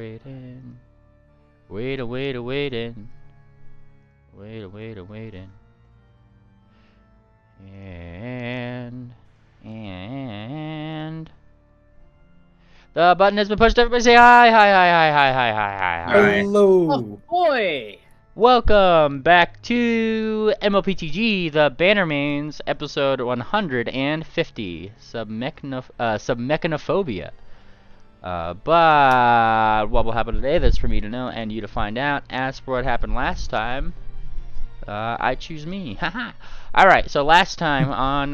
waiting. Waiting. And the button has been pushed. Everybody say hi. Hello. Oh boy. Welcome back to mlptg, the Bannermanes, episode 150, Submechanophobia. But what will happen today, that's for me to know and you to find out. As for what happened last time, I choose me. Haha. Alright, so last time on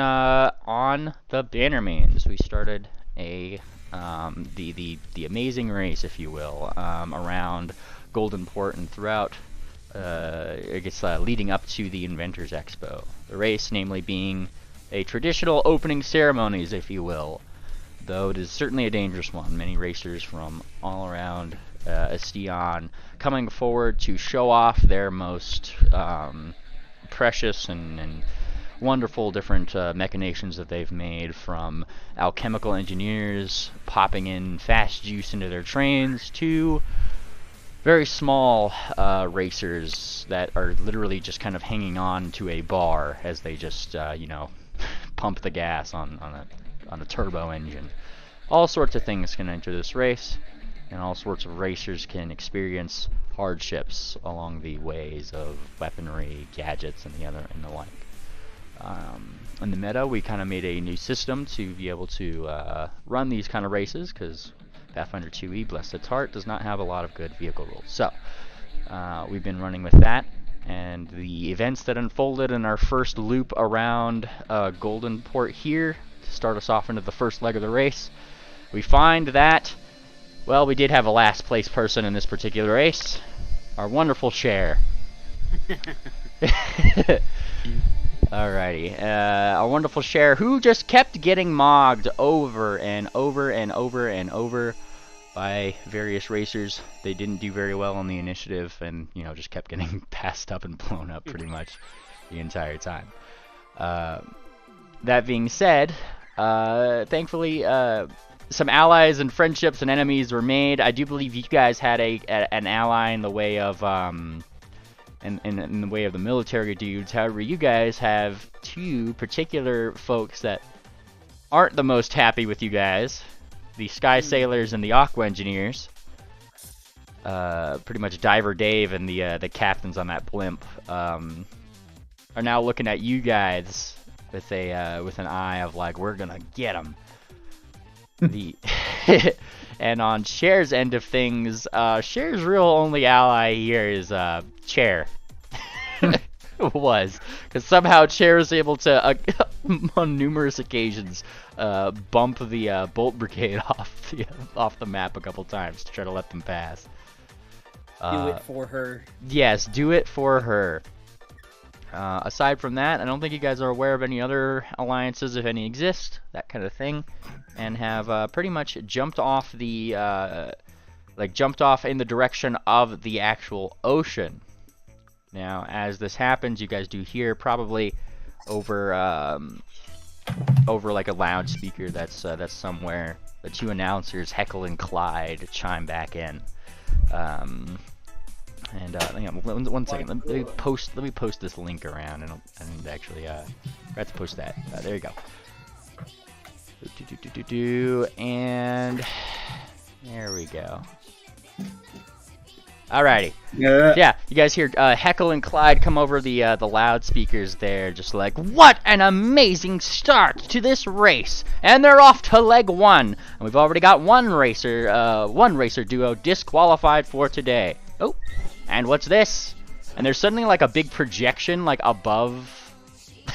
the Bannermanes, we started a the amazing race, if you will, around Golden Port and throughout I guess leading up to the Inventors Expo. The race, namely, being a traditional opening ceremonies, if you will, though it is certainly a dangerous one. Many racers from all around Estion coming forward to show off their most precious and wonderful different machinations that they've made, from alchemical engineers popping in fast juice into their trains to very small racers that are literally just kind of hanging on to a bar as they just, pump the gas on a turbo engine. All sorts of things can enter this race, and all sorts of racers can experience hardships along the ways of weaponry, gadgets, and the like. In the meta, we kind of made a new system to be able to run these kind of races, because Pathfinder 2e, bless its heart, does not have a lot of good vehicle rules. So, we've been running with that, and the events that unfolded in our first loop around Golden Port here, to start us off into the first leg of the race, we find that, well, we did have a last place person in this particular race, our wonderful Cher. Alrighty, our wonderful Cher, who just kept getting mogged over and over by various racers. They didn't do very well on the initiative, and just kept getting passed up and blown up pretty much the entire time. That being said, thankfully some allies and friendships and enemies were made. I do believe you guys had an ally in the way of in the way of the military dudes. However, you guys have two particular folks that aren't the most happy with you guys. The Sky Sailors and the Aqua Engineers. Pretty much Diver Dave and the captains on that blimp are now looking at you guys with an eye of like, we're gonna get them. And on Cher's end of things, Cher's real only ally here is Cher. Was, because somehow Cher was able to on numerous occasions bump the Bolt Brigade off the map a couple times to try to let them pass. Do it for her. Yes, do it for her. Aside from that, I don't think you guys are aware of any other alliances, if any exist, that kind of thing, and have pretty much jumped off the jumped off in the direction of the actual ocean. Now, as this happens, you guys do hear probably over like a loudspeaker that's somewhere, the two announcers, Heckle and Clyde, chime back in. Hang on, one second. Let me post this link around and actually I have to post that. There you go. And there we go. Alrighty. Yeah, you guys hear Heckle and Clyde come over the loudspeakers there, just like, what an amazing start to this race! And they're off to leg one, and we've already got one racer duo disqualified for today. Oh, and what's this? And there's suddenly like a big projection like above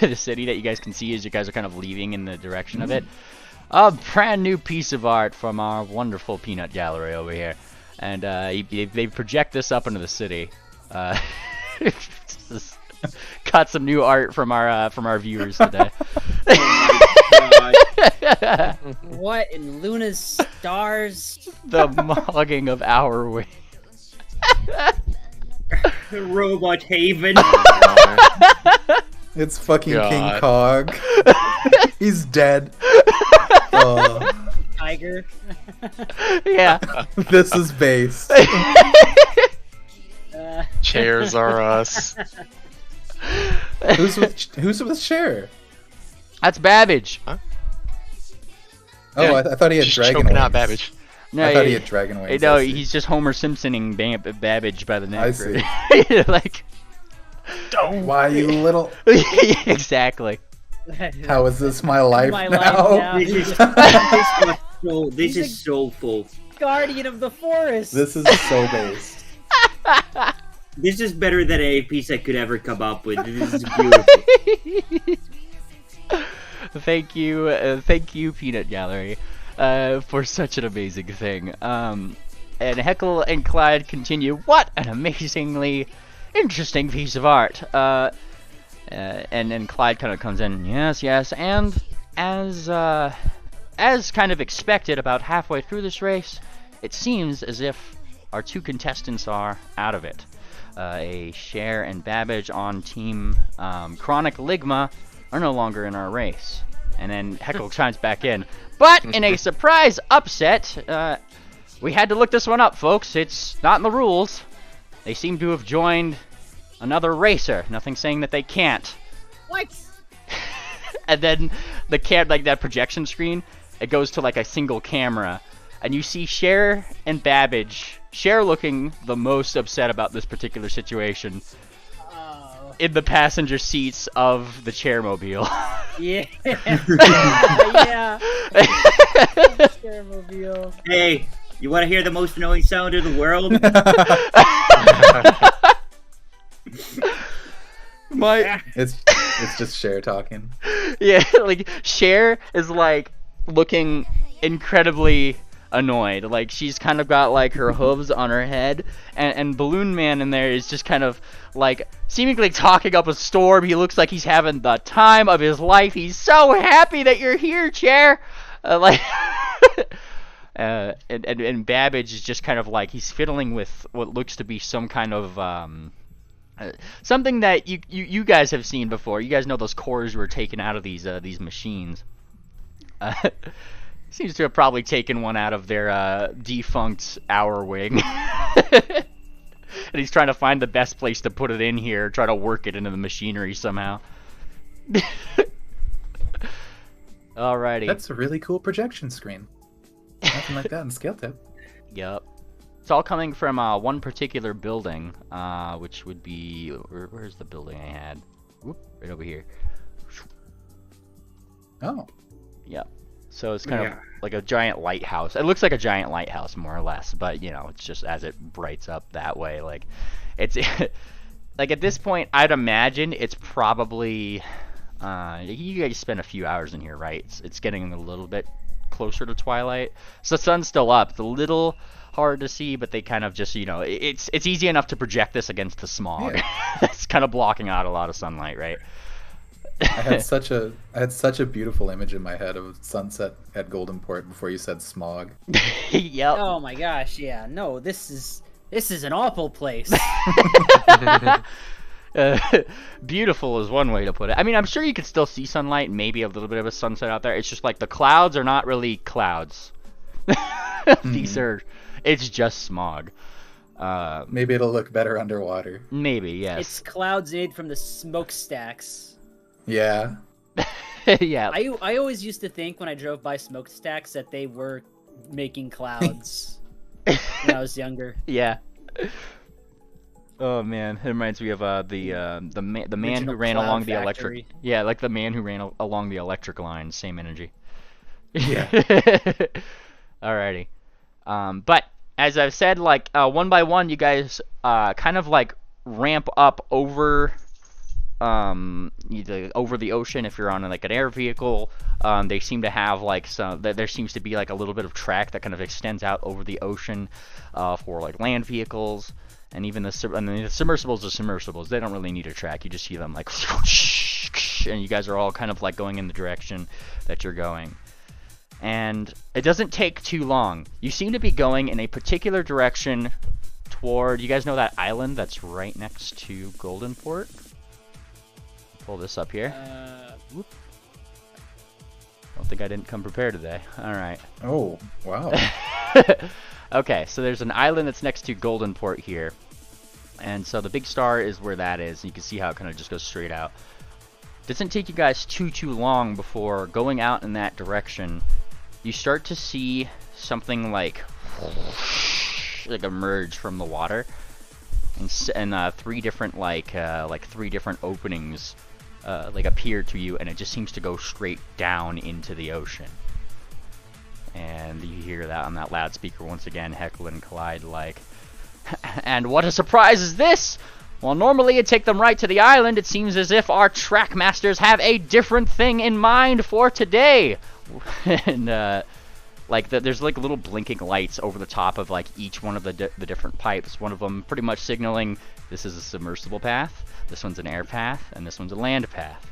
the city that you guys can see as you guys are kind of leaving in the direction of it. A brand new piece of art from our wonderful peanut gallery over here. And they project this up into the city. Got some new art from our viewers today. Oh my God. What in Luna's stars? The mogging of our way. Robot Haven. It's fucking King Cog. He's dead. tiger. Yeah. This is base. Chairs are us. Who's with Cher? That's Babbage. Oh, Yeah, I thought he had She's dragon choking wings. out Babbage. No, I thought he had dragon wings. No, I see. he's just Homer Simpsoning Babbage by the neck. I see. Right? Like, Why, you little... exactly. How is this my life My now? life This This is so full. Guardian of the forest. is so base. This is better than any piece I could ever come up with. This is beautiful. Thank you, Peanut Gallery, for such an amazing thing. And Heckle and Clyde continue. What an amazingly interesting piece of art. And then Clyde kind of comes in. Yes, and as kind of expected, about halfway through this race, it seems as if our two contestants are out of it. A Cher and Babbage on Team Chronic Ligma are no longer in our race. And then Heckle chimes back in. But in a surprise upset, we had to look this one up, folks. It's not in the rules. They seem to have joined another racer. Nothing saying that they can't. What? And then like that projection screen, it goes to like a single camera. And you see Cher and Babbage. Cher looking the most upset about this particular situation. In the passenger seats of the Chairmobile. Yeah. Yeah. Chairmobile. Hey, you want to hear the most annoying sound in the world? It's just Cher talking. Yeah, like Cher is like looking incredibly annoyed. Like she's kind of got like her hooves on her head, and Balloon Man in there is just kind of like seemingly talking up a storm. He looks like he's having the time of his life. He's so happy that you're here, Cher. And Babbage is just kind of like he's fiddling with what looks to be some kind of something that you guys have seen before. You guys know those cores were taken out of these machines. Seems to have probably taken one out of their defunct Hour Wing. And he's trying to find the best place to put it in here, try to work it into the machinery somehow. Alrighty. That's a really cool projection screen. Nothing like that in Scale Tip. Yep. It's all coming from one particular building, which would be... Where's the building I had? Whoop, right over here. Oh. Yep. So it's kind of like a giant lighthouse. It looks like a giant lighthouse, more or less, but, you know, it's just as it brights up that way. Like, it's... like, at this point, I'd imagine it's probably... you guys spend a few hours in here, right? It's getting a little bit closer to twilight. So the sun's still up. It's a little hard to see, but they kind of just, you know, it's easy enough to project this against the smog. Yeah. That's kind of blocking out a lot of sunlight, right? I had such a beautiful image in my head of sunset at Golden Port before you said smog. Yep. Oh my gosh, yeah. No, this is an awful place. Beautiful is one way to put it. I mean, I'm sure you could still see sunlight, maybe a little bit of a sunset out there. It's just like the clouds are not really clouds. It's just smog. Maybe it'll look better underwater. Maybe, yes. It's clouds made from the smokestacks. Yeah. Yeah. I always used to think when I drove by smokestacks that they were making clouds when I was younger. Yeah. Oh man, it reminds me of the man who ran along the electric. Yeah, like the man who ran along the electric line. Same energy. Yeah. Alrighty. But as I've said, like one by one, you guys kind of like ramp up over the ocean. If you're on like an air vehicle, they seem to have like there seems to be like a little bit of track that kind of extends out over the ocean for like land vehicles. And even the submersibles are submersibles. They don't really need a track. You just see them like, and you guys are all kind of like going in the direction that you're going. And it doesn't take too long. You seem to be going in a particular direction toward, you guys know that island that's right next to Golden Port? Pull this up here. Don't think I didn't come prepared today. All right. Oh, wow. Okay, so there's an island that's next to Golden Port here. And so the big star is where that is. And you can see how it kind of just goes straight out. Doesn't take you guys too long before going out in that direction. You start to see something like emerge from the water. And three different three different openings appear to you, and it just seems to go straight down into the ocean. And you hear that on that loudspeaker once again, Heckle and Collide like, and what a surprise is this! While normally it'd take them right to the island, it seems as if our track masters have a different thing in mind for today. And there's like little blinking lights over the top of like each one of the different pipes. One of them pretty much signaling this is a submersible path, this one's an air path, and this one's a land path.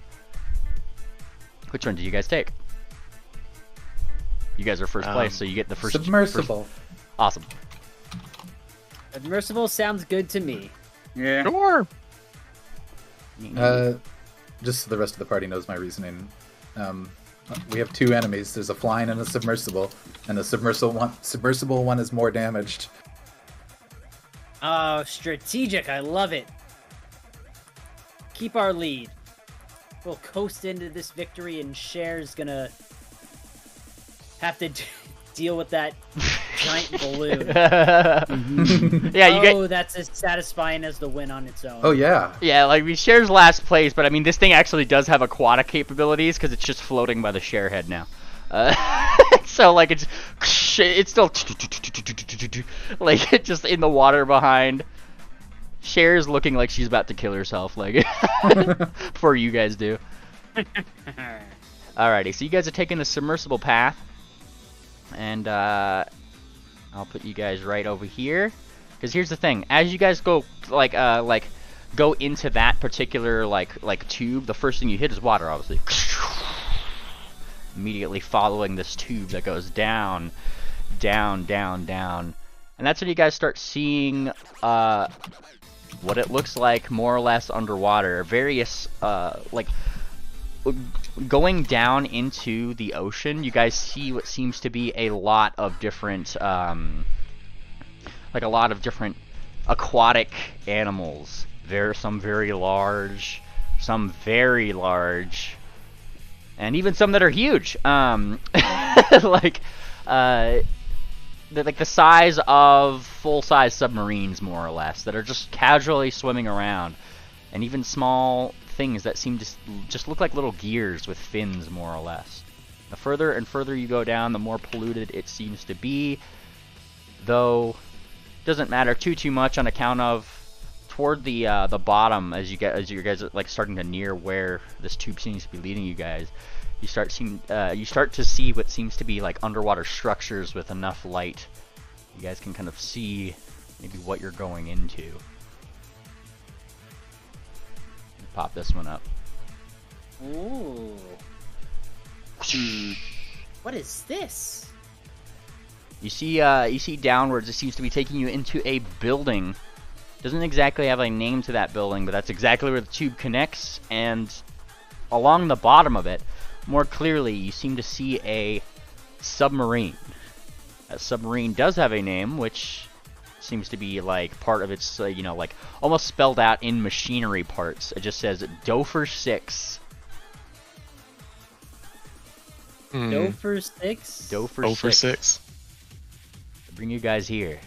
Which one do you guys take? You guys are first place, so you get the first. Submersible. Awesome. Submersible sounds good to me. Yeah. Sure. Just so the rest of the party knows my reasoning. We have two enemies. There's a flying and a submersible, and the submersible one is more damaged. Oh, strategic. I love it. Keep our lead. We'll coast into this victory, and Cher's gonna have to deal with that giant balloon. Yeah, you get. Oh, that's as satisfying as the win on its own. Oh yeah. Yeah, like we shares last place, but I mean this thing actually does have aquatic capabilities because it's just floating by the share head now. So like it's still like it's just in the water behind. Cher's looking like she's about to kill herself, like before you guys do. Alrighty, so you guys are taking the submersible path, and I'll put you guys right over here. Because here's the thing: as you guys go go into that particular like tube, the first thing you hit is water, obviously. Immediately following this tube that goes down, down, down, down, and that's when you guys start seeing what it looks like more or less underwater. Various going down into the ocean, you guys see what seems to be a lot of different aquatic animals. There are some very large, some very large, and even some that are huge. Like the size of full-size submarines, more or less, that are just casually swimming around, and even small things that seem to just look like little gears with fins, more or less. The further and further you go down, the more polluted it seems to be, though doesn't matter too much on account of toward the bottom, as you guys are like starting to near where this tube seems to be leading you guys. You start to see what seems to be like underwater structures with enough light. You guys can kind of see maybe what you're going into. Pop this one up. Ooh. What is this? You see downwards. It seems to be taking you into a building. Doesn't exactly have a name to that building, but that's exactly where the tube connects. And along the bottom of it, more clearly, you seem to see a submarine. That submarine does have a name, which seems to be like part of its, like almost spelled out in machinery parts. It just says Dofer 6. Dofer 6? Dofer 6. Bring you guys here.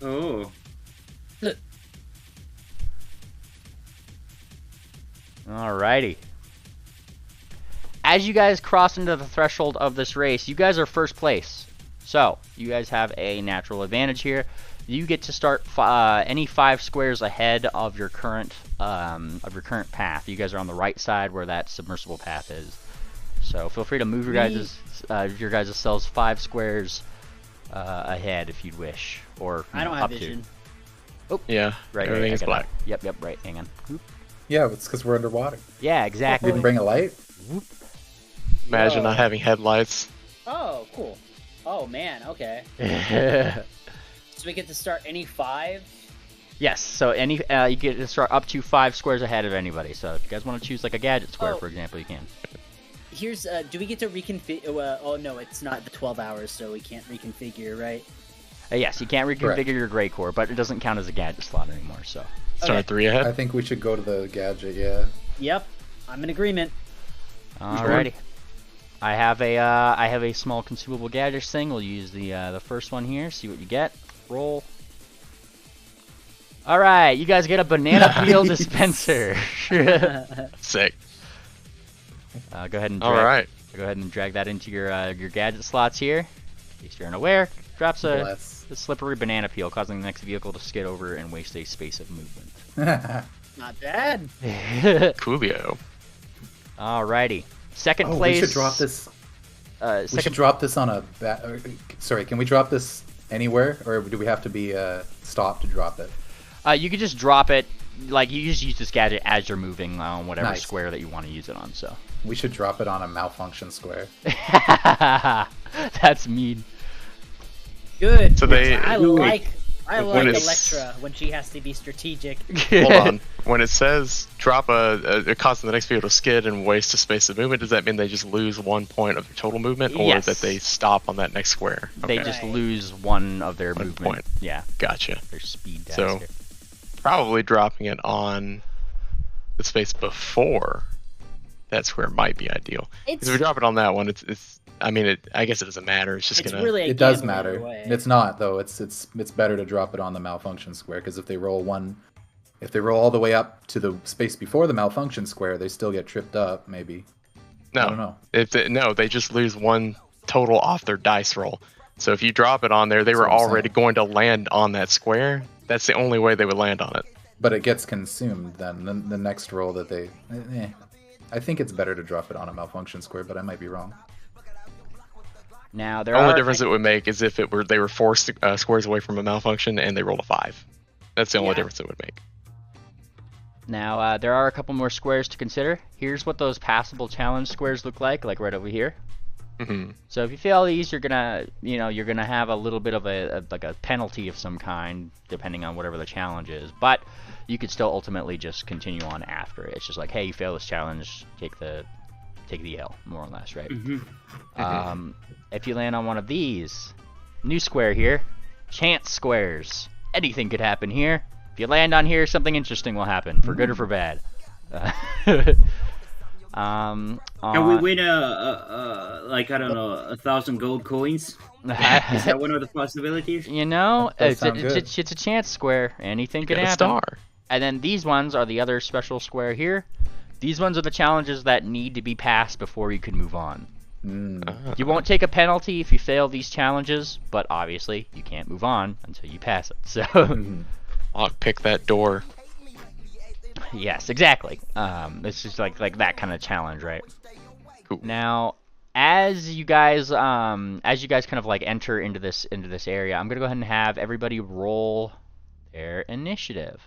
Oh. Alrighty. As you guys cross into the threshold of this race, you guys are first place. So, you guys have a natural advantage here. You get to start any 5 squares ahead of your current path. You guys are on the right side where that submersible path is. So, feel free to move your guys' selves 5 squares ahead if you'd wish, or I don't have up vision. to. Oh, Yeah, right. everything is black. Yep, right. Hang on. Whoop. Yeah, it's because we're underwater. Yeah, exactly. Didn't bring a light? Whoop. Imagine Whoa. not having headlights. Oh, cool. Oh, man, okay. So we get to start any 5? Yes, so any you get to start up to 5 squares ahead of anybody. So if you guys want to choose like a gadget square, Oh. for example, you can. Here's do we get to reconfigure? Oh no, it's not the 12 hours, so we can't reconfigure, right? Yes, you can't reconfigure Correct. your gray core, but it doesn't count as a gadget slot anymore. So. Start at 3 ahead. I think we should go to the gadget. Yeah. Yep, I'm in agreement. Alrighty. I have a small consumable gadgets thing. We'll use the first one here. See what you get. Roll. All right, you guys get a banana peel dispenser. Sick. Go ahead and All drag, right. go ahead and drag that into your gadget slots here. In case you're unaware, drops a slippery banana peel, causing the next vehicle to skid over and waste a space of movement. Not bad. Coolio. Alrighty. Second Oh, place. we should drop this. We should drop this on a. Sorry, can we drop this anywhere, or do we have to be stopped to drop it? You could just drop it. Like, you just use this gadget as you're moving on whatever Nice. square that you want to use it on. So. We should drop it on a malfunction square. That's mean. Good. So they- I like when it's- Electra when she has to be strategic. Hold on. When it says drop it causing the next vehicle to skid and waste a space of movement, does that mean they just lose 1 point of their total movement, or Yes. that they stop on that next square? They Okay. just Right. lose 1 of their One movement. point. Yeah, Gotcha. their speed dice. So- here. Probably dropping it on the space before that square might be ideal. Because if we drop it on that one, it's. I mean, I guess it doesn't matter. It's just It's gonna. really a It does gamble either matter. way. It's not though. It's better to drop it on the malfunction square, because if they roll all the way up to the space before the malfunction square, they still get tripped up. Maybe. I don't No. know. They just lose 1 total off their dice roll. So if you drop it on there, they That's were what I'm already saying. going to land on that square. That's the only way they would land on it. But it gets consumed then. The next roll that they. I think it's better to drop it on a malfunction square, but I might be wrong. Now there The only are difference it would make is if they were 4 squares away from a malfunction and they rolled a 5. That's the only Yeah. difference it would make. Now there are a couple more squares to consider. Here's what those passable challenge squares look like right over here. Hmm. So if you fail these, you're gonna have a little bit of a penalty of some kind, depending on whatever the challenge is. But you could still ultimately just continue on after it. It's just like, hey, you fail this challenge, take the L, more or less, right? If you land on one of these, new square here, chance squares. Anything could happen here. If you land on here, something interesting will happen, for good or for bad. Can we win like I don't know 1,000 gold coins? Is that one of the possibilities? You know, does sound good. it's a chance square. Anything could Get a happen. star. And then these ones are the other special square here. These ones are the challenges that need to be passed before you can move on. You won't take a penalty if you fail these challenges, but obviously you can't move on until you pass it. So, Lock pick that door. yes, exactly. It's just like that kind of challenge, right? Cool. Now, as you guys kind of like enter into this area, I'm gonna go ahead and have everybody roll their initiative.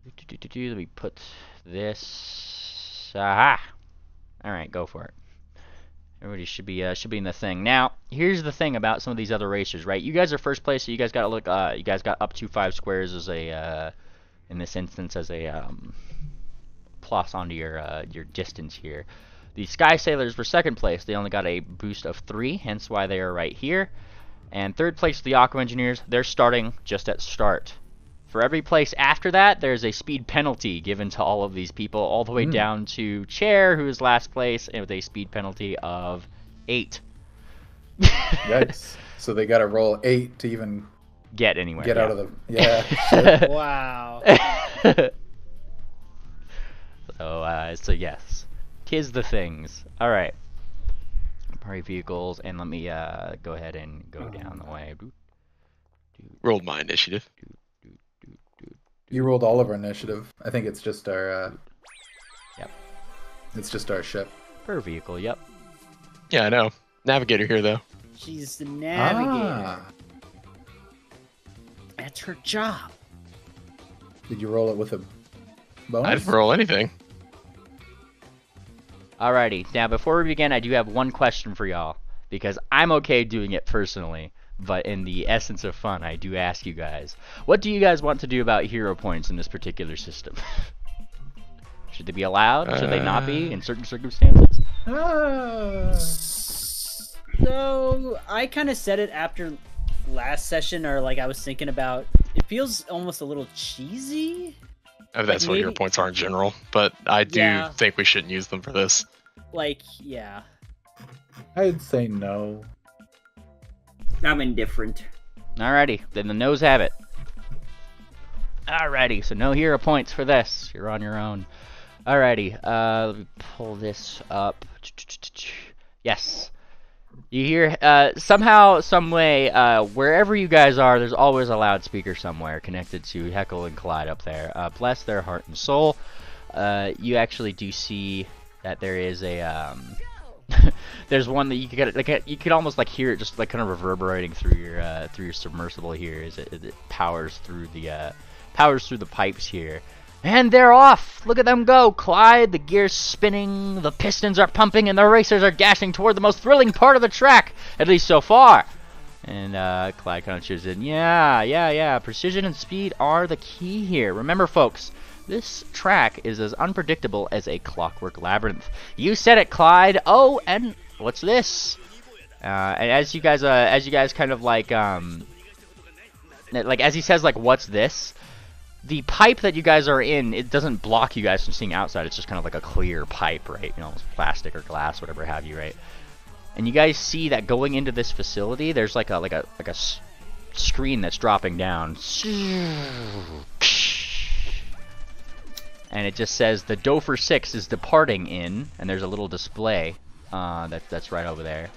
Let me put this. Aha! All right, go for it. Everybody should be in the thing. Now, here's the thing about some of these other racers, right? You guys are first place, so you guys got to look. You guys got up to 5 squares as a, in this instance, as a plus onto your distance here. The Sky Sailors were second place. They only got a boost of 3, hence why they are right here. And third place, the Aqua Engineers. They're starting just at start. For every place after that, there's a speed penalty given to all of these people, all the way down to Chair, who is last place, and with a speed penalty of 8. Yikes. So they got to roll 8 to even Get anywhere. get yeah. out of the. Yeah. Shit. Wow. So yes, 'tis the things. All right. Party vehicles, and let me go ahead and go down the way. Rolled my initiative. You rolled all of our initiative. I think it's just our. Yep. It's just our ship. Per vehicle. Yep. Yeah, I know. Navigator here though. She's the navigator. Ah. That's her job. Did you roll it with a bonus? I didn't roll anything. Alrighty. Now, before we begin, I do have one question for y'all, because I'm okay doing it personally. But in the essence of fun, I do ask you guys, what do you guys want to do about hero points in this particular system? Should they be allowed? Should they not be in certain circumstances? So I kind of said it after last session, or like I was thinking about. It feels almost a little cheesy. Oh, that's what your points are in general, but I do think we shouldn't use them for this. Like, yeah. I'd say no. I'm indifferent. Alrighty, then the no's have it. Alrighty, so no hero points for this. You're on your own. Alrighty, let me pull this up. Yes. You hear, somehow, some way, wherever you guys are, there's always a loudspeaker somewhere connected to Heckle and Clyde up there. Bless their heart and soul. You actually do see that there is a, there's one that you could get, like, you could almost like hear it just like kind of reverberating through your submersible here as it powers through the pipes here. And they're off! Look at them go! Clyde, the gear's spinning, the pistons are pumping, and the racers are dashing toward the most thrilling part of the track, at least so far. And Clyde kind of chimes in, yeah, precision and speed are the key here. Remember, folks, this track is as unpredictable as a clockwork labyrinth. You said it, Clyde! Oh, and what's this? And as you guys kind of like as he says, like, what's this? The pipe that you guys are in, it doesn't block you guys from seeing outside. It's just kind of like a clear pipe, right? You know, it's plastic or glass, whatever have you, right? And you guys see that going into this facility, there's like a screen that's dropping down, and it just says the Dofer 6 is departing in, and there's a little display that's right over there.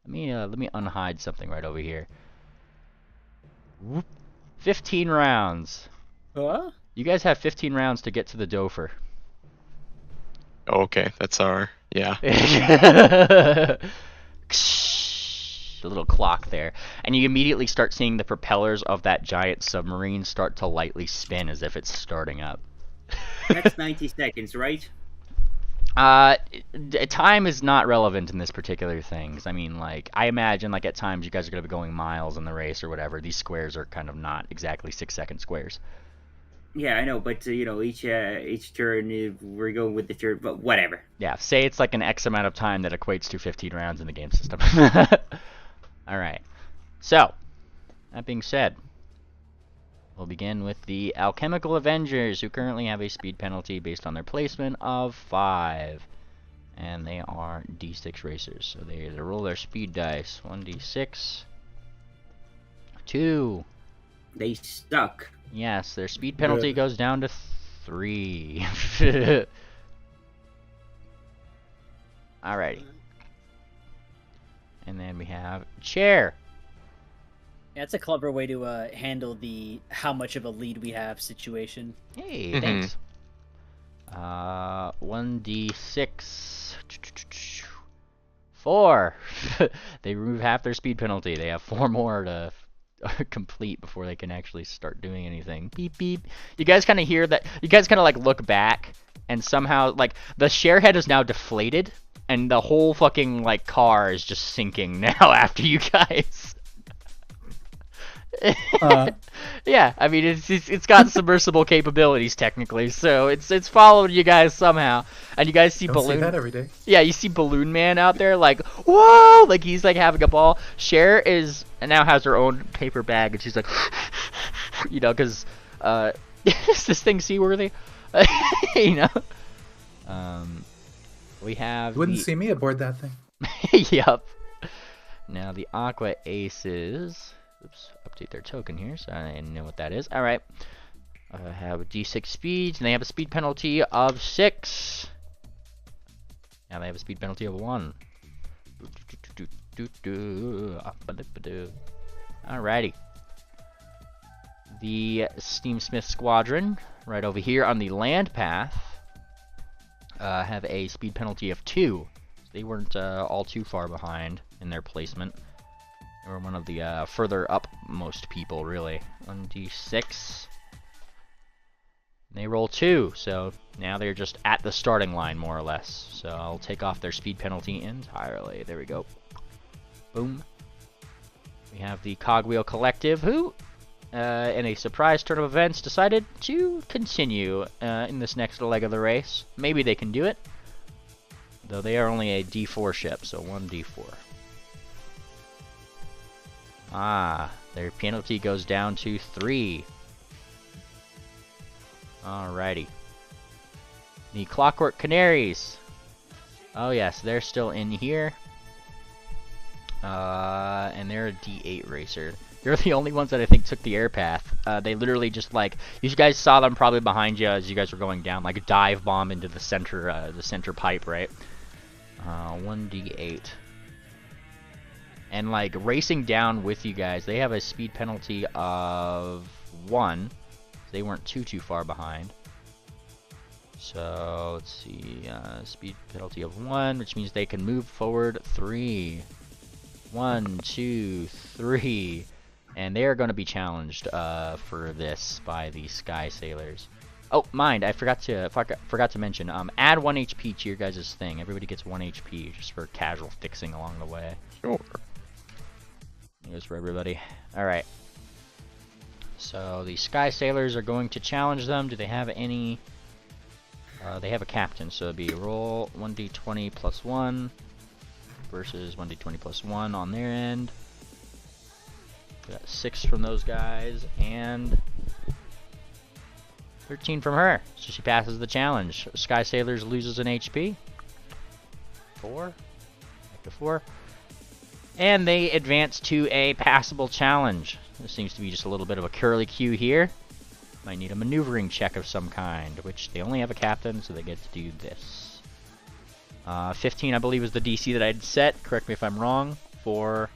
Let me unhide something right over here. 15 rounds. Huh? You guys have 15 rounds to get to the Dofer. Oh, okay, that's our A little clock there, and you immediately start seeing the propellers of that giant submarine start to lightly spin as if it's starting up. That's 90 seconds, right? Time is not relevant in this particular thing. 'Cause I mean, like, I imagine, like, at times you guys are going to be going miles in the race or whatever. These squares are kind of not exactly 6-second squares. Yeah, I know, but you know, each turn we're going with the turn, but whatever. Yeah, say it's like an X amount of time that equates to 15 rounds in the game system. All right. So, that being said, we'll begin with the Alchemical Avengers, who currently have a speed penalty based on their placement of 5. And they are D6 racers, so they roll their speed dice. 1d6. 2. They stuck. Yes, their speed penalty goes down to 3. Alrighty. And then we have Chair. Yeah, it's a clever way to handle the how much of a lead we have situation. Hey, thanks. 1d6. 4. They remove half their speed penalty. They have 4 more to complete before they can actually start doing anything. Beep beep. You guys kind of hear that. You guys kind of like look back, and somehow like the Sharehead is now deflated, and the whole fucking like car is just sinking now after you guys. Yeah, I mean it's got submersible capabilities technically, so it's following you guys somehow, and you guys see Balloon. See that every day. Yeah, you see Balloon Man out there like whoa, like he's like having a ball. Cher is now has her own paper bag, and she's like, you know, because is this thing seaworthy? You know. We have. You wouldn't see me aboard that thing. Yup. Now the Aqua Aces. Oops, update their token here, so I know what that is. Alright. Have D6 speeds, and they have a speed penalty of 6. Now they have a speed penalty of 1. Alrighty. The Steamsmith Squadron, right over here on the land path, have a speed penalty of 2. They weren't all too far behind in their placement. They were one of the further upmost people, really. 1d6. They roll 2, so now they're just at the starting line, more or less. So I'll take off their speed penalty entirely. There we go. Boom. We have the Cogwheel Collective, who, in a surprise turn of events, decided to continue in this next leg of the race. Maybe they can do it. Though they are only a D4 ship, so 1d4. Ah, their penalty goes down to 3. Alrighty. The Clockwork Canaries. Oh yes, they're still in here. And they're a D8 racer. They're the only ones that I think took the air path. They literally just like, you guys saw them probably behind you as you guys were going down, like a dive bomb into the center pipe, right? 1d8. And like racing down with you guys, they have a speed penalty of 1. They weren't too far behind. So let's see, speed penalty of 1, which means they can move forward 3. 1, 2, 3. And they are going to be challenged for this by the Sky Sailors. Oh, mind, I forgot to mention. Add 1 HP to your guys' thing. Everybody gets 1 HP just for casual fixing along the way. Sure. It goes for everybody. All right. So the Sky Sailors are going to challenge them. Do they have any? They have a captain, so it'd be roll 1d20 plus 1 versus 1d20 plus 1 on their end. We got 6 from those guys and 13 from her. So she passes the challenge. Sky Sailors loses an HP. 4. Back to 4. And they advance to a passable challenge. There seems to be just a little bit of a curly-cue here. Might need a maneuvering check of some kind, which they only have a captain, so they get to do this. 15, I believe, is the DC that I'd set. Correct me if I'm wrong. For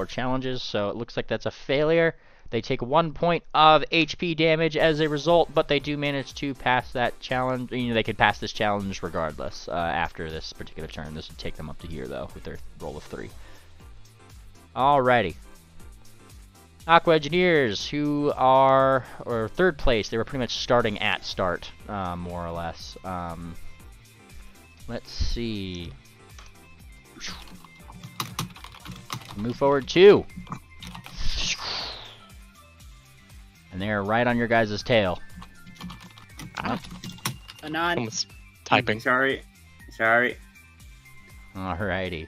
challenges, so it looks like that's a failure. They take 1 point of HP damage as a result, but they do manage to pass that challenge. You know, they could pass this challenge regardless after this particular turn. This would take them up to here, though, with their roll of 3. Alrighty. Aqua Engineers, who are, or 3rd place, they were pretty much starting at start, more or less. Let's see. Move forward 2. And they're right on your guys' tail. Anon. Typing. Sorry. Alrighty.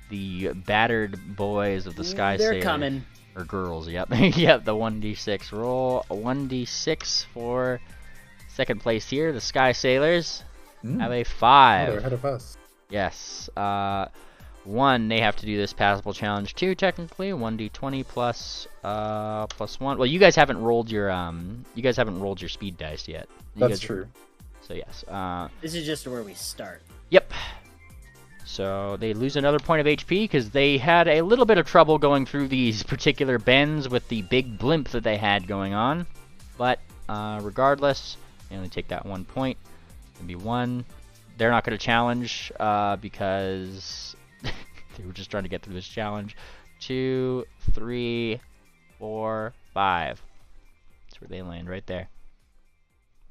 The battered boys of the Sky Sailor. They're coming. Or girls, yep. Yep, the 1d6 roll. A 1d6 for 2nd place here. The Sky Sailors have a 5. Oh, they're ahead of us. Yes. 1, they have to do this passable challenge. 2, technically. 1d20 plus 1. Well, you guys haven't rolled your speed dice yet. That's true. So yes. This is just where we start. Yep. So they lose another point of HP because they had a little bit of trouble going through these particular bends with the big blimp that they had going on. But regardless, they only take that 1 point. It'll be 1. They're not going to challenge because they were just trying to get through this challenge. 2, 3, 4, 5. That's where they land right there.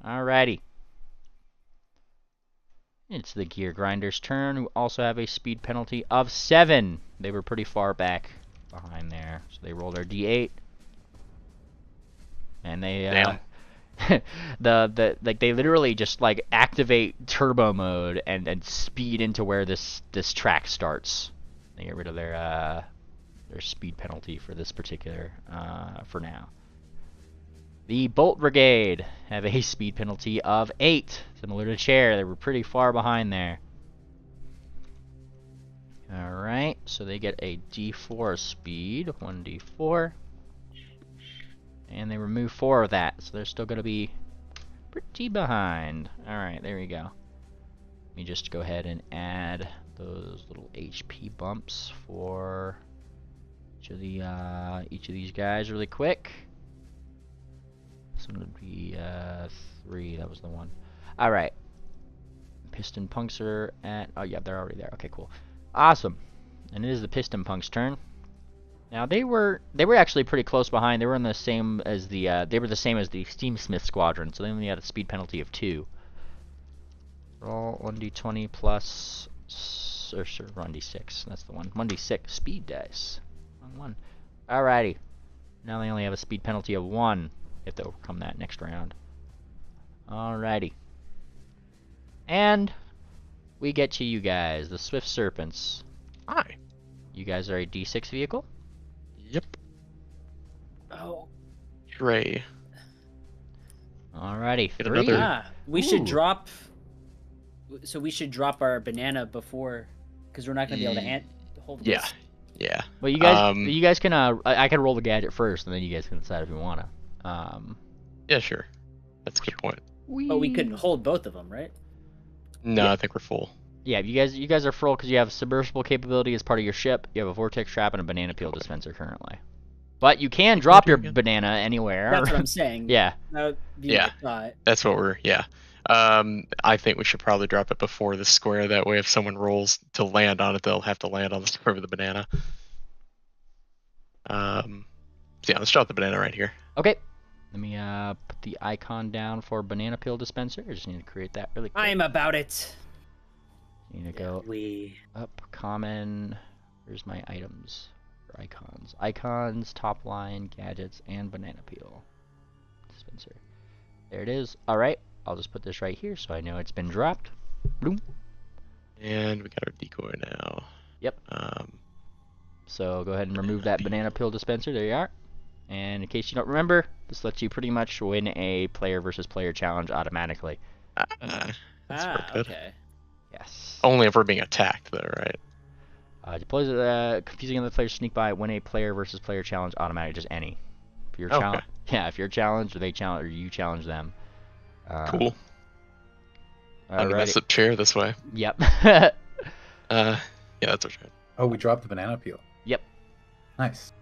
Alrighty. It's the Gear Grinders' turn, who also have a speed penalty of 7. They were pretty far back behind there. So they roll their D8. And they they literally just like activate turbo mode and speed into where this track starts. They get rid of their speed penalty for this particular for now. The Bolt Brigade have a speed penalty of 8, similar to Chair. They were pretty far behind there. Alright, so they get a D4 speed, 1d4. And they remove 4 of that, so they're still going to be pretty behind. Alright, there we go. Let me just go ahead and add those little HP bumps for each of these guys really quick. This one would be 3. That was the one. All right. Piston punks are at. Oh yeah, they're already there. Okay, cool. Awesome. And it is the piston punks' turn. Now they were actually pretty close behind. They were in the same as the Steamsmith squadron, so they only had a speed penalty of 2. Roll 1d20 plus, or sure, 1d6. That's the one. 1d6 speed dice. Wrong one. Alrighty. Now they only have a speed penalty of 1. If they overcome that next round. Alrighty. And we get to you guys, the Swift Serpents. Hi. You guys are a D6 vehicle? Yep. Oh. Hooray. Alrighty, Get 3. another- We should Ooh. drop. So we should drop our banana before, because we're not gonna be able to hold Yeah. this. Yeah. Well, you guys can. I can roll the gadget first, and then you guys can decide if you wanna. Yeah, sure. That's a good point. But we couldn't hold both of them, right? No, Yeah. I think we're full. Yeah, you guys are full because you have submersible capability as part of your ship. You have a vortex trap and a banana peel dispenser currently. But you can drop your banana anywhere. That's what I'm saying. Yeah. That would be Yeah. a thought. That's what we're. Yeah. I think we should probably drop it before the square. That way, if someone rolls to land on it, they'll have to land on the square with the banana. So yeah, let's drop the banana right here. Okay. Let me put the icon down for banana peel dispenser. I just need to create that really quick. I'm about it. Need to go up, common. Where's my items? Or icons. Icons, top line, gadgets, and banana peel dispenser. There it is. Alright, I'll just put this right here so I know it's been dropped. Bloom. And we got our decoy now. Yep. So go ahead and remove that banana peel dispenser. There you are. And in case you don't remember, this lets you pretty much win a player versus player challenge automatically. That's pretty good. Okay. Yes. Only if we're being attacked, though, right? Deploys confusing other players sneak by, win a player versus player challenge automatic, just any. If you're Okay. yeah, if you're challenged or they challenge or you challenge them. Cool. I'm gonna Alrighty. mess up chair this way. Yep. Yeah, that's our chair. Oh, we dropped the banana peel. Yep. Nice.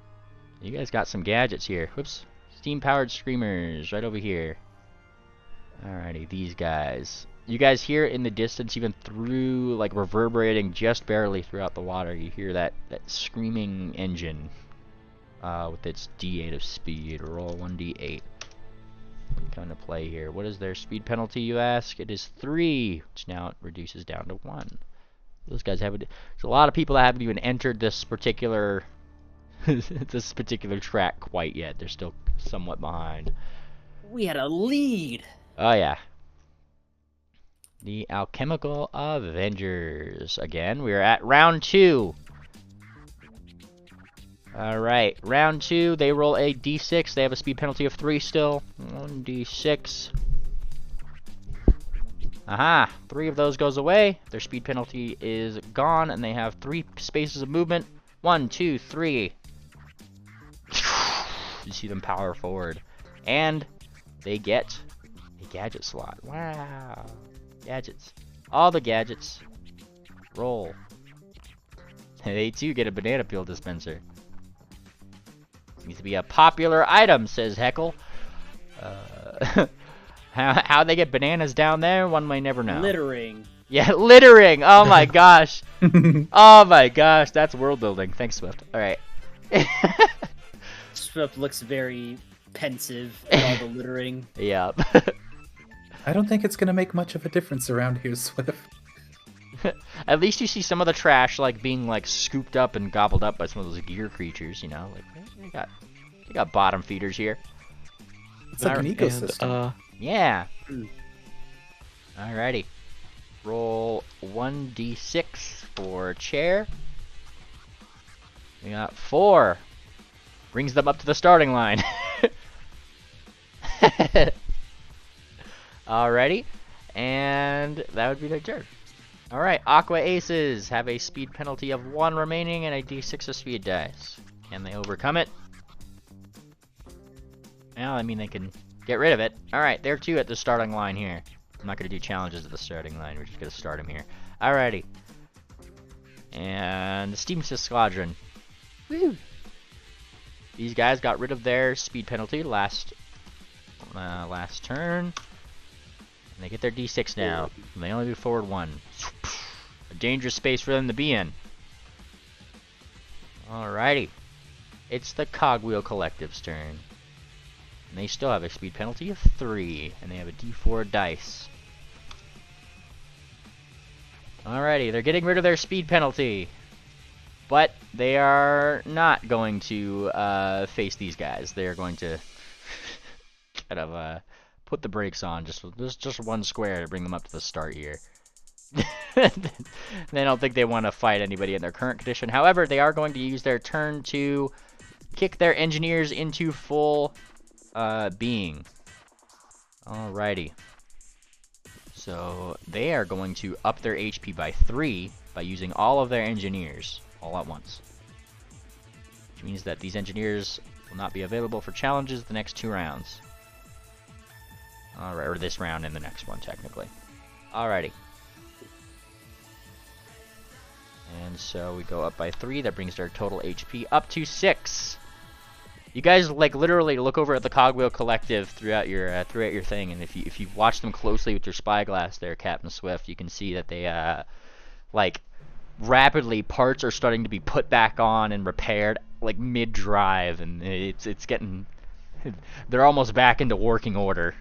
You guys got some gadgets here. Whoops. Steam-powered screamers right over here. Alrighty, these guys. You guys hear it in the distance, even through, like, reverberating just barely throughout the water. You hear that screaming engine with its D8 of speed. Roll 1d8. Coming to play here. What is their speed penalty, you ask? It is 3, which now it reduces down to 1. Those guys haven't. There's a lot of people that haven't even entered this particular track quite yet. They're still somewhat behind. We had a lead. Oh yeah. The Alchemical Avengers. Again, we're at round 2. Alright, round 2, they roll a d6. They have a speed penalty of 3 still. 1d6. Aha! 3 of those goes away. Their speed penalty is gone, and they have 3 spaces of movement. 1, 2, 3. You see them power forward. And they get a gadget slot. Wow. Gadgets. All the gadgets. Roll. They too get a banana peel dispenser. Needs to be a popular item, says Heckle. How they get bananas down there, one may never know. Littering. Yeah, littering! Oh my gosh. Oh my gosh, that's world building. Thanks, Swift. Alright. Swift looks very pensive at all the littering. Yep. I don't think it's gonna make much of a difference around here, Swift. At least you see some of the trash like being like scooped up and gobbled up by some of those gear creatures, you know? Like they got bottom feeders here. It's like an ecosystem. Yeah. Alrighty. Roll 1d6 for chair. We got 4. Brings them up to the starting line. Alrighty. And that would be their turn. Alright, Aqua Aces have a speed penalty of 1 remaining and a d6 of speed dice. Can they overcome it? Well, I mean, they can get rid of it. Alright, they're 2 at the starting line here. I'm not going to do challenges at the starting line. We're just going to start them here. Alrighty. And the Steam Squadron. Woo! These guys got rid of their speed penalty last turn. And they get their d6 now. And they only move forward 1. A dangerous space for them to be in. Alrighty. It's the Cogwheel Collective's turn. And they still have a speed penalty of 3. And they have a d4 dice. Alrighty, they're getting rid of their speed penalty. But they are not going to face these guys. They are going to kind of put the brakes on just one square to bring them up to the start here. They don't think they want to fight anybody in their current condition. However, they are going to use their turn to kick their engineers into full being. Alrighty. So they are going to up their HP by 3 by using all of their engineers all at once. Which means that these engineers will not be available for challenges the next 2 rounds. Alright, or this round and the next one, technically. Alrighty. And so we go up by 3. That brings their total HP up to 6. You guys like literally look over at the Cogwheel Collective throughout your thing, and if you watch them closely with your spyglass, there, Captain Swift, you can see that they like rapidly parts are starting to be put back on and repaired like mid-drive, and it's getting. They're almost back into working order.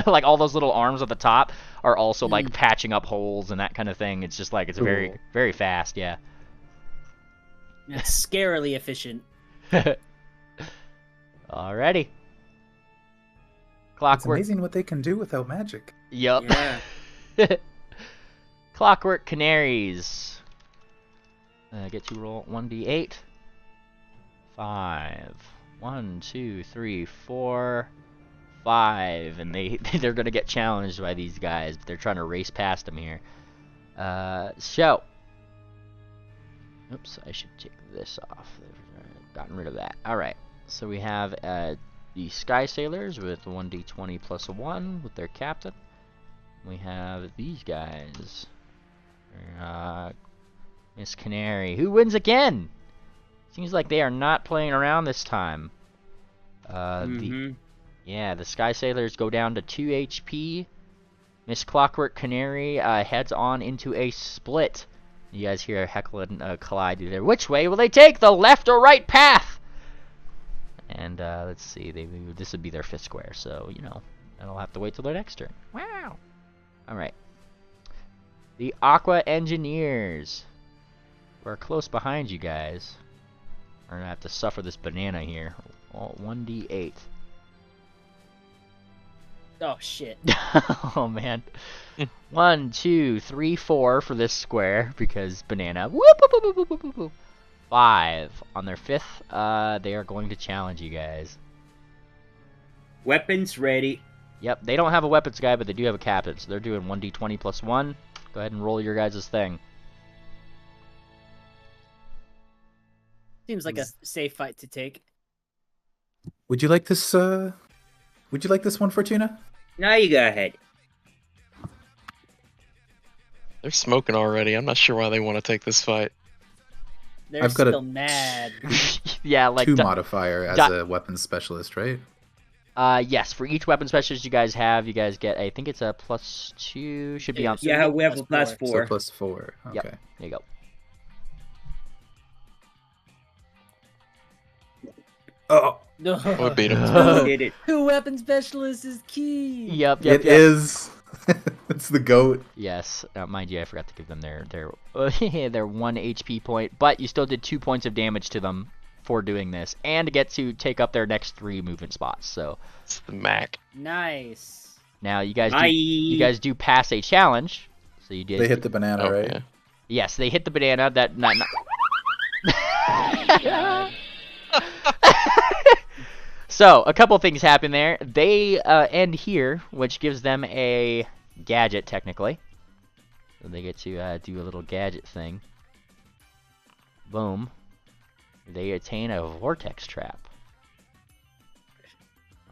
Like all those little arms at the top are also like patching up holes and that kind of thing. It's just like it's very, very fast. Yeah. It's scarily efficient. Alrighty. It's Clockwork. amazing what they can do without magic. Yup. Yeah. Clockwork Canaries. Get to roll 1d8. 5. 1, 2, 3, 4, 5, and they're gonna get challenged by these guys. But they're trying to race past them here. So, oops, I should take this off. Gotten rid of that. All right. So we have the Sky Sailors with 1d20 plus 1 with their captain. We have these guys. Miss Canary, who wins again. Seems like they are not playing around this time. The Sky Sailors go down to 2 HP. Miss Clockwork Canary heads on into a split. You guys hear Heckle and Collide do there. Which way will they take? The left or right path? And let's see, this would be their 5th square, so you know, that'll have to wait till their next turn. Wow. All right. The Aqua Engineers. We're close behind you guys. We're gonna have to suffer this banana here. 1d8. Oh shit. Oh man. 1, 2, 3, 4 for this square because banana. Whoop, whoop, whoop, whoop, whoop, whoop, whoop. 5 on their 5th. They are going to challenge you guys. Weapons ready. Yep, they don't have a weapons guy, but they do have a captain, so they're doing 1d20 plus 1. Go ahead and roll your guys' thing. Seems like a safe fight to take. Would you like this? Would you like this one, Fortuna? Now you go ahead. They're smoking already. I'm not sure why they want to take this fight. They're I've got still mad. Yeah, like 2 modifier as a weapons specialist, right? Yes, for each weapon specialist you guys have, you guys get, I think it's a +2, should be on. Yeah, we have a +4. So +4. Okay. Yep, there you go. Oh, We beat him. Who did it? Who weapon specialist is key? Yep. it is. It's the goat. Yes, mind you, I forgot to give them their 1 HP point, but you still did 2 points of damage to them for doing this, and get to take up their next 3 movement spots. So It's the Mac. Nice. now you guys do pass a challenge. So you did. They hit the banana, right? Yeah. Yes, they hit the banana. That not. So a couple things happen there. They end here, which gives them a gadget technically. So they get to do a little gadget thing. Boom. They attain a vortex trap.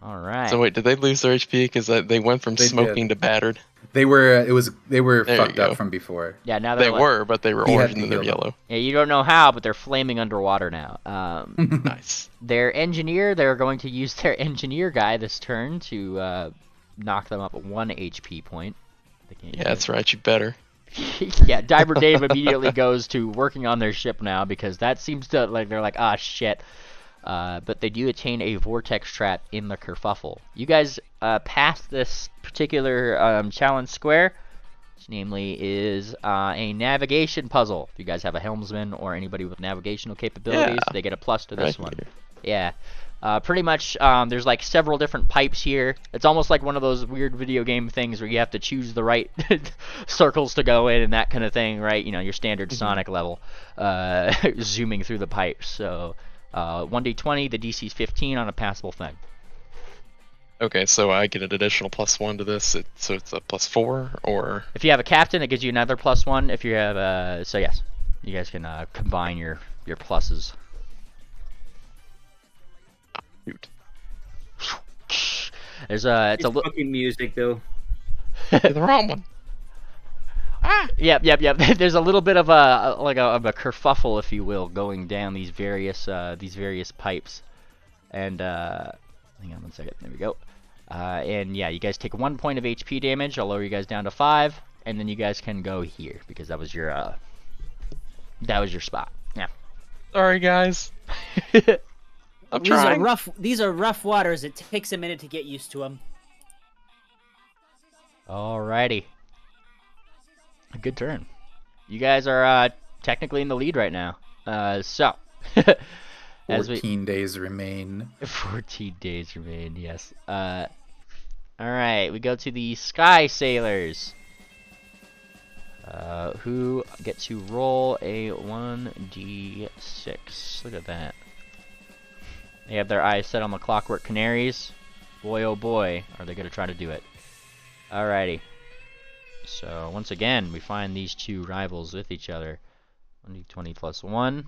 All right. So wait, did they lose their HP because they went from They smoking to battered? They were. They were There fucked you up go. from before. Yeah, now They they're like, were, but they were He had orange to and they're heal them. yellow. Yeah, you don't know how, but they're flaming underwater now. Nice. Their engineer, they're going to use their engineer guy this turn to knock them up 1 HP point. They can't Yeah, that's right. You better. Yeah, Diver Dave immediately goes to working on their ship now because that seems to they're like, ah, shit. But they do attain a vortex trap in the kerfuffle. You guys pass this particular challenge square, which namely is a navigation puzzle. If you guys have a helmsman or anybody with navigational capabilities, Yeah. they get a plus to this Right one. here. Yeah. Pretty much, there's like several different pipes here. It's almost like one of those weird video game things where you have to choose the right circles to go in and that kind of thing, right? You know, your standard Sonic level, zooming through the pipes. So, 1d20, the DC's 15 on a passable thing. Okay, so I get an additional +1 to this, so it's a +4, or... If you have a captain, it gives you another +1. If you have so yes, you guys can combine your pluses. Shoot. There's it's a fucking music though. The wrong one. Yep. There's a little bit of a kerfuffle, if you will, going down these various pipes. And hang on one second. There we go. And yeah, you guys take 1 point of HP damage. I'll lower you guys down to 5, and then you guys can go here because that was your spot. Yeah. Sorry, guys. I'm these trying. These are rough waters. It takes a minute to get used to them. Alrighty. A good turn. You guys are technically in the lead right now. So. 14 days remain. 14 days remain, yes. Alright, we go to the Sky Sailors. Who get to roll a 1d6. Look at that. They have their eyes set on the Clockwork Canaries. Boy, oh boy, are they going to try to do it. Alrighty. So, once again, we find these two rivals with each other. 1d20 plus 1.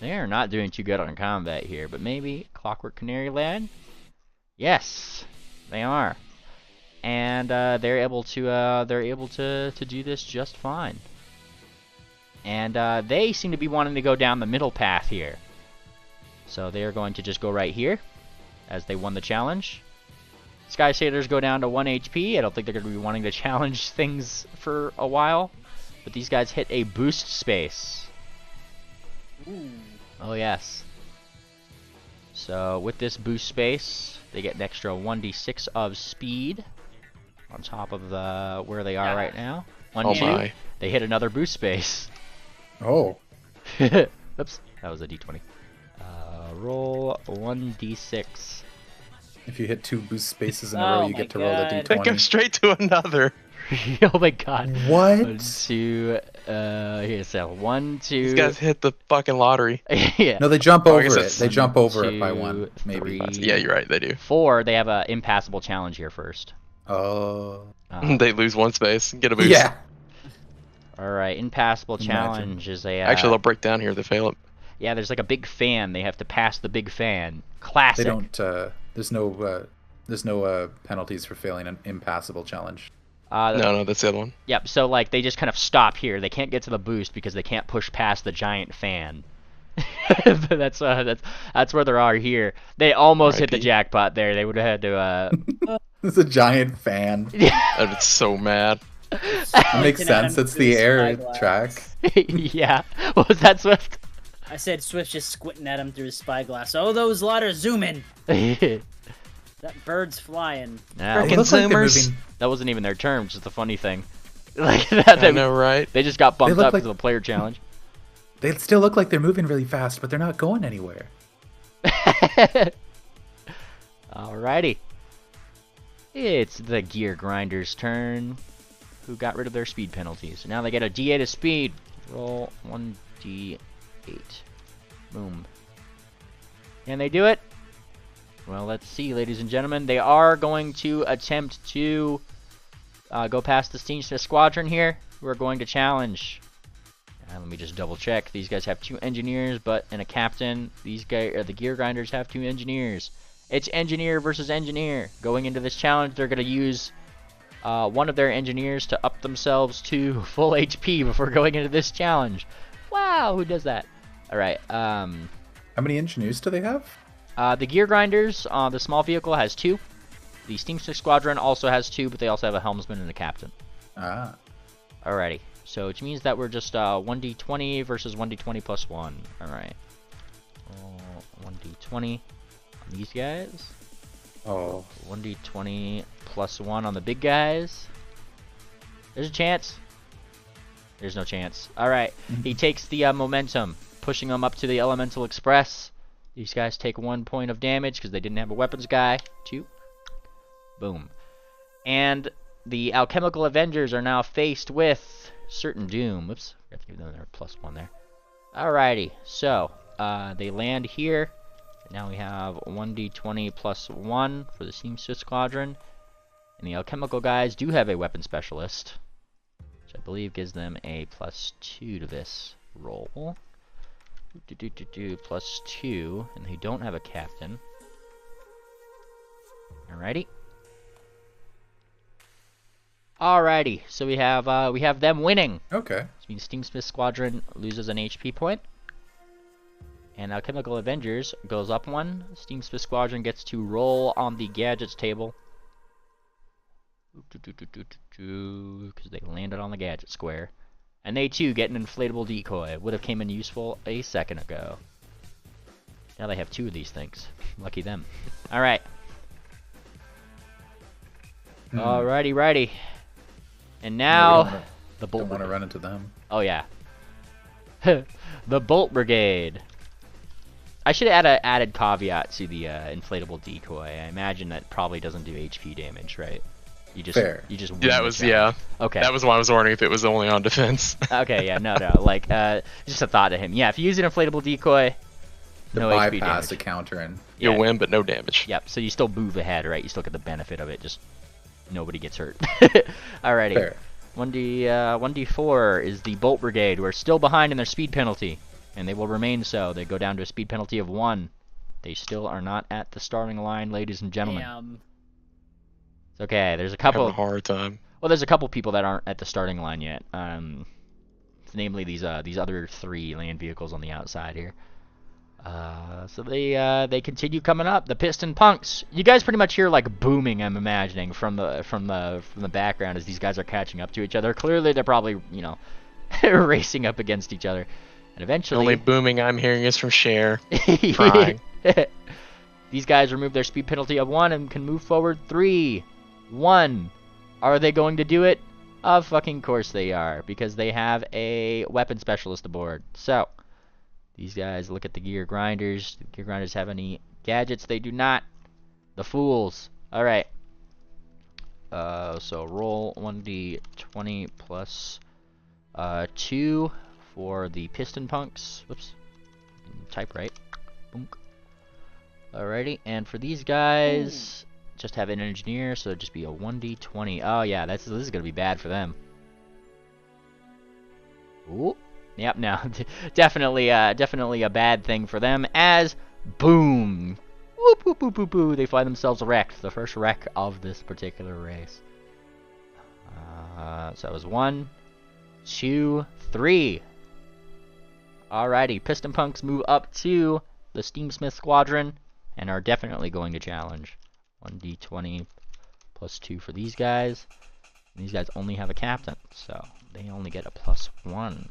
They are not doing too good on combat here, but maybe Clockwork Canary Lad? Yes, they are. And they're able to do this just fine. And they seem to be wanting to go down the middle path here. So they are going to just go right here, as they won the challenge. Sky Sailors go down to 1 HP. I don't think they're going to be wanting to challenge things for a while. But these guys hit a boost space. Ooh. Oh yes. So with this boost space, they get an extra 1d6 of speed on top of the where they are right now. 1, 2. My. They hit another boost space. Oh. Oops, that was a d20. Roll 1d6. If you hit 2 boost spaces in a row, you get to roll a d20. That goes straight to another. Oh my god. What? 1, 2, here's so 1, 2. These guys hit the fucking lottery. Yeah. No, they jump Oh, I guess over it. it's They jump over it by 2, 1, maybe. 3, Yeah, you're right, they do. 4, they have an impassable challenge here first. Oh. They lose 1 space and get a boost. Yeah. Alright, impassable challenge is a... Actually, they'll break down here if they fail it. Yeah, there's like a big fan. They have to pass the big fan. Classic. They don't, there's no penalties for failing an impassable challenge. No, that's the other one. Yep, so like they just kind of stop here. They can't get to the boost because they can't push past the giant fan. that's where they are here. They almost hit the jackpot there. They would have had to It's a giant fan. I'd be so mad. That makes sense. It's the air track. Yeah. What was that, Swift? I said Swift just squinting at him through his spyglass. Oh, those ladders zooming. That bird's flying. Nah, It looks like they're moving. that wasn't even their term, which is the funny thing. Like that, I know, right? They just got bumped look up like- to the player challenge. They still look like they're moving really fast, but they're not going anywhere. Alrighty. It's the Gear Grinders' turn, who got rid of their speed penalties. Now they get a D8 of speed. Roll 1d8. Boom. Can they do it? Well, let's see, ladies and gentlemen. They are going to attempt to go past the Steamsmith Squadron here. We're going to challenge. Let me just double check. These guys have 2 engineers, and a captain. These guys, the Gear Grinders, have 2 engineers. It's engineer versus engineer. Going into this challenge, they're going to use one of their engineers to up themselves to full HP before going into this challenge. Wow, who does that? All right. How many engineers do they have? The Gear Grinders, the small vehicle, has 2. The Steamsmith Squadron also has 2, but they also have a helmsman and a captain. Ah. Alrighty. So, which means that we're just 1d20 versus 1d20 plus 1. Alright. 1d20 on these guys. Oh. 1d20 plus 1 on the big guys. There's a chance. There's no chance. Alright. He takes the momentum. pushing them up to the Elemental Express. These guys take 1 point of damage because they didn't have a weapons guy. 2. Boom. And the Alchemical Avengers are now faced with certain doom. Whoops, forgot to give them their +1 there. Alrighty, so they land here. Now we have 1d20 +1 for the Seamstress Squadron. And the Alchemical guys do have a weapon specialist, which I believe gives them a +2 to this roll. +2, and they don't have a captain. Alrighty. Alrighty, so we have them winning. Okay. This means Steamsmith Squadron loses an HP point. And Alchemical Avengers goes up 1. Steamsmith Squadron gets to roll on the gadgets table. Because they landed on the gadget square. And they too get an inflatable decoy. Would have came in useful a second ago. Now they have 2 of these things. Lucky them. Alright. Alrighty. And now the Bolt. Don't want to run into them. Oh yeah. The Bolt Brigade. I should add an added caveat to the inflatable decoy. I imagine that probably doesn't do HP damage, right? You just Fair. You just win Yeah, that the was challenge. Okay. That was why I was wondering if it was only on defense. Okay, yeah, no. Like, just a thought to him. Yeah, if you use an inflatable decoy, To no HP bypass damage. the counter and Yeah. You'll win, but no damage. Yep. So you still move ahead, right? You still get the benefit of it. Just nobody gets hurt. Alrighty. fair. 1d4 is the Bolt Brigade, who are still behind in their speed penalty, and they will remain so. They go down to a speed penalty of 1. They still are not at the starting line, ladies and gentlemen. Damn. It's okay. There's a Having couple. a hard time. Well, there's a couple people that aren't at the starting line yet. Namely these other 3 land vehicles on the outside here. So they continue coming up. The Piston Punks. You guys pretty much hear like booming. I'm imagining from the background as these guys are catching up to each other. Clearly, they're probably racing up against each other, and The eventually. only booming I'm hearing is from Cher. Crying. These guys remove their speed penalty of 1 and can move forward 3, 1. Are they going to do it? Of fucking course they are, because they have a weapon specialist aboard. So, these guys look at the gear grinders. The gear grinders have any gadgets? They do not. The fools. Alright. So roll 1d20 plus 2 for the Piston Punks. Whoops. Type right. Boom. Alrighty, and for these guys, just have an engineer, so it'd just be a 1d20. Oh yeah, this is gonna be bad for them. Ooh. Yep, no, definitely a bad thing for them. As boom, whoop whoop whoop whoop whoop, they find themselves wrecked. The first wreck of this particular race. So it was 1, 2, 3. Alrighty, Piston Punks move up to the Steamsmith Squadron and are definitely going to challenge. 1d20 plus 2 for these guys. And these guys only have a captain, so they only get a +1.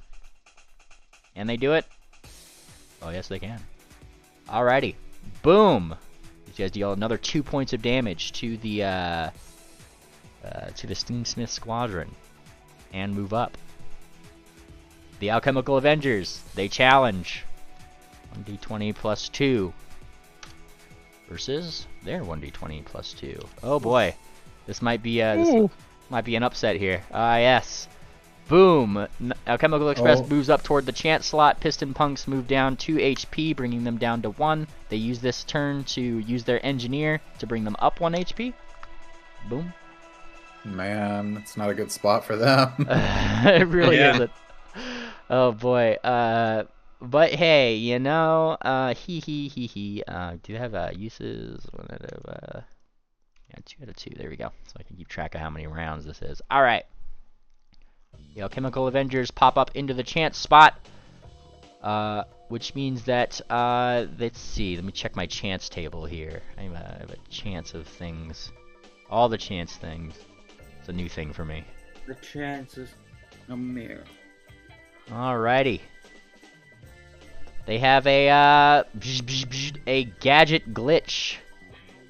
And they do it? Oh, yes, they can. Alrighty. Boom! These guys deal another 2 points of damage to the Steamsmith Squadron. And move up. The Alchemical Avengers, they challenge. 1d20 plus 2. Versus their 1d20 plus 2. Oh boy. This might be an upset here. Ah, yes. Boom! Alchemical Express moves up toward the chance slot. Piston Punks move down 2 HP, bringing them down to 1. They use this turn to use their engineer to bring them up 1 HP. Boom. Man, it's not a good spot for them. It really isn't. Oh boy. But hey, do they have uses? Yeah, 2 out of 2. There we go. So I can keep track of how many rounds this is. All right. The Alchemical Avengers pop up into the chance spot, which means that, let's see, let me check my chance table here. I have a chance of things. All the chance things. It's a new thing for me. The chances are mere. Alrighty. They have a gadget glitch.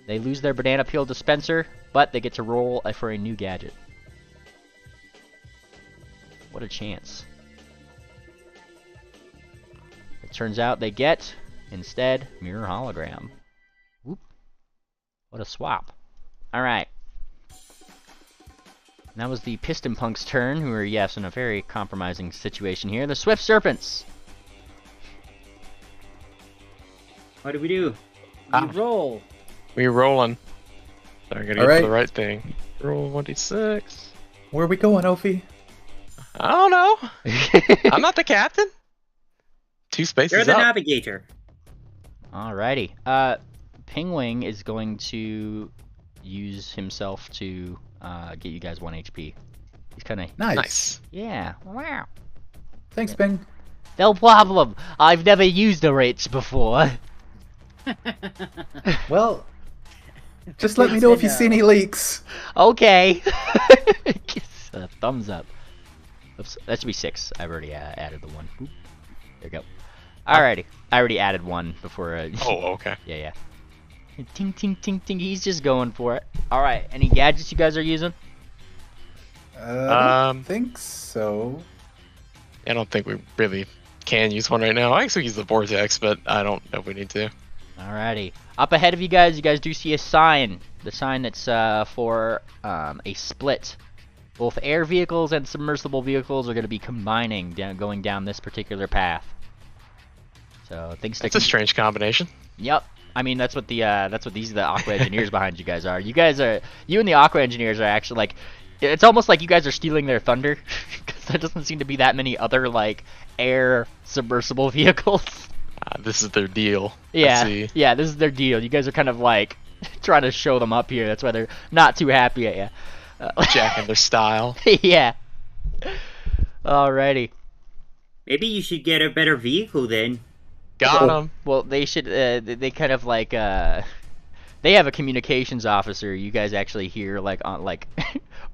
They lose their banana peel dispenser, but they get to roll for a new gadget. What a chance. turns out they get, instead, mirror hologram. Whoop. What a swap. Alright. That was the Piston Punk's turn, who are, yes, in a very compromising situation here. The Swift Serpents. What do we do? We roll. We rolling. So I gotta get the right thing. Roll 1d6. Where are we going, Ophi? I don't know. I'm not the captain. 2 spaces You're the up. navigator. Alrighty. Pingwing is going to use himself to get you guys 1 HP. He's kind of... Nice. Yeah. Wow. Thanks, Ping. No problem. I've never used the rates before. Well, just let me know if you see any leaks. Okay. Thumbs up. Oops, that should be 6. I've already added the 1. Oop. There you go. Alrighty. I already added 1 before... Oh, okay. Yeah. Ting, ting, ting, ting. He's just going for it. Alright. Any gadgets you guys are using? I don't think so. I don't think we really can use one right now. I guess we use the Vortex, but I don't know if we need to. Alrighty. Up ahead of you guys do see a sign. The sign that's for a split. Both air vehicles and submersible vehicles are going to be combining, going down this particular path. So things. That's a strange combination. Yep. I mean, that's what the these the Aqua engineers behind you guys are. You and the Aqua engineers are actually like, it's almost like you guys are stealing their thunder, because there doesn't seem to be that many other like air submersible vehicles. This is their deal. Yeah, yeah, this is their deal. You guys are kind of like trying to show them up here. That's why they're not too happy at you. Jacking their style. Yeah. Alrighty. Maybe you should get a better vehicle then. Got them. Well, they should. They kind of like. They have a communications officer. You guys actually hear like on like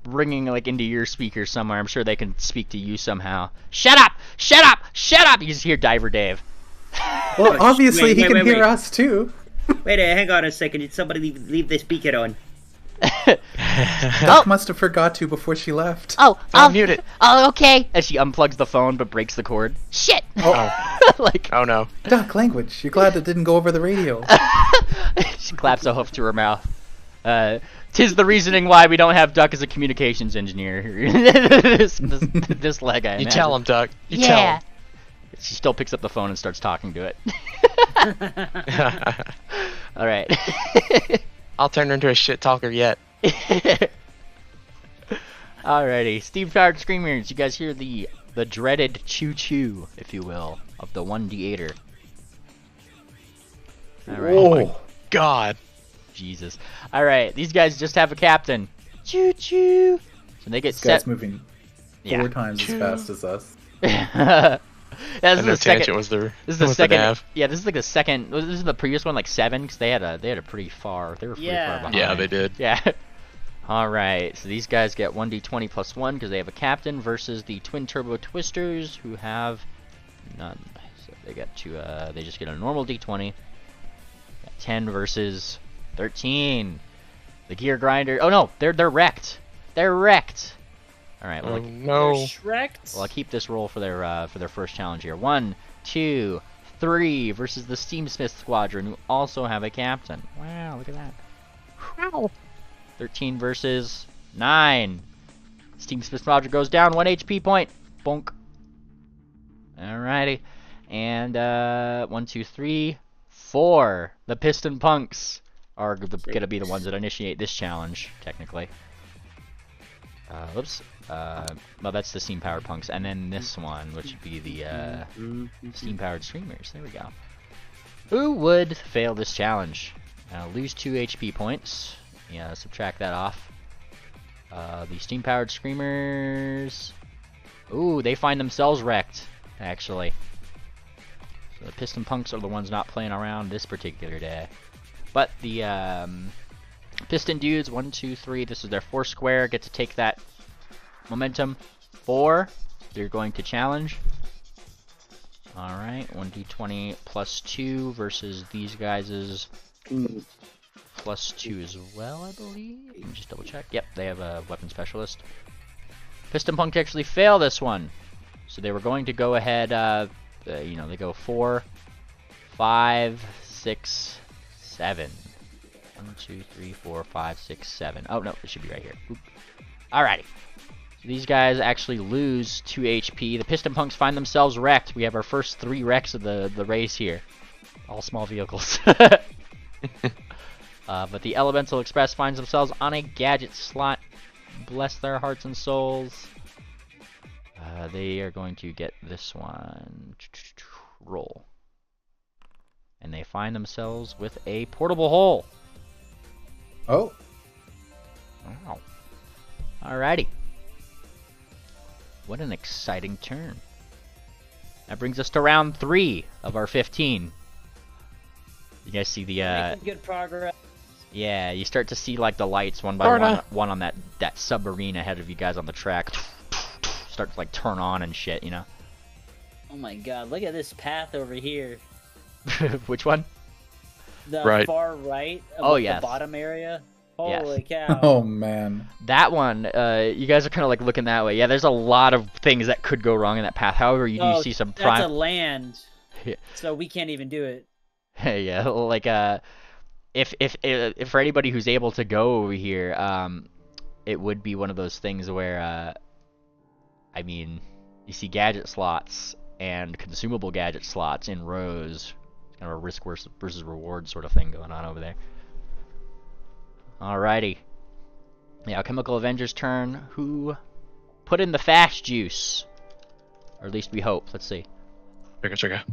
ringing like into your speaker somewhere. I'm sure they can speak to you somehow. Shut up! Shut up! Shut up! You just hear Diver Dave. Well, obviously he can hear us too. Wait, hang on a second. Did somebody leave the speaker on? Duck must have forgot to before she left. Mute it. Oh, okay. As she unplugs the phone but breaks the cord. Shit. Like. Oh no. Duck language. You're glad it didn't go over the radio. She claps a hoof to her mouth. 'Tis the reasoning why we don't have Duck as a communications engineer. this leg, I imagine. You tell him, Duck. You tell him. She still picks up the phone and starts talking to it. All right. I'll turn her into a shit talker yet. Alrighty, steam-powered screamers. You guys hear the dreaded choo-choo, if you will, of the 1d8er. Alright. Oh my god. Jesus. Alright, these guys just have a captain. Choo-choo. So they get this set. guy's moving 4 times as fast as us. This is the second. Was there? This is the second. Yeah, this is like the second. This is the previous one, like 7, because they had a pretty far. They were pretty far behind. Yeah, they did. Yeah. All right. So these guys get 1d20 plus 1 because they have a captain versus the twin turbo twisters who have none. So they get to. They just get a normal d20. 10 versus 13. The gear grinder. Oh no, they're wrecked. They're wrecked. All right. Well, no. Well, I'll keep this roll for their first challenge here. 1, 2, 3 versus the Steamsmith Squadron, who also have a captain. Wow, look at that. Wow. 13 versus 9. Steamsmith Squadron goes down 1 HP point. Bonk. Alrighty. And 1, 2, 3, 4. The Piston Punks are gonna be the ones that initiate this challenge, technically. Whoops. Well, that's the steam-powered punks, and then this one, which would be the steam-powered streamers. There we go. Who would fail this challenge? Lose 2 HP points. Yeah, subtract that off. The steam-powered screamers. Ooh, they find themselves wrecked, actually. So the piston punks are the ones not playing around this particular day. But the piston dudes, 1, 2, 3. This is their 4 square. Get to take that momentum. 4. They're going to challenge. Alright, 1d20 plus 2 versus these guys' plus 2 as well, I believe. Let me just double check. Yep, they have a weapon specialist. Piston Punk actually fail this one. So they were going to go ahead you know, they go 4, 5, 6, 7. 1, 2, 3, 4, 5, 6, 7. Oh no, it should be right here. Oop. Alrighty. So these guys actually lose 2 HP. The Piston Punks find themselves wrecked. We have our first 3 wrecks of the race here. All small vehicles. But the Elemental Express finds themselves on a gadget slot. Bless their hearts and souls. They are going to get this one. Roll. And they find themselves with a portable hole. Oh. Wow. Alrighty. What an exciting turn. That brings us to round 3 of our 15. You guys see the Making good progress. Yeah, you start to see like the lights one by one on that submarine ahead of you guys on the track. Start to like turn on and shit, you know. Oh my god, look at this path over here. Which one? The far right of the bottom area. Holy cow. Oh man. That one, you guys are kind of like looking that way. Yeah, there's a lot of things that could go wrong in that path. However, you do see some prime. That's a land. So we can't even do it. Yeah, like if for anybody who's able to go over here, it would be one of those things where I mean, you see gadget slots and consumable gadget slots in rows. It's kind of a risk versus reward sort of thing going on over there. Alrighty. Yeah, Chemical Avenger's turn. Who put in the fast juice? Or at least we hope. Let's see. Trigger.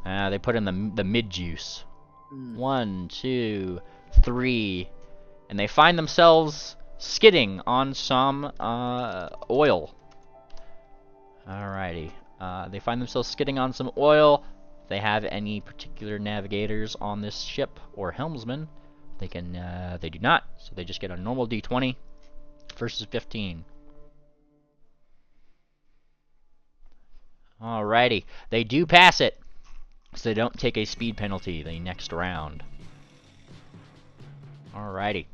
They put in the mid juice. 1, 2, 3. And they find themselves skidding on some oil. Alrighty. They find themselves skidding on some oil. If they have any particular navigators on this ship or helmsmen, they can. They do not, so they just get a normal D20 versus 15. Alrighty, they do pass it, so they don't take a speed penalty the next round. Alrighty,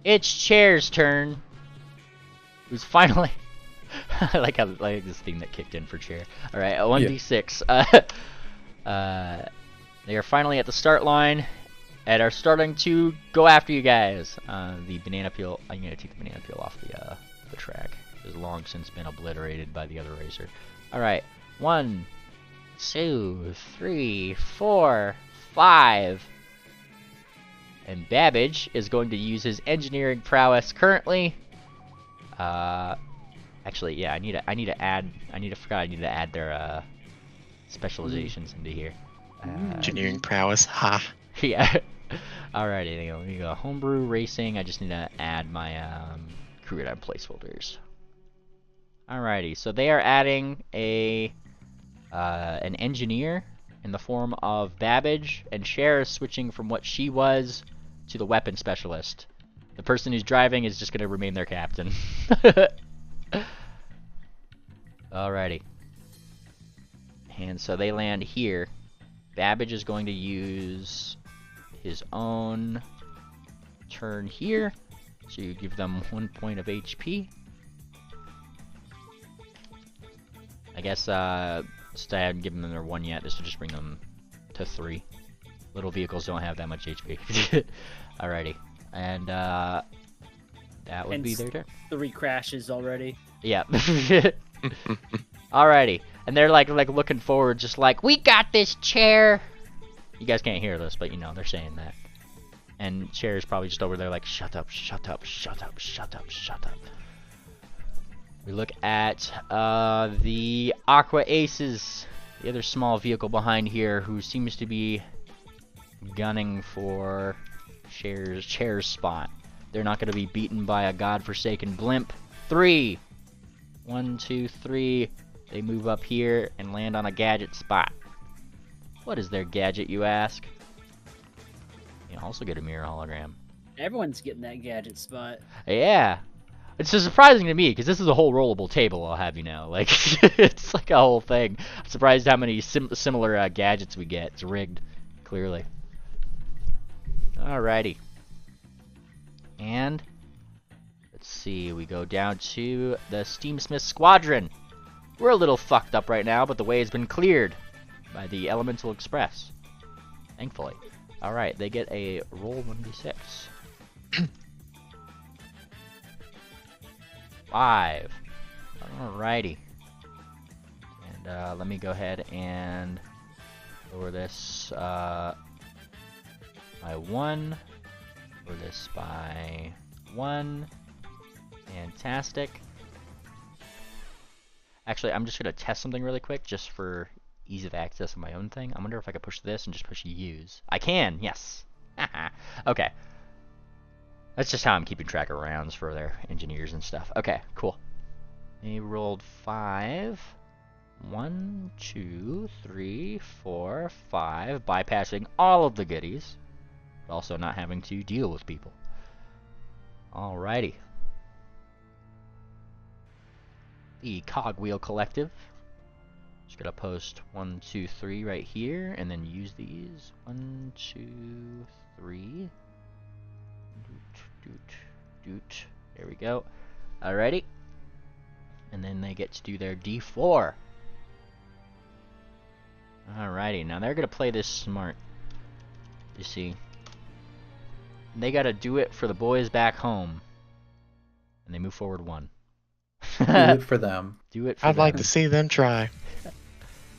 it's Chair's turn. Who's finally? I like this thing that kicked in for Chair. All right, 1d6. They are finally at the start line and are starting to go after you guys. The banana peel. I'm gonna take the banana peel off the track. It has long since been obliterated by the other racer. All right, 1, 2, 3, 4, 5. And Babbage is going to use his engineering prowess currently. Actually, yeah, I need to add their specializations into here. Engineering prowess, ha. Yeah. Alrighty, there we go. Homebrew racing. I just need to add my career time placeholders. Alrighty, so they are adding an engineer in the form of Babbage, and Cher is switching from what she was to the weapon specialist. The person who's driving is just going to remain their captain. Alrighty. And so they land here. Babbage is going to use his own turn here. So you give them 1 point of HP. I guess since I haven't given them their 1 yet, this will just bring them to 3. Little vehicles don't have that much HP. Alrighty. And that would be their turn. 3 crashes already. Yeah. Alrighty. And they're like looking forward, just like, we got this, Chair. You guys can't hear this, but you know, they're saying that. And Chair is probably just over there like, shut up, shut up, shut up, shut up, shut up. We look at the Aqua Aces, the other small vehicle behind here, who seems to be gunning for Chair's spot. They're not going to be beaten by a godforsaken blimp. 3. 1, 2, 3. They move up here and land on a gadget spot. What is their gadget, you ask? You can also get a mirror hologram. Everyone's getting that gadget spot. Yeah. It's just surprising to me, because this is a whole rollable table, I'll have you know. Like, it's like a whole thing. I'm surprised how many similar gadgets we get. It's rigged, clearly. Alrighty. And let's see, we go down to the Steamsmith Squadron. We're a little fucked up right now, but the way has been cleared by the Elemental Express. Thankfully. Alright, they get a roll 1d6. 5. Alrighty. And let me go ahead and lower this by 1. Lower this by 1. Fantastic. Actually, I'm just going to test something really quick just for ease of access on my own thing. I wonder if I could push this and just push use. I can, yes. Okay. That's just how I'm keeping track of rounds for their engineers and stuff. Okay, cool. They rolled 5. 1, 2, 3, 4, 5. Bypassing all of the goodies. But also not having to deal with people. Alrighty. The Cogwheel Collective. Just gonna post 1, 2, 3 right here, and then use these. 1, 2, 3. Doot. There we go. Alrighty. And then they get to do their D4. Alrighty, now they're gonna play this smart. You see. They gotta do it for the boys back home. And they move forward 1. Do it for them. Do it for I'd them. like to see them try.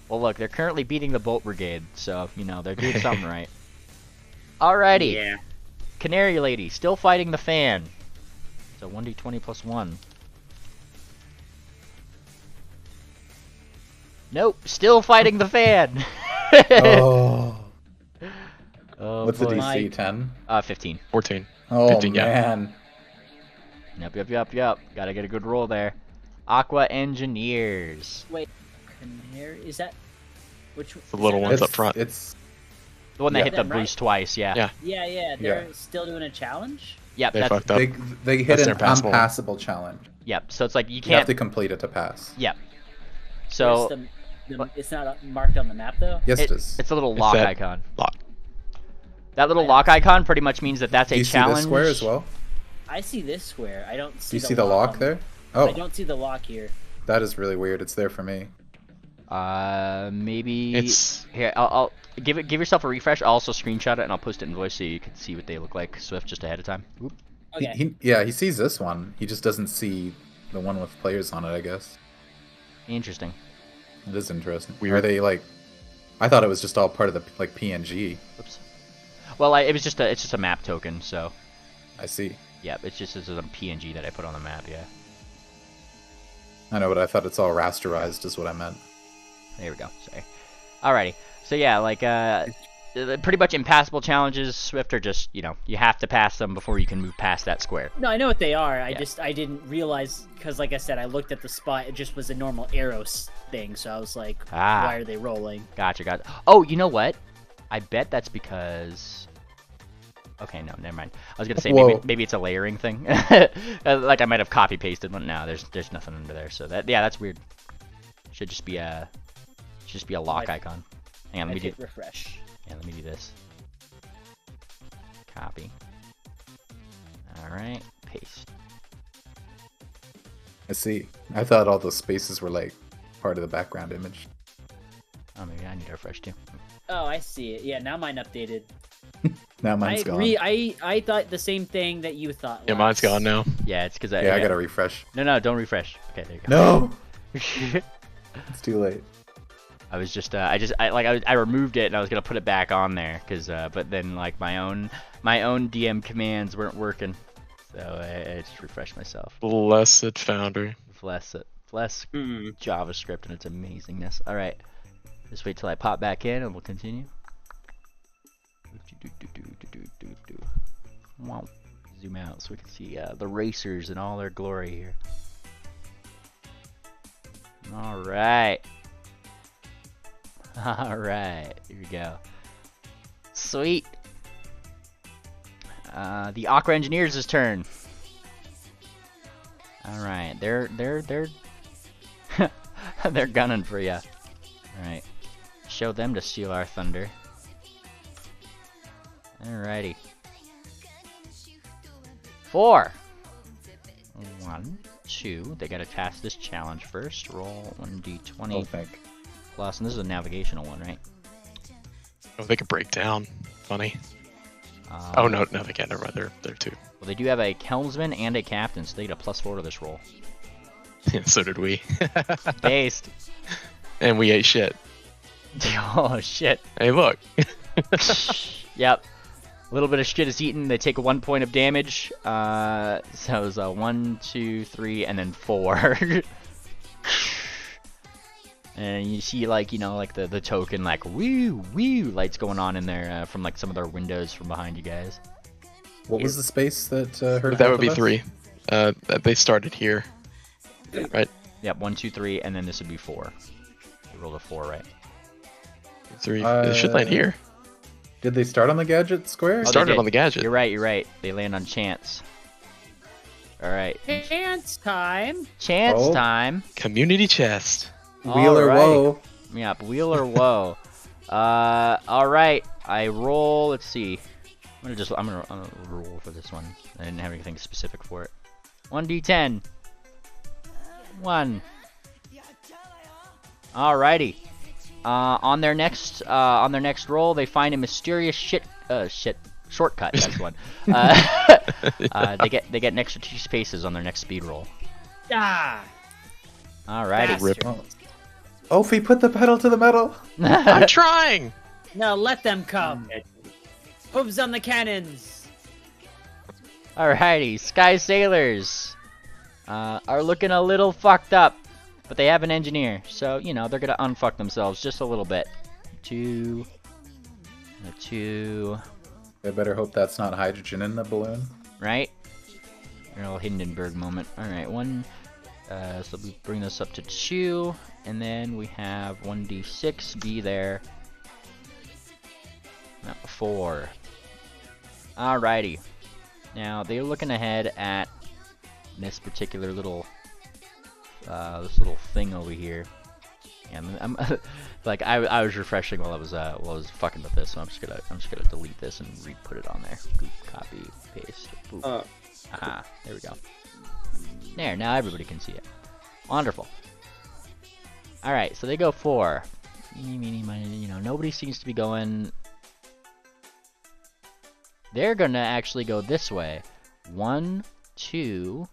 Well, look, they're currently beating the Bolt Brigade, so, you know, they're doing something right. Alrighty. Yeah. Canary Lady, still fighting the fan. So 1d20 plus 1. Nope, still fighting the fan. Oh. Oh, What's the boy. DC? 10? 15. 14. Oh, 15, yeah. man. Yep. Gotta get a good roll there. Aqua Engineers. Wait, Canary, is that which? The little is that ones not- up front. It's The one that Yeah. hit the Them, right? boost twice, yeah. Yeah. Yeah, they're still doing a challenge. Yep, They that's, fucked up. they hit That's an their passable. unpassable challenge. yep. So it's like you You have can't. to complete it to pass. Yep. So Where's it's not marked on the map though. Yes, it is. it's a little It's lock that icon. Lock. That little lock icon pretty much means that that's Do a you see challenge. this square as well? I see this square. I don't see. Do you see the lock on- there? I Oh, don't see the lock here. that is really weird. It's there for me. Maybe It's here. I'll give yourself a refresh. I'll also screenshot it and I'll post it in voice so you can see what they look like. Swift just ahead of time. Oop. Okay. He sees this one. He just doesn't see the one with players on it, I guess. Interesting. It is interesting. Weird. Are they like? I thought it was just all part of the like PNG. Oops. Well, it's just a map token. So I see. yep, it's just a PNG that I put on the map. Yeah. I know, but I thought it's all rasterized is what I meant. There we go. Sorry. Alrighty. So yeah, like pretty much impassable challenges. Swift are just, you know, you have to pass them before you can move past that square. No, I know what they are. Yeah. I didn't realize because, like I said, I looked at the spot. It just was a normal arrow thing. So I was like, why are they rolling? Gotcha. Oh, you know what? I bet that's because. Okay, no, never mind. I was gonna say maybe it's a layering thing. Like I might have copy pasted, but no, there's nothing under there. So that's weird. Should just be a lock icon. Hang on, let me do refresh. Yeah, let me do this. Copy. Alright, paste. I see. I thought all those spaces were like part of the background image. Oh, maybe I need to refresh too. Oh, I see it. Yeah, now mine updated. Now mine's gone. I thought the same thing that you thought. Yeah, mine's gone now. Yeah, it's because Yeah, I gotta refresh. No, don't refresh. Okay, there you go. No, it's too late. I was just I removed it and I was gonna put it back on there because but then like my own DM commands weren't working, so I just refreshed myself. Blessed Foundry. Bless JavaScript and its amazingness. All right, just wait till I pop back in and we'll continue. Wow. Zoom out so we can see the racers in all their glory here. All right. Alright, here we go. Sweet. The Aqua Engineers' turn. Alright, they're they're gunning for ya. Alright. Show them to steal our thunder. Alrighty. 4. 1, 2. They gotta pass this challenge first. Roll 1d20 Oh, thank. plus, and this is a navigational one, right? Oh, they can break down. Funny. Oh no, they can't. Never mind. They're 2. Well, they do have a helmsman and a captain, so they get a +4 to this roll. So did we. Based. And we ate shit. Oh shit. Hey, look. Yep. A little bit of shit is eaten. They take 1 point of damage. So it's 1, 2, 3, and then 4. And you see, like, you know, like the token, like, woo, woo, lights going on in there from, like, some of their windows from behind you guys. What was the space that hurt? That would be both of 3. They started here. Right? Yep, 1, 2, 3, and then this would be 4. You rolled a 4, right? 3. They should land here. Did they start on the gadget square? Oh, Started on the gadget. You're right. They land on chance. Alright. Chance time. Chance time. Community chest. Wheel or woe. Yep, wheel or woe. Alright. I roll, let's see. I'm gonna roll for this one. I didn't have anything specific for it. 1d10. 1. Alrighty. On their next roll, they find a mysterious shortcut. That's one. They get an extra 2 spaces on their next speed roll. Ah. Alrighty. Rip. Ophi, put the pedal to the metal. I'm trying. Now let them come. Hooves on the cannons. Alrighty, Sky Sailors are looking a little fucked up, but they have an engineer, so you know they're gonna unfuck themselves just a little bit. 2. I better hope that's not hydrogen in the balloon. Right? A little Hindenburg moment. Alright, 1. So we bring this up to 2, and then we have 1d6 be there. Not 4. Alrighty. Now they're looking ahead at this particular little thing over here. And I'm like I was refreshing while I was fucking with this, so I'm just gonna delete this and re-put it on there. Goop, copy, paste. Boop. Aha, there we go. There, now everybody can see it. Wonderful. Alright, so they go 4. Eeny, meeny, miny, you know, nobody seems to be going. They're gonna actually go this way. 1, 2,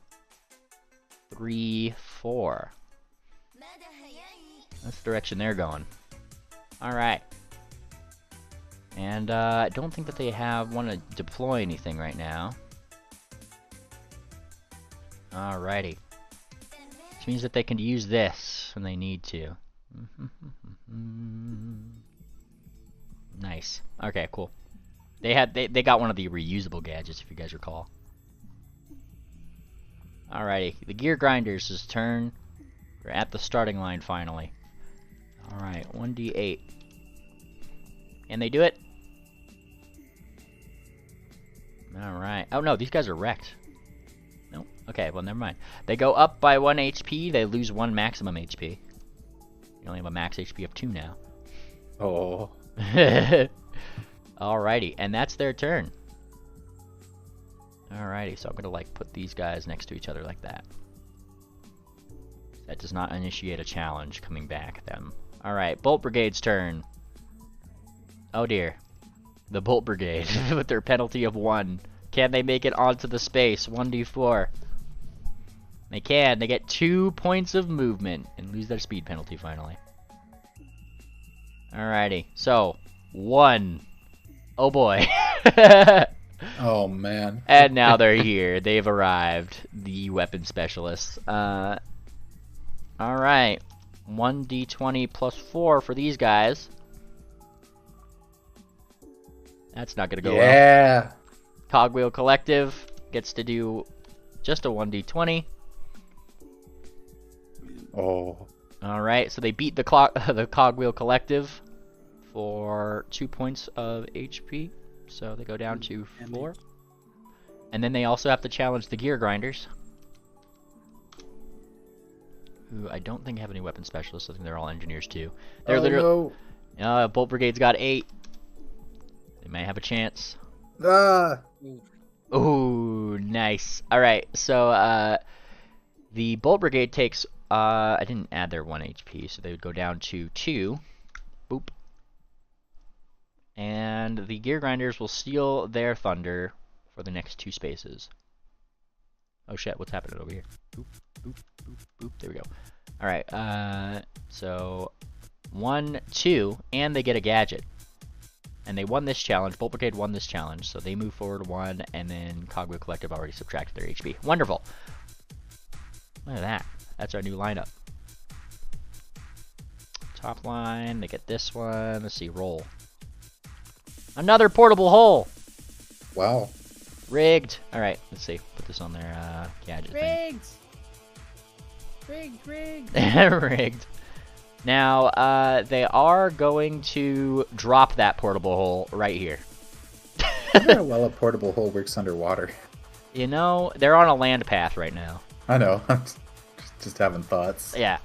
3, 4. That's the direction they're going. Alright. And I don't think that they want to deploy anything right now. Alrighty. Which means that they can use this when they need to. Nice. Okay, cool. They got one of the reusable gadgets, if you guys recall. Alrighty, the gear grinders' turn. We're at the starting line finally. Alright, 1d8. And they do it. Alright. Oh no, these guys are wrecked. Nope. Okay, well never mind. They go up by 1 HP, they lose 1 maximum HP. You only have a max HP of 2 now. Oh. Alrighty, and that's their turn. Alrighty, so I'm gonna like put these guys next to each other like that. That does not initiate a challenge coming back at them. Alright, Bolt Brigade's turn. Oh dear. The Bolt Brigade with their penalty of 1. Can they make it onto the space? 1d4. They can. They get 2 points of movement and lose their speed penalty finally. Alrighty, so 1. Oh boy. Oh man. And now they're here. They've arrived. The weapon specialists. Alright. 1d20 plus 4 for these guys. That's not gonna go well. Yeah. Cogwheel Collective gets to do just a 1d20. Oh. Alright, so they beat the Cogwheel Collective for 2 points of HP. So they go down to 4. And then they also have to challenge the Gear Grinders, who I don't think have any weapon specialists. I think they're all engineers too. They're literally. No. Bolt Brigade's got 8. They may have a chance. Ah. Ooh, nice. Alright, so The Bolt Brigade takes, I didn't add their 1 HP, so they would go down to 2. Boop. And the Gear Grinders will steal their thunder for the next 2 spaces. Oh shit, what's happening over here? Boop, boop, boop, boop. There we go. Alright, so 1, 2, and they get a gadget. And they won this challenge. Bolt Brigade won this challenge, so they move forward 1, and then Cogwheel Collective already subtracted their HP. Wonderful. Look at that. That's our new lineup. Top line, they get this one. Let's see, roll. Another portable hole! Wow. Rigged. Alright, let's see. Put this on their gadget Rigged! Rigged. thing. Rigged. Now, they are going to drop that portable hole right here. I wonder how well a portable hole works underwater. You know, they're on a land path right now. I know. I'm just having thoughts. Yeah.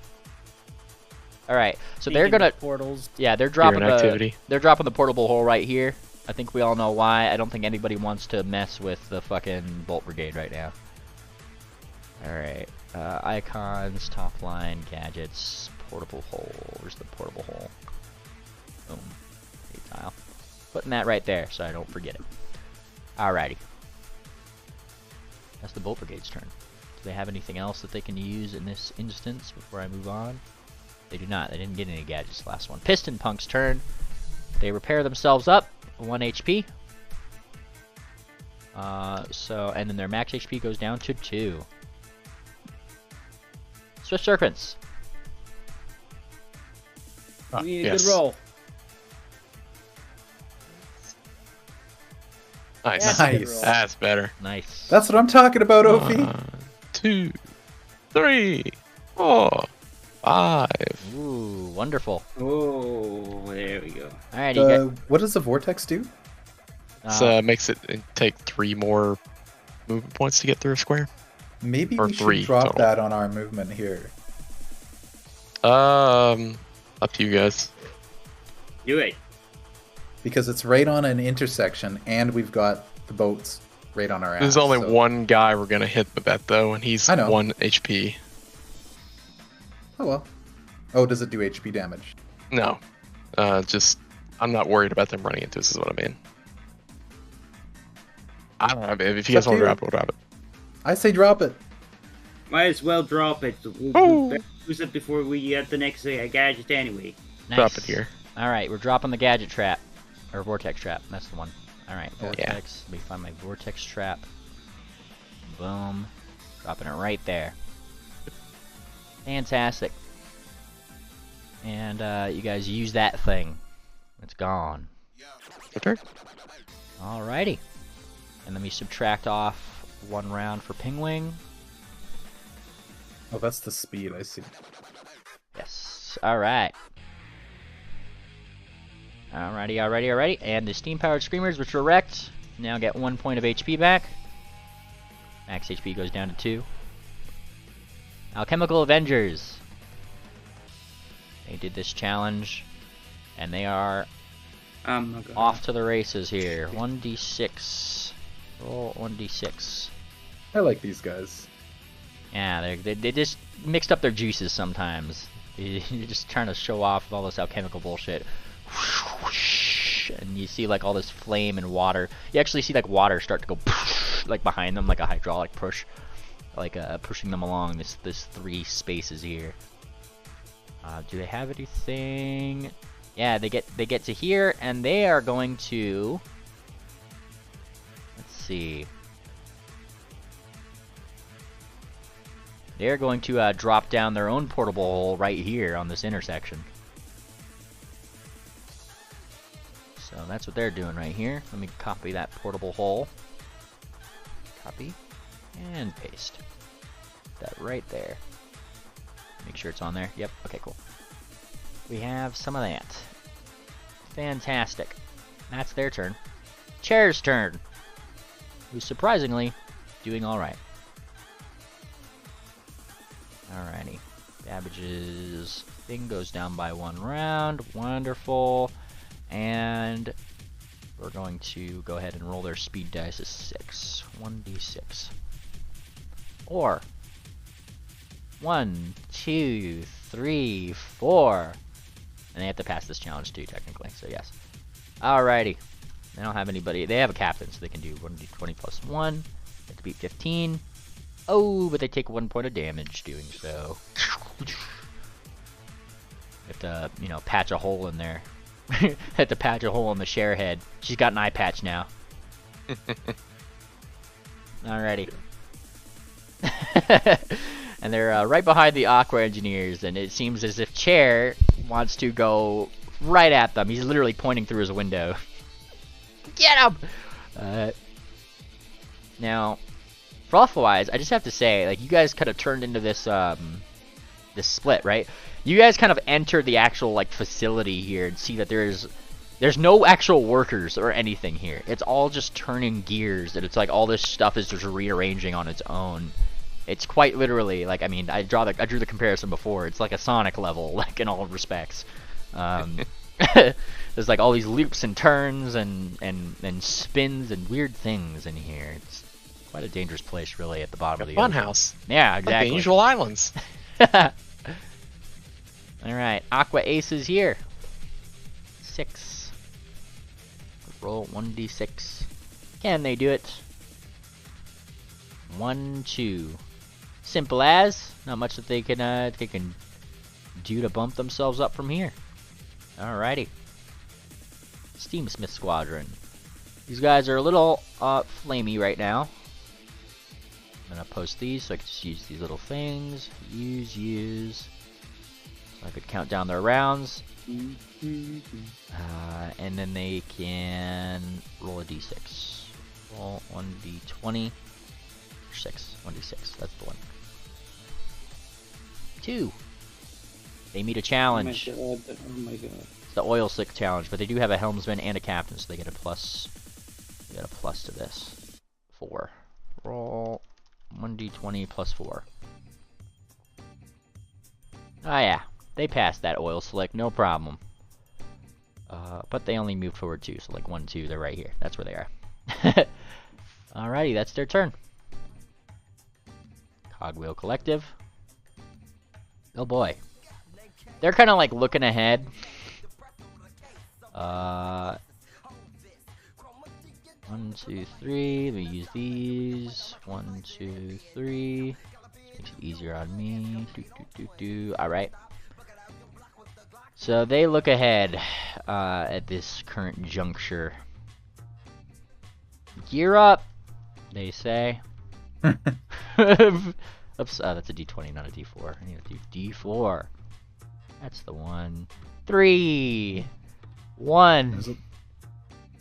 All right. So Speaking they're gonna of portals. Yeah, they're dropping activity. they're dropping the portable hole right here. I think we all know why. I don't think anybody wants to mess with the fucking Bolt Brigade right now. All right. Icons, top line, gadgets, portable hole. Where's the portable hole? Boom. Tile. Putting that right there so I don't forget it. Alrighty. That's the Bolt Brigade's turn. Do they have anything else that they can use in this instance before I move on? They do not. They didn't get any gadgets last one. Piston Punk's turn. They repair themselves up. 1 HP. And then their max HP goes down to 2. Swift Serpents. We need a good roll. Nice. Nice. That's better. Nice. That's what I'm talking about, Opie. 1, 2, 3, 4, 5. Ooh, wonderful. Oh, there we go. Alright, you get... What does the vortex do? Makes it take 3 more movement points to get through a square. Maybe Or we 3 should drop total. that on our movement here. Up to you guys. Do it. Because it's right on an intersection, and we've got the boats right on our ass. There's only so- one guy we're gonna hit with that though, and he's I know. 1 HP. Oh well. Oh, does it do HP damage? No, just I'm not worried about them running into us. Is what I mean. I don't know. If you guys It's up want to to you. drop it, we'll drop it. I say drop it. Might as well drop it. We'll Oh. use it before we get the next gadget anyway. Nice. Drop it here. Alright, we're dropping the gadget trap. Or vortex trap, that's the one. Alright, Yeah. vortex. Let me find my vortex trap. Boom. Dropping it right there. Fantastic. And you guys use that thing. It's gone. Okay. Alrighty. And let me subtract off 1 round for Pingwing. Oh, that's the speed, I see. Yes. Alright. Alrighty. And the steam-powered screamers, which were wrecked, now get 1 point of HP back. Max HP goes down to 2. Alchemical Avengers. They did this challenge, and they are off to the races here. 1d6. Roll 1d6. I like these guys. Yeah, they just mixed up their juices sometimes. You're just trying to show off with all this alchemical bullshit. And you see like all this flame and water. You actually see like water start to go like behind them, like a hydraulic push, like pushing them along this 3 spaces here. Do they have anything? Yeah, they get to here, and they are going to. Let's see. They're going to drop down their own portable hole right here on this intersection. So that's what they're doing right here. Let me copy that portable hole. Copy. And paste. That right there. Make sure it's on there. Yep. Okay, cool. We have some of that. Fantastic. That's their turn. Chair's turn. Who's surprisingly doing alright. Alrighty. Babbage's thing goes down by 1 round. Wonderful. And we're going to go ahead and roll their speed dice as 6. 1d6. Or 1, 2, 3, 4. And they have to pass this challenge too, technically, so yes. Alrighty. They don't have anybody. They have a captain, so they can do 1d20 plus 1. They have to beat 15. Oh, but they take 1 point of damage doing so. Have to, you know, patch a hole in there. Have to patch a hole in the share head. She's got an eye patch now. Alrighty. And they're right behind the Aqua Engineers, and it seems as if Chair wants to go right at them. He's literally pointing through his window. Get him! Now, froth-wise, I just have to say, like, you guys kind of turned into this, this split, right? You guys kind of entered the actual, like, facility here and see that there's no actual workers or anything here. It's all just turning gears, and it's like all this stuff is just rearranging on its own. It's quite literally, like, I mean, I drew the comparison before. It's like a Sonic level, like, in all respects. There's like all these loops and turns and spins and weird things in here. It's quite a dangerous place, really, at the bottom of the ocean. Funhouse. Yeah, exactly. Like the unusual islands. Alright, Aqua Ace is here. 6. Roll 1d6. Can they do it? 1, 2. Simple as. Not much that they can do to bump themselves up from here. Alrighty. Steamsmith Squadron. These guys are a little flamey right now. I'm gonna post these so I can just use these little things. Use. So I could count down their rounds. And then they can roll a d6. Roll 1d20. 6. 1d6. That's the one. 2. They meet a challenge. Oh my god. It's the oil slick challenge, but they do have a helmsman and a captain, so they get a plus. They get a plus to this. 4. Roll 1d20 plus 4. Oh yeah, they passed that oil slick, no problem. But they only moved forward 2, so like 1, 2, they're right here. That's where they are. Alrighty, that's their turn. Cogwheel Collective. Oh boy. They're kind of like looking ahead. 1, 2, 3. Let me use these. 1, 2, 3. Makes it easier on me. Alright. So they look ahead at this current juncture. Gear up, they say. Oops, that's a d20, not a d4. I need to do d4. That's the one. 3, 1.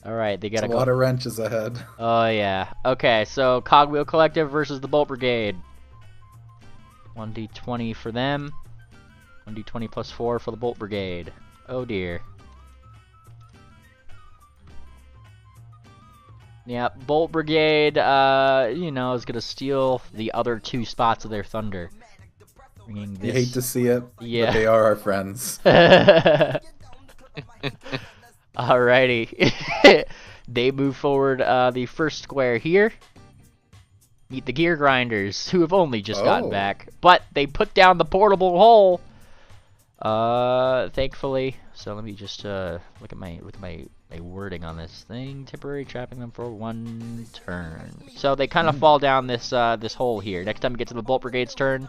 Alright, they got a lot of wrenches ahead. Oh, yeah. Okay, so Cogwheel Collective versus the Bolt Brigade. 1d20 for them. 1d20 plus 4 for the Bolt Brigade. Oh, dear. Yeah, Bolt Brigade, you know, is gonna steal the other 2 spots of their thunder. Bringing this... You hate to see it, yeah. But they are our friends. Alrighty. They move forward the first square here. Meet the Gear Grinders, who have only just gotten back. But they put down the portable hole. Thankfully. So let me just look at my wording on this thing. Temporary trapping them for 1 turn. So they kind of fall down this this hole here. Next time we get to the Bolt Brigade's turn,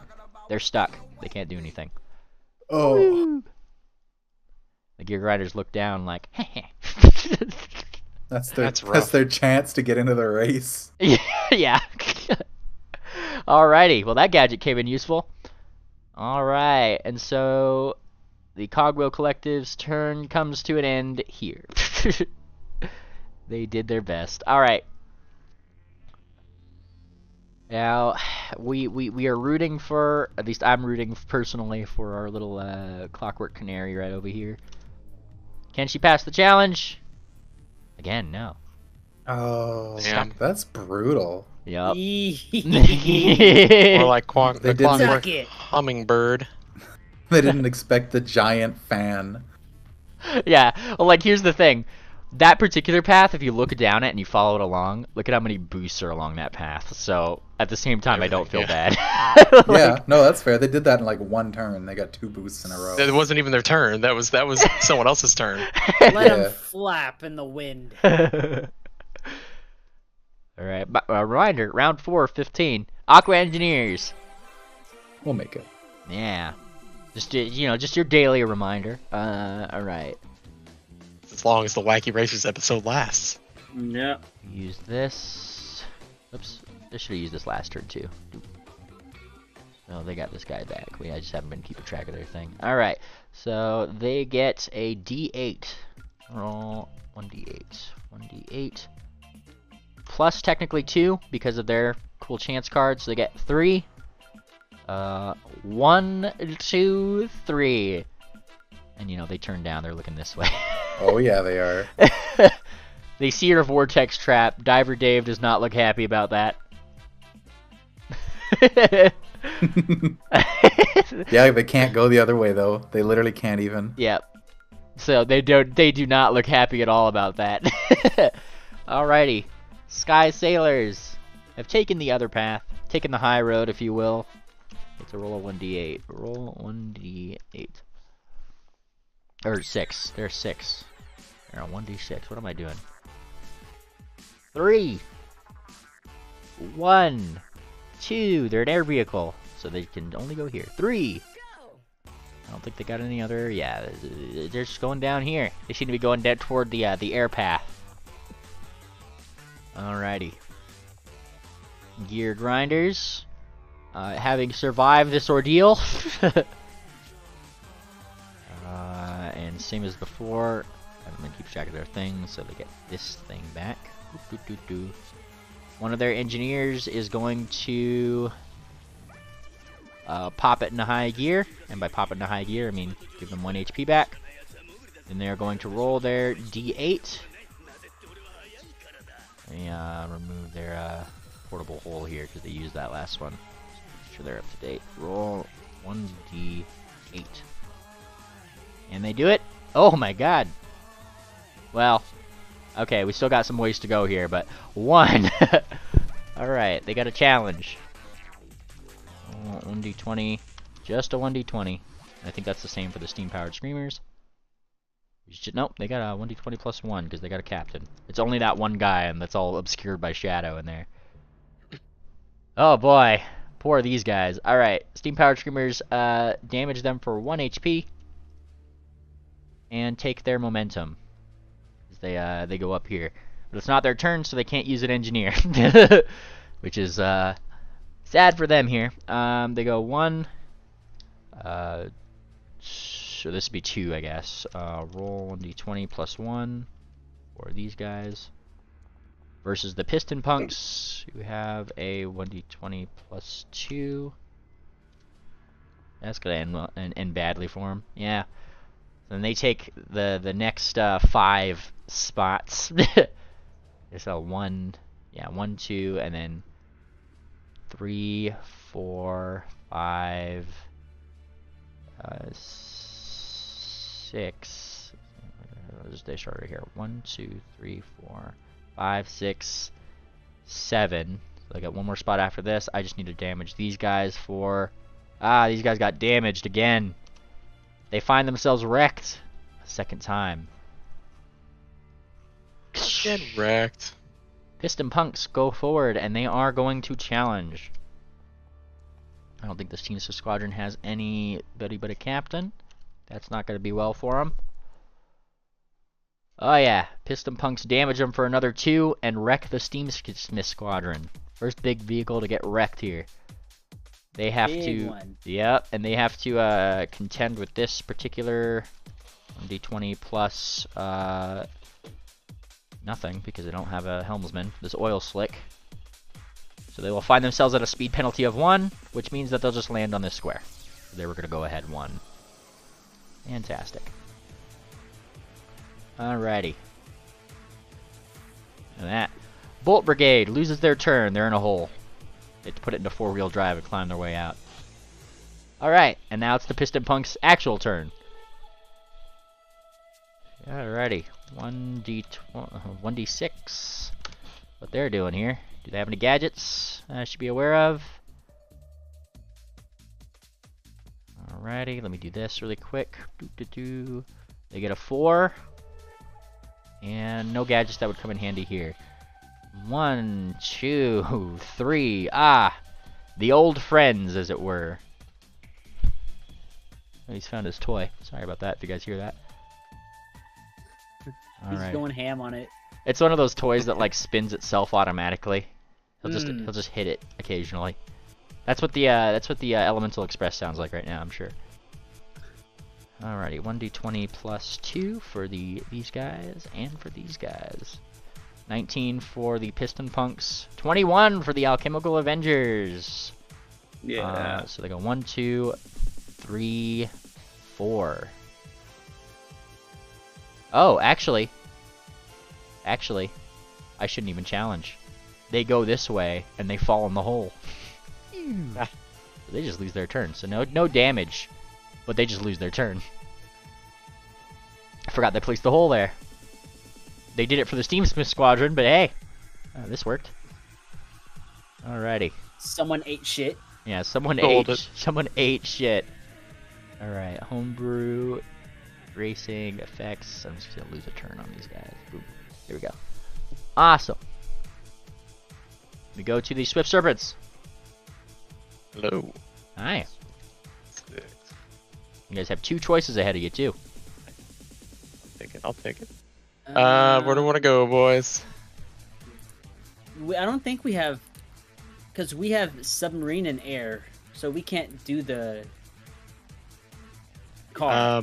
they're stuck. They can't do anything. Oh. Woo! The Gear Grinders look down like, That's their chance to get into the race. Yeah. Alrighty. Well, that gadget came in useful. Alright. And so the Cogwheel Collective's turn comes to an end here. They did their best. Alright. Now, we are rooting for, at least I'm rooting personally for our little Clockwork Canary right over here. Can she pass the challenge? Again, no. Oh, damn. That's brutal. Yup. Or like the Clockwork Hummingbird. They didn't expect the giant fan. Yeah, well, like, here's the thing. that particular path, if you look down it and you follow it along, look at how many boosts are along that path. So at the same time, I don't feel bad. Like, yeah, no, that's fair. They did that in like one turn. They got 2 boosts in a row. It wasn't even their turn. That was someone else's turn. Let them flap in the wind. All right, reminder: round 4, 15. Aqua Engineers. We'll make it. Yeah, just just your daily reminder. All right. As long as the Wacky Racers episode lasts. Yeah. Use this. Oops, I should have used this last turn too. No, they got this guy back. I just haven't been keeping track of their thing. All right, so they get a D8. Roll 1d8. 1d8. Plus technically 2 because of their cool chance cards. So they get 3. 1, 2, 3. And they turn down. They're looking this way. Oh yeah, they are. They see your vortex trap. Diver Dave does not look happy about that. Yeah, they can't go the other way though. They literally can't even. Yep. So they do not look happy at all about that. Alrighty. Sky Sailors have taken the other path. Taken the high road, if you will. It's a roll of 1d8. Roll 1d8. Or 6. There's 6. They're on 1d6. What am I doing? 3. 1. 2. They're an air vehicle, so they can only go here. 3. I don't think they got any other. Yeah, they're just going down here. They seem to be going down toward the air path. Alrighty. Gear Grinders, having survived this ordeal, and same as before, I'm gonna keep track of their things, so they get this thing back. One of their engineers is going to pop it into high gear, and by pop it into high gear, I mean give them 1 HP back. Then they're going to roll their D8. They remove their portable hole here because they used that last one. Just make sure they're up to date. Roll 1d8. And they do it. Oh my god. Well, okay, we still got some ways to go here, but 1. Alright, they got a challenge. 1d20. Just a 1d20. I think that's the same for the steam-powered screamers. Nope, they got a 1d20 plus 1 because they got a captain. It's only that one guy, and that's all obscured by shadow in there. Oh boy, poor these guys. Alright, steam-powered screamers damage them for 1 HP and take their momentum. They go up here. But it's not their turn, so they can't use an engineer. Which is sad for them here. They go 1. So this would be 2, I guess. Roll 1d20 plus 1 for these guys. Versus the Piston Punks, who have a 1d20 plus 2. That's gonna end badly for them. Yeah. Then they take the next 5 spots. There's a 1, 1, 2, and then 3, 4, 5, 6. Let's stay short right here. 1, 2, 3, 4, 5, 6, 7. So I got one more spot after this. I just need to damage these guys for. These guys got damaged again. They find themselves wrecked a second time. Get wrecked. Piston Punks go forward, and they are going to challenge. I don't think this Teamster Squadron has anybody but a captain. That's not going to be well for them. Oh yeah, Piston Punks damage them for another 2 and wreck the Steamsmith Squadron. First big vehicle to get wrecked here. They have to, yep, and they have to contend with this particular 1d20 plus nothing because they don't have a helmsman. This oil slick. So they will find themselves at a speed penalty of 1, which means that they'll just land on this square. So they were going to go ahead 1. Fantastic. Alrighty. And that. Bolt Brigade loses their turn. They're in a hole. They have to put it into 4-wheel drive and climb their way out. Alright, and now it's the Piston Punk's actual turn. Alrighty. 1d6. What they're doing here. Do they have any gadgets I should be aware of? Alrighty, let me do this really quick. They get a 4. And no gadgets that would come in handy here. 1, 2, 3. Ah! The old friends, as it were. Oh, he's found his toy. Sorry about that, if you guys hear that. He's going ham on it. It's one of those toys that like spins itself automatically. He'll just hit it occasionally. That's what the Elemental Express sounds like right now, I'm sure. Alrighty, 1d20 plus 2 for these guys and for these guys. 19 for the Piston Punks. 21 for the Alchemical Avengers. Yeah. So they go 1, 2, 3, 4. Oh, actually, I shouldn't even challenge. They go this way and they fall in the hole. They just lose their turn. So no damage, but they just lose their turn. I forgot they placed the hole there. They did it for the Steamsmith Squadron, but hey, this worked. Alrighty. Someone ate shit. Yeah, someone ate shit. Alright, homebrew, racing, effects. I'm just gonna lose a turn on these guys. Boom. Here we go. Awesome. We go to the Swift Serpents. Hello. Hi. You guys have 2 choices ahead of you, too. I'll take it. Where do we want to go, boys? I don't think we have... Because we have submarine and air, so we can't do the car.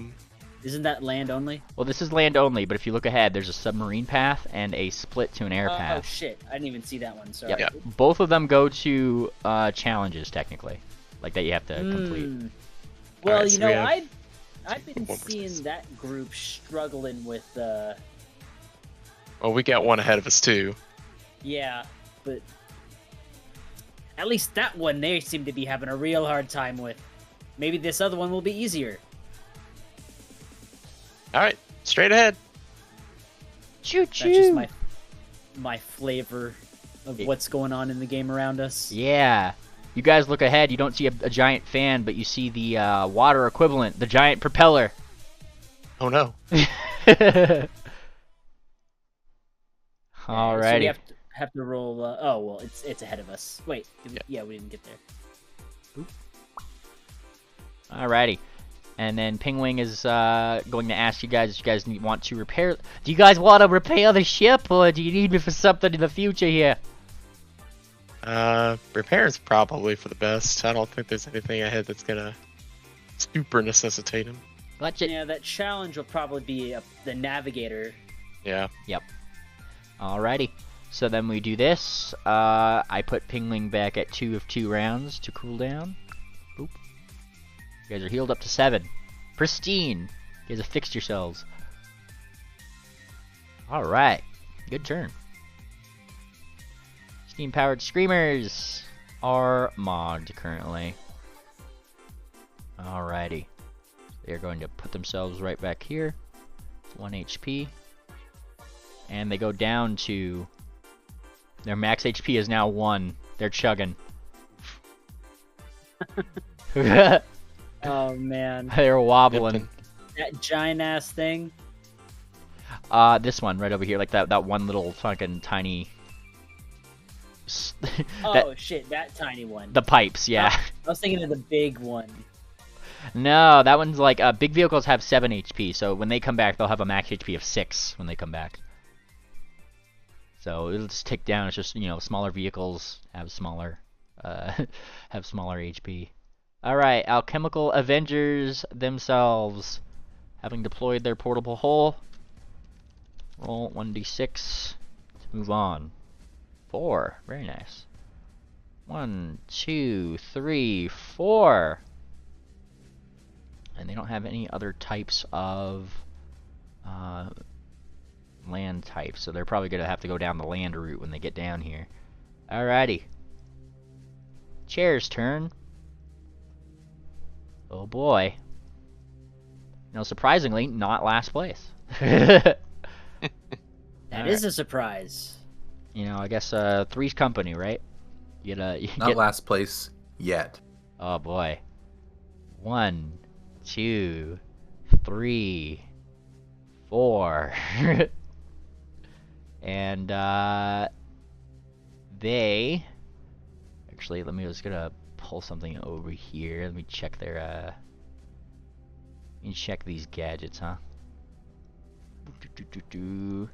Isn't that land only? Well, this is land only, but if you look ahead, there's a submarine path and a split to an air path. Oh, shit. I didn't even see that one, sorry. Yep. Yeah. Both of them go to challenges, technically. Like, that you have to complete. Well, right, you so know, I've been seeing that group struggling with... Well, we got one ahead of us, too. Yeah, but... At least that one they seem to be having a real hard time with. Maybe this other one will be easier. Alright, straight ahead. Choo-choo! That's just my flavor of what's going on in the game around us. Yeah. You guys look ahead, you don't see a giant fan, but you see the water equivalent, the giant propeller. Oh no. Alrighty. So we have to roll... oh, well, it's ahead of us. Wait, yeah, we didn't get there. Oop. Alrighty. And then Pingwing is going to ask you guys if you guys want to repair... Do you guys want to repair the ship, or do you need me for something in the future here? Repair is probably for the best. I don't think there's anything ahead that's gonna super necessitate him. Gotcha. Yeah, that challenge will probably be the navigator. Yeah. Yep. Alrighty. So then we do this. I put Pingwing back at 2 of 2 rounds to cool down. Boop. You guys are healed up to 7. Pristine. You guys have fixed yourselves. Alright. Good turn. Steam-powered Screamers are modded currently. Alrighty. They're going to put themselves right back here. 1 HP. And they go down to... Their max HP is now 1. They're chugging. Oh, man. They're wobbling. That giant-ass thing? This one right over here. Like that one little fucking tiny... Oh, shit. That tiny one. The pipes, yeah. I was thinking of the big one. No, that one's like... big vehicles have 7 HP, so when they come back, they'll have a max HP of 6 when they come back. So it'll just tick down. It's just, you know, smaller vehicles have smaller HP. Alright, Alchemical Avengers themselves, having deployed their portable hull. Roll 1d6 to move on. 4. Very nice. 1, 2, 3, 4. And they don't have any other types of land types, so they're probably going to have to go down the land route when they get down here. Alrighty. Chair's turn. Oh boy. No, surprisingly, not last place. That is a surprise. You know, I guess three's company, right? You Not last place yet. Oh boy. 1, 2, 3, 4. And they actually, just gonna pull something over here. Let me check their let me check these gadgets, huh? There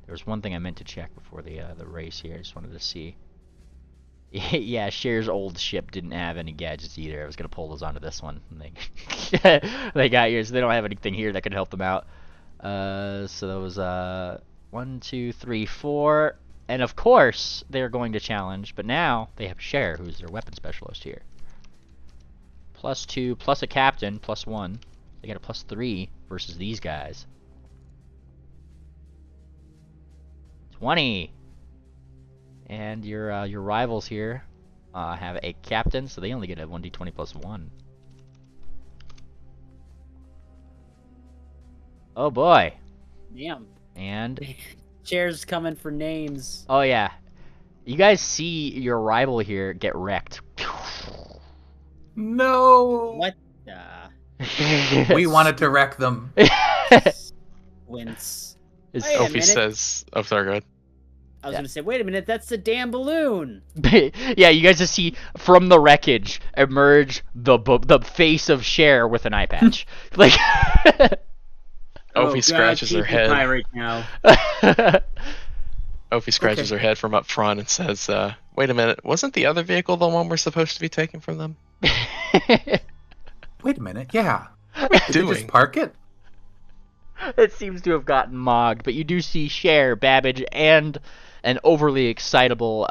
was one thing I meant to check before the race here. I just wanted to see. Yeah, Cher's old ship didn't have any gadgets either. I was gonna pull those onto this one. And they got here, so they don't have anything here that could help them out. So that was 1, 2, 3, 4, and of course they're going to challenge. But now they have Cher, who's their weapon specialist here. +2, plus a captain, +1. They got a +3 versus these guys. 20. And your rivals here have a captain, so they only get a 1d20 +1. Oh boy. Damn. And Cher's coming for names. oh yeah, you guys see your rival here get wrecked. No. What? We wanted to wreck them. Wince. It's Wait a Ophi minute. says, "Oh, sorry, go ahead." I was gonna say, wait a minute, that's the damn balloon. yeah, you guys just see from the wreckage emerge the face of Cher with an eye patch. Like Ophi scratches her head. Pirate now. Ophi scratches her head from up front and says, "Wait a minute, wasn't the other vehicle the one we're supposed to be taking from them?" Wait a minute. Yeah. What Did they doing? just park it? it seems to have gotten mogged, but you do see Cher, Babbage, and an overly excitable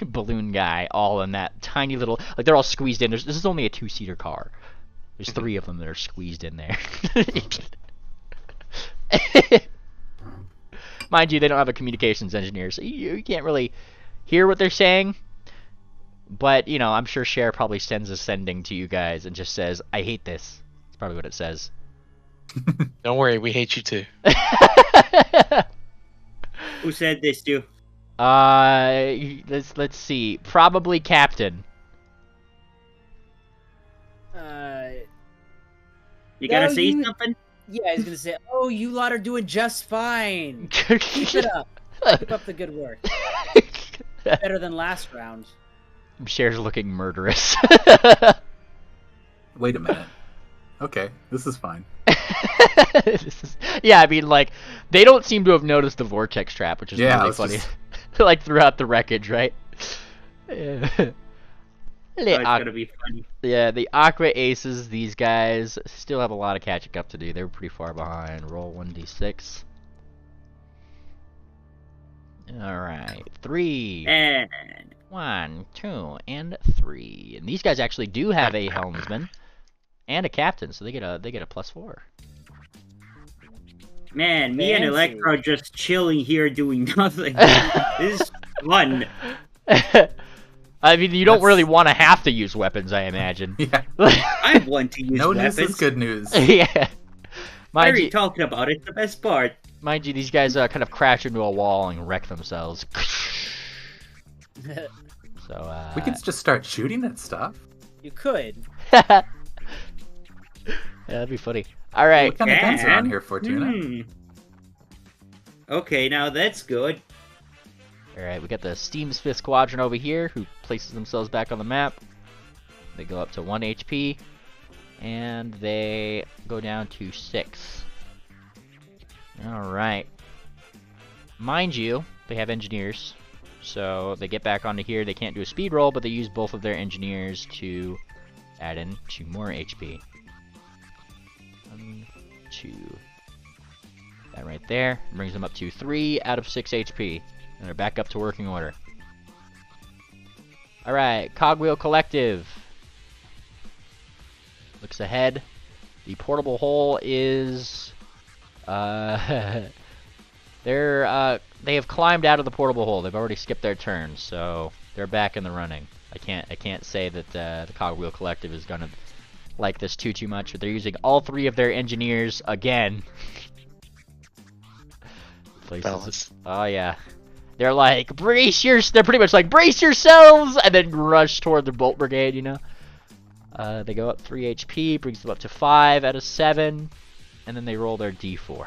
balloon guy all in that tiny little, like they're all squeezed in. This is only a 2-seater car. There's 3 of them that are squeezed in there. Mind you, they don't have a communications engineer, so you can't really hear what they're saying. But, you know, I'm sure Cher probably sends a sending to you guys and just says, "I hate this." That's probably what it says. Don't worry, we hate you too. Who said this to? Let's see. Probably Captain. You gotta No, say you- something? Yeah, he's gonna say, "Oh, you lot are doing just fine. Keep it up. Keep up the good work. Better than last round." Cher's looking murderous. Wait a minute. Okay, this is fine. Yeah, I mean, like, they don't seem to have noticed the vortex trap, which is really funny. just- Like, throughout the wreckage, right? Yeah. Oh, it's gonna be funny. Yeah, the Aqua Aces, these guys still have a lot of catching up to do. They were pretty far behind. Roll 1d6. Alright, 3. And 1, 2, and 3. And these guys actually do have a helmsman and a captain, so they get a +4. man, me and Fancy. Electro just chilling here doing nothing. This is fun. I mean, you don't really want to have to use weapons, I imagine. Yeah. I want to use No weapons. news is good news. Yeah. Why Mind are you you, talking about it? The best part. mind you, these guys kind of crash into a wall and wreck themselves. So, We could just start shooting at stuff. You could. yeah, that'd be funny. All right. What kind of guns are on And- here, Fortuna? Okay, now that's good. All right, we got the Steam's 5th Squadron over here, who places themselves back on the map. They go up to 1 HP, and they go down to 6. All right. Mind you, they have engineers, so they get back onto here. They can't do a speed roll, but they use both of their engineers to add in 2 more HP. 1, 2. That right there brings them up to 3 out of 6 HP. And they're back up to working order. Alright, Cogwheel Collective. Looks ahead. The portable hole is... they have climbed out of the portable hole. They've already skipped their turn, so they're back in the running. I can't say that the Cogwheel Collective is gonna like this too much, but they're using all 3 of their engineers again. Places. Oh yeah. They're like, they're pretty much like, brace yourselves, and then rush toward the bolt brigade, you know? They go up 3 HP, brings them up to 5 out of 7, and then they roll their D4.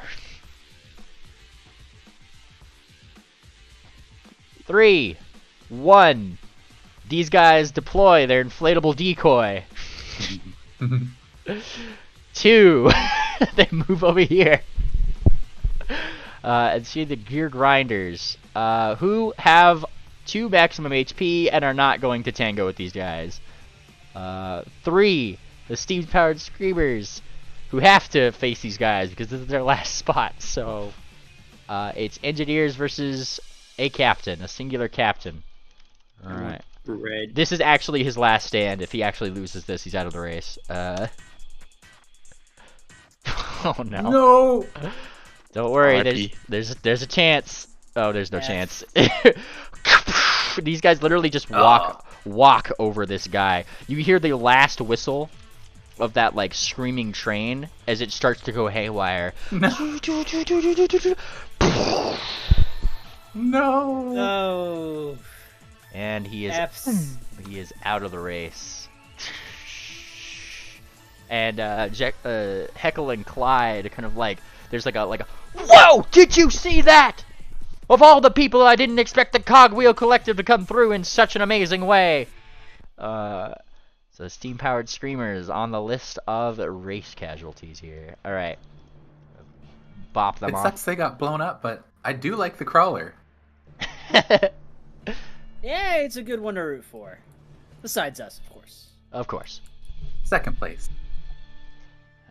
3, 1. These guys deploy their inflatable decoy. 2, they move over here. And see the gear grinders, who have 2 maximum HP and are not going to tango with these guys. 3, the steam-powered screamers, who have to face these guys because this is their last spot. So it's engineers versus a captain, a singular captain. All right. Red. This is actually his last stand. If he actually loses this, he's out of the race. Oh no. No. Don't worry, there's a chance. Oh, there's no chance. These guys literally just walk over this guy. You hear the last whistle of that like screaming train as it starts to go haywire. No. No. No. And he is out of the race. And Heckle and Clyde kind of like, there's like a whoa! Did you see that? Of all the people, I didn't expect the Cogwheel Collective to come through in such an amazing way. So steam-powered screamers on the list of race casualties here. All right, bop them off. It sucks they got blown up, but I do like the crawler. Yeah, it's a good one to root for. Besides us, of course. Of course. Second place.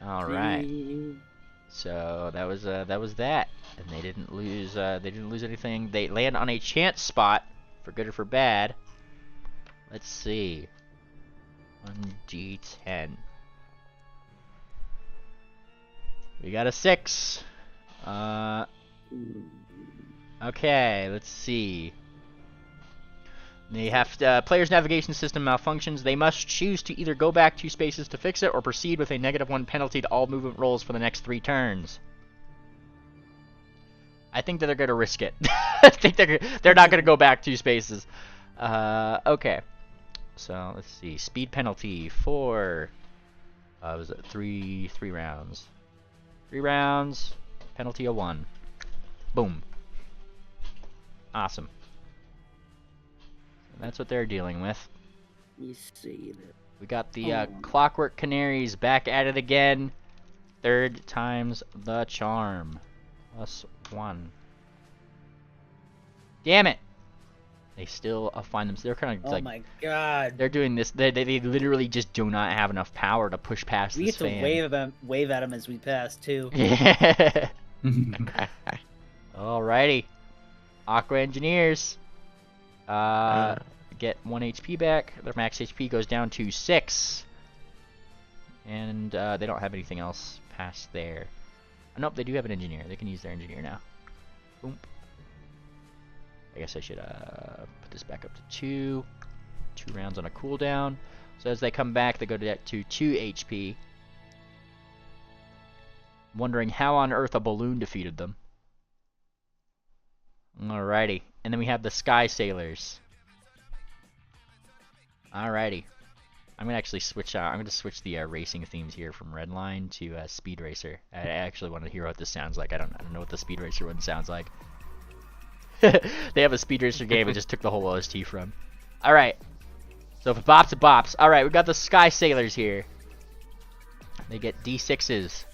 All right. So that was that, and they didn't lose. They didn't lose anything. They land on a chance spot, for good or for bad. Let's see. 1d10. We got a 6. Okay, let's see. They have player's navigation system malfunctions. They must choose to either go back 2 spaces to fix it or proceed with a -1 penalty to all movement rolls for the next 3 turns. I think that they're gonna risk it. I think they're not gonna go back 2 spaces. Okay. So let's see. Speed penalty for was it 3 rounds? 3 rounds. Penalty of 1. Boom. Awesome. That's what they're dealing with. You see that. We got the Clockwork Canaries back at it again. 3rd time's the charm. +1. Damn it! They still find them. They're kind of like. Oh my god! They're doing this. They literally just do not have enough power to push past we this fan. We get to wave at them as we pass too. Alrighty, Aqua Engineers. Get 1 HP back. Their max HP goes down to 6. And they don't have anything else past there. Oh, nope, they do have an engineer. They can use their engineer now. Boom. I guess I should put this back up to 2. 2 rounds on a cooldown. So as they come back, they go to 2 HP. Wondering how on earth a balloon defeated them. Alrighty. And then we have the Sky Sailors. Alrighty. I'm gonna actually switch. I'm gonna switch the racing themes here from Redline to Speed Racer. I actually want to hear what this sounds like. I don't know what the Speed Racer one sounds like. They have a Speed Racer game. I just took the whole OST from. Alright. So if it bops, it bops. Alright, we got the Sky Sailors here. They get D6s.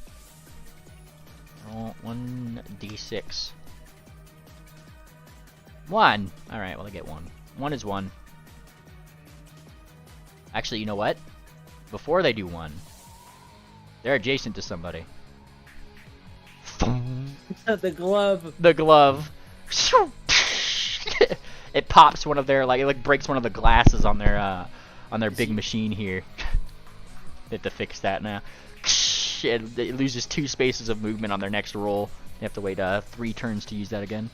Oh, 1 D6. 1. Alright, well, they get 1. 1 is 1. Actually, you know what? Before they do 1, they're adjacent to somebody. The glove. The glove. It pops one of their, it breaks one of the glasses on their big machine here. They have to fix that now. It loses 2 spaces of movement on their next roll. They have to wait 3 turns to use that again.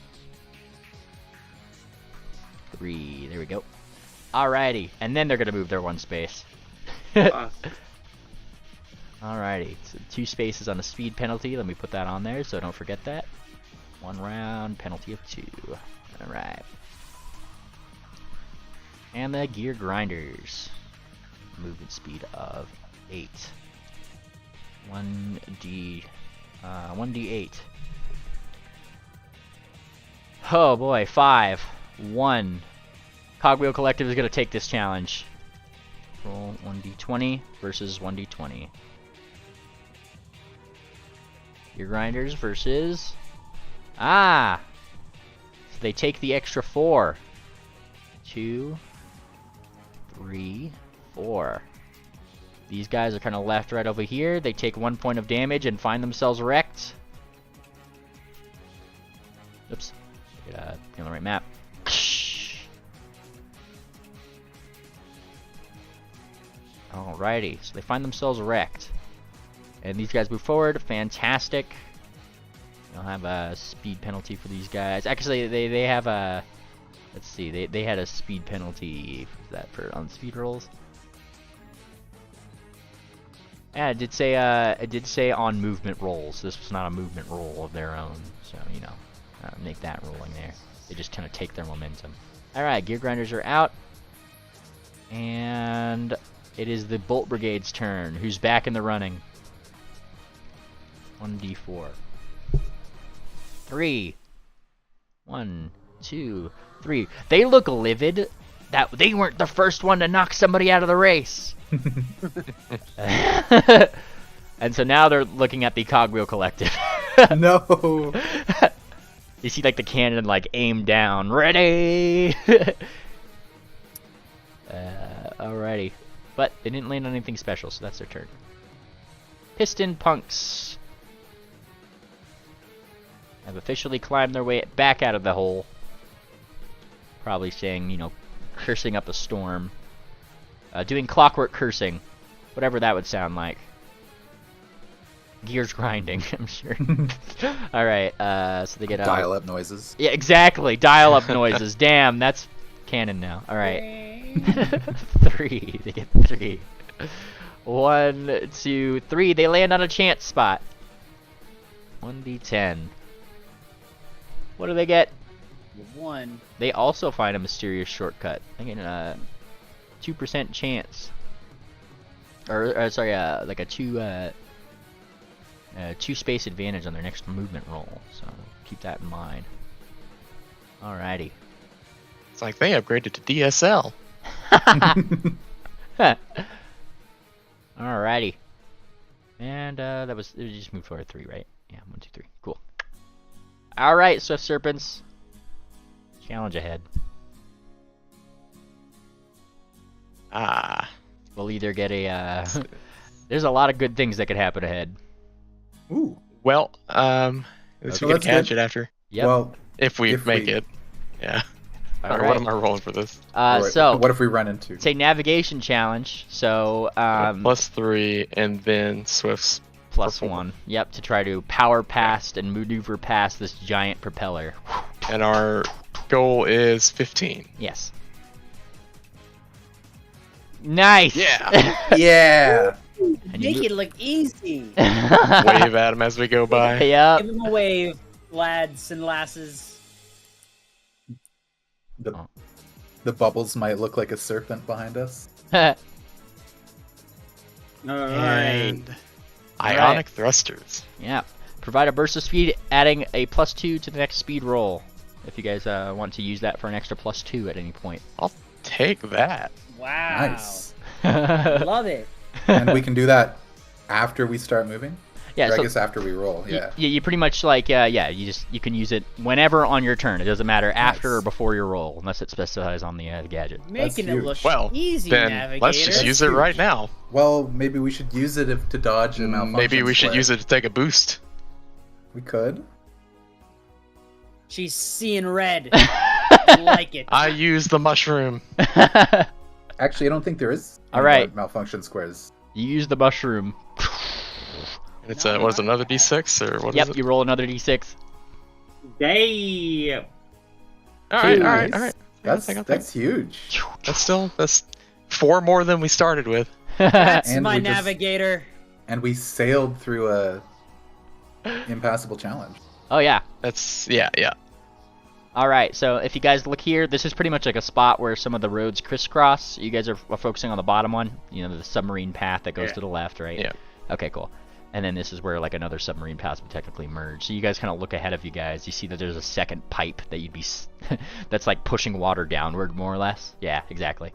3. There we go. Alrighty. And then they're going to move their 1 space. Alrighty. So 2 spaces on a speed penalty. Let me put that on there so don't forget that. 1 round, penalty of 2. Alright. And the gear grinders. Movement speed of 8. 1d8. Oh boy, 5. 1. Cogwheel Collective is going to take this challenge. Roll 1d20 versus 1d20. Your grinders versus... Ah! So they take the extra 4. 2, 3, 4. These guys are kind of left right over here. They take 1 point of damage and find themselves wrecked. Oops. Get on the right map. Alrighty, so they find themselves wrecked. And these guys move forward. Fantastic. They'll have a speed penalty for these guys. Actually, they have a... Let's see, they had a speed penalty on speed rolls. Yeah, it did say on movement rolls. This was not a movement roll of their own, so you know, make that rolling there. They just kind of take their momentum. All right, gear grinders are out, and it is the Bolt Brigade's turn. Who's back in the running? 1d4. 3. 1, 2, 3. They look livid. That they weren't the first one to knock somebody out of the race. And so now they're looking at the Cogwheel Collective. No. You see like the cannon like aim down. Ready. Alrighty. But they didn't land on anything special, so that's their turn. Piston Punks have officially climbed their way back out of the hole. Probably saying, you know, cursing up a storm. Doing clockwork cursing. Whatever that would sound like. Gears grinding, I'm sure. Alright, so they get out. Dial-up noises. Yeah, exactly. Dial-up noises. Damn, that's canon now. Alright. 3. They get 3. 1, 2, 3. They land on a chance spot. 1d10. What do they get? 1. They also find a mysterious shortcut. They get a 2% chance. Or sorry, like a 2 space advantage on their next movement roll. So keep that in mind. Alrighty. It's like they upgraded to DSL. Alrighty. And it just moved forward 3, right? Yeah, 1, 2, 3. Cool. Alright, Swift Serpents. Challenge ahead. We'll either get a there's a lot of good things that could happen ahead. Ooh. Well, let's So we can that's catch good. it after. Yep. Well, If we make it. Yeah. All Or what am I rolling for this? So what if we run into? it's a navigation challenge, so +3 and then Swift's +1. Yep, to try to power past and maneuver past this giant propeller. And our goal is 15. Yes. Nice. Yeah. Yeah. And you Make it look easy. Wave at him as we go by. Yep. Give them a wave, lads and lasses. The bubbles might look like a serpent behind us. Alright. And ionic thrusters. Yeah. Provide a burst of speed, adding a +2 to the next speed roll. If you guys want to use that for an extra +2 at any point. I'll take that. Wow. Nice. Love it. And we can do that after we start moving? Yeah, Or I so guess after we roll, yeah. you pretty much like you can use it whenever on your turn. It doesn't matter after or before your roll, unless it specifies on the gadget. Making it huge. look Well, easy, then Navigator. let's just That's use it huge. right now. Well, maybe we should use it to dodge a malfunction Maybe we should square. use it to take a boost. We could. She's seeing red. I like it. I use the mushroom. Actually, I don't think there is All any right. more malfunction squares. You use the mushroom. It's what is it, another D6 or what is Yep, it? you roll another d6. Damn. Alright. Nice. That's huge. That's 4 more than we started with. That's And my we just- Navigator. And we sailed through a impassable challenge. Oh, yeah. That's, yeah. Alright, so if you guys look here, this is pretty much like a spot where some of the roads crisscross. You guys are focusing on the bottom one, you know, the submarine path that goes to the left, right? Yeah. Okay, cool. And then this is where like another submarine path would technically merge. So you guys kind of look ahead of you guys. You see that there's a second pipe that you'd be that's like pushing water downward, more or less. Yeah, exactly.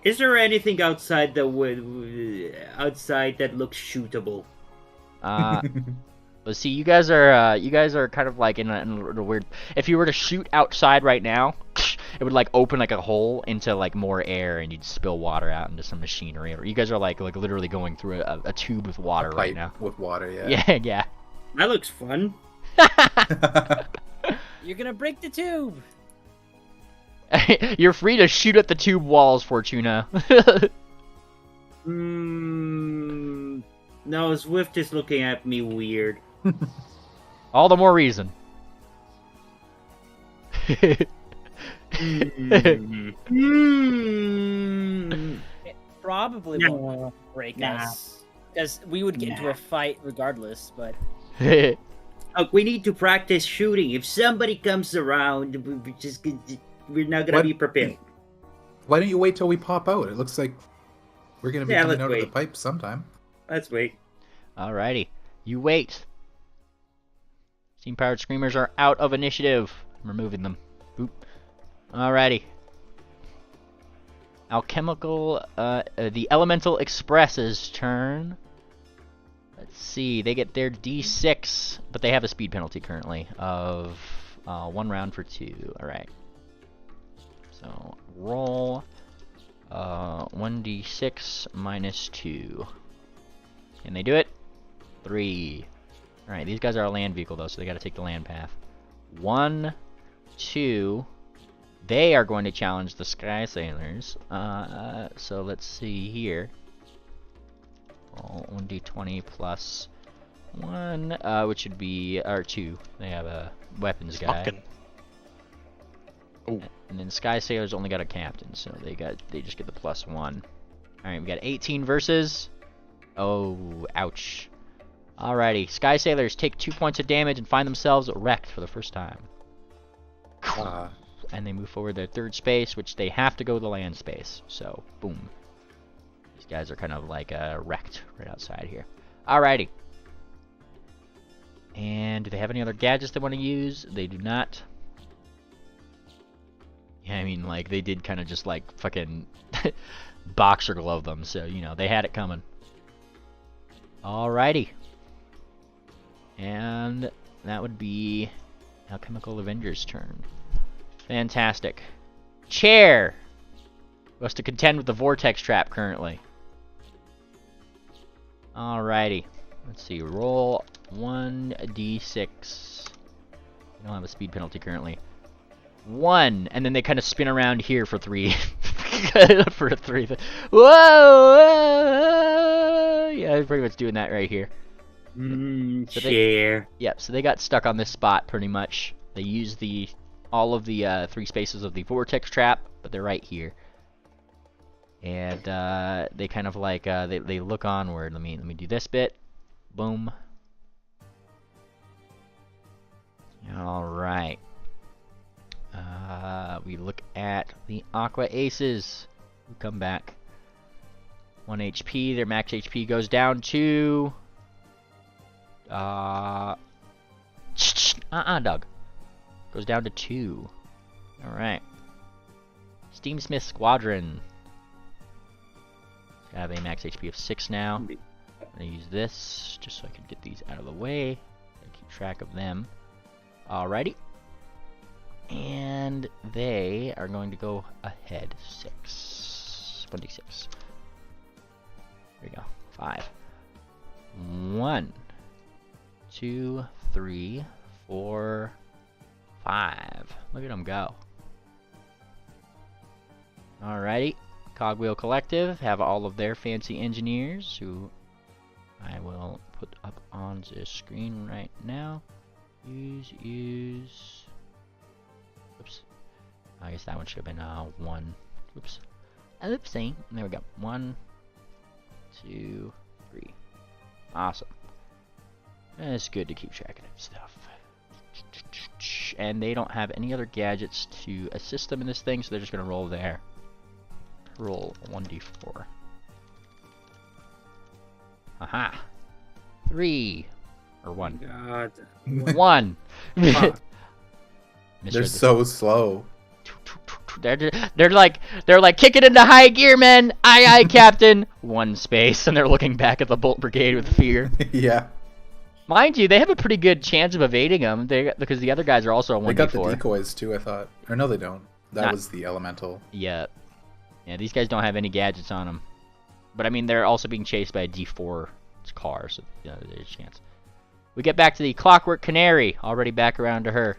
Is there anything outside that looks shootable? Let's see. You guys are kind of like in a weird. If you were to shoot outside right now, it would like open like a hole into like more air, and you'd spill water out into some machinery. Or you guys are like literally going through a tube with water right now. With water, yeah. Yeah, yeah. That looks fun. You're gonna break the tube. You're free to shoot at the tube walls, Fortuna. No, Swift is looking at me weird. All the more reason. It probably won't break us, because we would get into a fight regardless. But look, we need to practice shooting. If somebody comes around, we're not gonna be prepared. Why don't you wait till we pop out? It looks like we're gonna be coming out of the pipe sometime. Let's wait. Alrighty, you wait. Steam-powered screamers are out of initiative. I'm removing them. Boop. Alrighty. The Elemental Express's turn. Let's see, they get their D6, but they have a speed penalty currently of 1 round for 2. Alright. So, roll 1d6 minus 2. Can they do it? 3. Alright, these guys are a land vehicle though, so they gotta take the land path. 1, 2. They are going to challenge the Sky Sailors. So let's see here. Roll 1d20 plus 1, which would be R2. They have a weapons guy. Oh. And then Sky Sailors only got a captain, so they just get the +1. Alright, we got 18 versus. Oh, ouch. Alrighty, Sky Sailors take 2 points of damage and find themselves wrecked for the first time. And they move forward their 3rd space, which they have to go to the land space. So, boom. These guys are kind of like wrecked right outside here. Alrighty. And do they have any other gadgets they want to use? They do not. Yeah, I mean, like, they did kind of just, like, fucking boxer glove them, so, you know, they had it coming. Alrighty. And that would be Alchemical Avenger's turn. Fantastic. Chair! Who has to contend with the Vortex Trap currently. Alrighty. Let's see, roll 1d6. We don't have a speed penalty currently. 1, and then they kind of spin around here for 3. For 3. Whoa! Yeah, they're pretty much doing that right here. So chair. Yep, so they got stuck on this spot pretty much. They used all of the 3 spaces of the vortex trap, but they're right here. And they kind of like they look onward. Let me do this bit. Boom. All right. We look at the Aqua Aces who come back. 1 HP. Their max HP goes down to Doug. Goes down to 2. Alright. Steamsmith Squadron. I have a max HP of 6 now. I'm gonna use this just so I can get these out of the way and keep track of them. Alrighty. And they are going to go ahead. 6. 1d6. There we go. 5. 1, 2, 3, 4, 5. Look at them go. Alrighty. Cogwheel Collective have all of their fancy engineers, who I will put up on the screen right now. Use. Oops. I guess that one should have been 1. Oops. Oopsie. There we go. 1, 2, 3. Awesome. It's good to keep track of that stuff. And they don't have any other gadgets to assist them in this thing, so they're just going to roll there. Roll 1d4. Aha! 3. Or 1. God. 1! They're so slow. They're like kick it into high gear, men. Aye, aye, Captain. 1 space, and they're looking back at the Bolt Brigade with fear. Yeah. Mind you, they have a pretty good chance of evading them. Because the other guys are also a 1d4. They got the decoys too, I thought. Or no, they don't. That was the elemental. Yeah. Yeah, these guys don't have any gadgets on them. But I mean, they're also being chased by a D4 car, so there's a chance. We get back to the Clockwork Canary, already back around to her.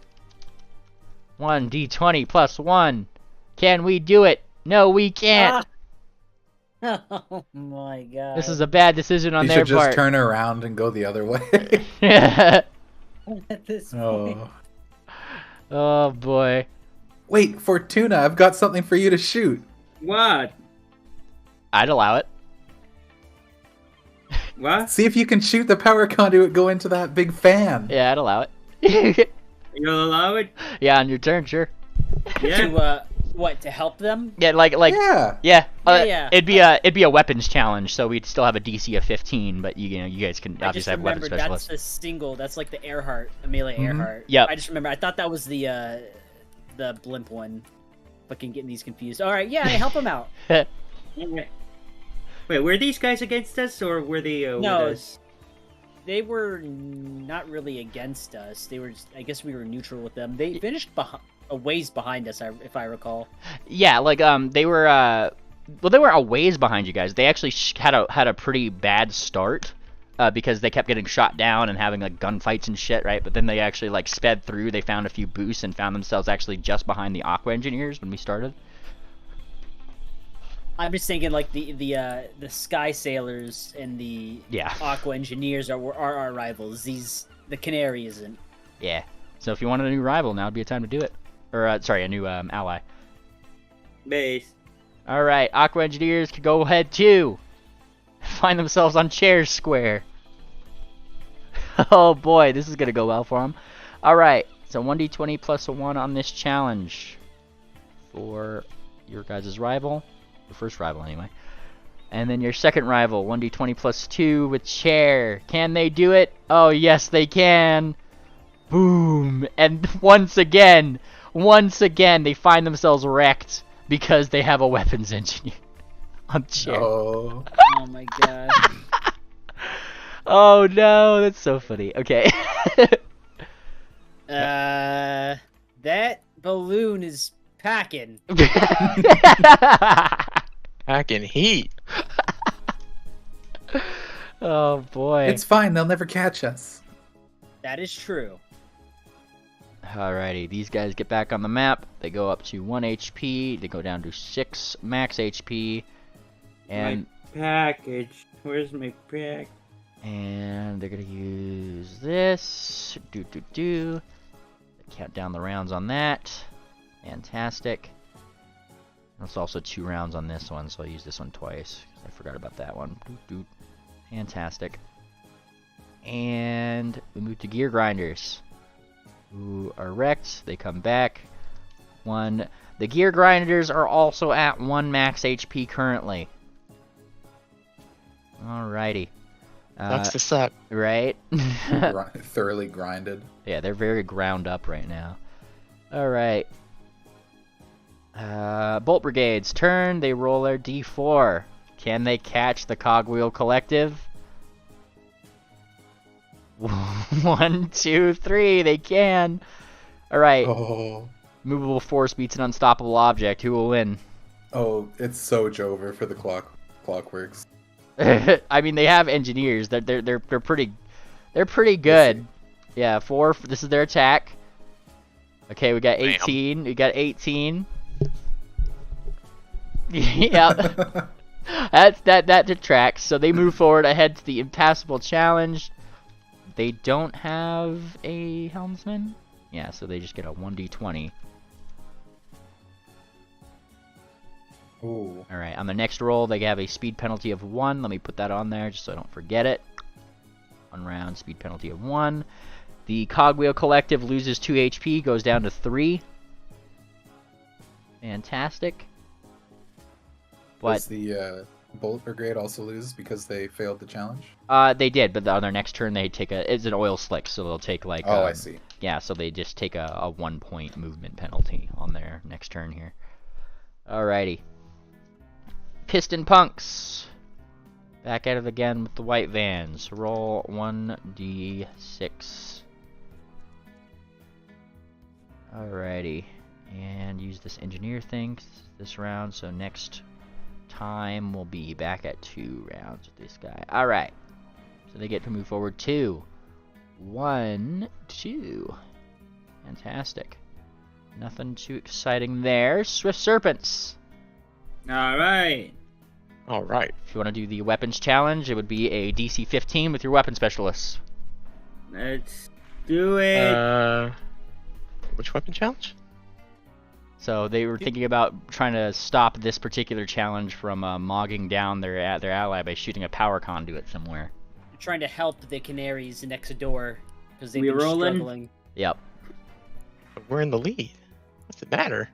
1d20 plus 1. Can we do it? No, we can't. Oh my god. This is a bad decision on their part. You should just turn around and go the other way. At this point. Oh boy. Wait, Fortuna, I've got something for you to shoot. What? I'd allow it. What? See if you can shoot the power conduit go into that big fan. Yeah, I'd allow it. You'll allow it? Yeah, on your turn, sure. Yeah. To help them? Yeah, Yeah. Yeah. It'd be a weapons challenge, so we'd still have a DC of 15, but you guys can obviously have weapons specialists. That's the single. That's like the Earhart, Amelia Earhart. Yep. I just remember. I thought that was the blimp one. Fucking getting these confused. All right, yeah, help them out. Wait, were these guys against us, or were they with us? They were not really against us. They were. I guess we were neutral with them. They finished a ways behind us, if I recall. Yeah, they were well, they were a ways behind you guys. They actually had a pretty bad start because they kept getting shot down and having like gunfights and shit, right? But then they actually like sped through. They found a few boosts and found themselves actually just behind the Aqua Engineers when we started. I'm just thinking like the Sky Sailors and the Aqua Engineers are our rivals. The Canary isn't. Yeah. So if you wanted a new rival, now would be a time to do it. Or sorry, a new ally. Base. All right, Aqua Engineers can go ahead too. Find themselves on Chairs Square. Oh boy, this is gonna go well for them. All right, so 1d20 plus a 1 on this challenge for your guys' rival. Your first rival, anyway. And then your second rival, 1d20 plus 2 with chair. Can they do it? Oh, yes, they can. Boom. And once again, they find themselves wrecked because they have a weapons engineer on chair. Oh. Oh, my God. Oh, no. That's so funny. Okay. That balloon is packing. Packing heat. Oh boy. It's fine, they'll never catch us. That is true. Alrighty, these guys get back on the map. They go up to 1 HP. They go down to 6 max HP. And my package. Where's my pack? And they're gonna use this. Count down the rounds on that. Fantastic. That's also 2 rounds on this one, so I'll use this one twice. I forgot about that one. Fantastic. And we move to Gear Grinders, who are wrecked. They come back. The Gear Grinders are also at 1 max HP currently. Alrighty. Sucks to suck. Right? Thoroughly grinded. Yeah, they're very ground up right now. Alright. Bolt Brigade's turn. They roll their D4. Can they catch the Cogwheel Collective? 1, 2, 3. They can. Alright. Oh. Movable force beats an unstoppable object. Who will win? Oh, it's so Jover for the Clockworks. I mean, they have engineers. They're pretty good. Yeah, 4. This is their attack. Okay, we got 18. We got 18. Yeah. that detracts. So they move forward ahead to the impassable challenge. They don't have a helmsman. Yeah, so they just get a 1d20. Ooh. All right, on the next roll, they have a speed penalty of 1. Let me put that on there just so I don't forget it. 1 round, speed penalty of 1. The Cogwheel Collective loses 2 HP, goes down to 3. Fantastic. Does the Bullet Brigade also lose because they failed the challenge? They did, but on their next turn they take it's an oil slick, so they'll take like... Oh, I see. Yeah, so they just take a 1-point movement penalty on their next turn here. Alrighty. Piston Punks. Back at it again with the white vans. Roll 1d6. Alrighty. And use this engineer thing this round, so next time we'll be back at 2 rounds with this guy. Alright. So they get to move forward 2. 1, 2. Fantastic. Nothing too exciting there. Swift Serpents. Alright. Alright. If you want to do the weapons challenge, it would be a DC 15 with your weapon specialist. Let's do it. Which weapon challenge? So they were thinking about trying to stop this particular challenge from mogging down their ally by shooting a power conduit somewhere. They're trying to help the Canaries next door because they've We been rolling? struggling. Yep. But we're in the lead. What's it matter?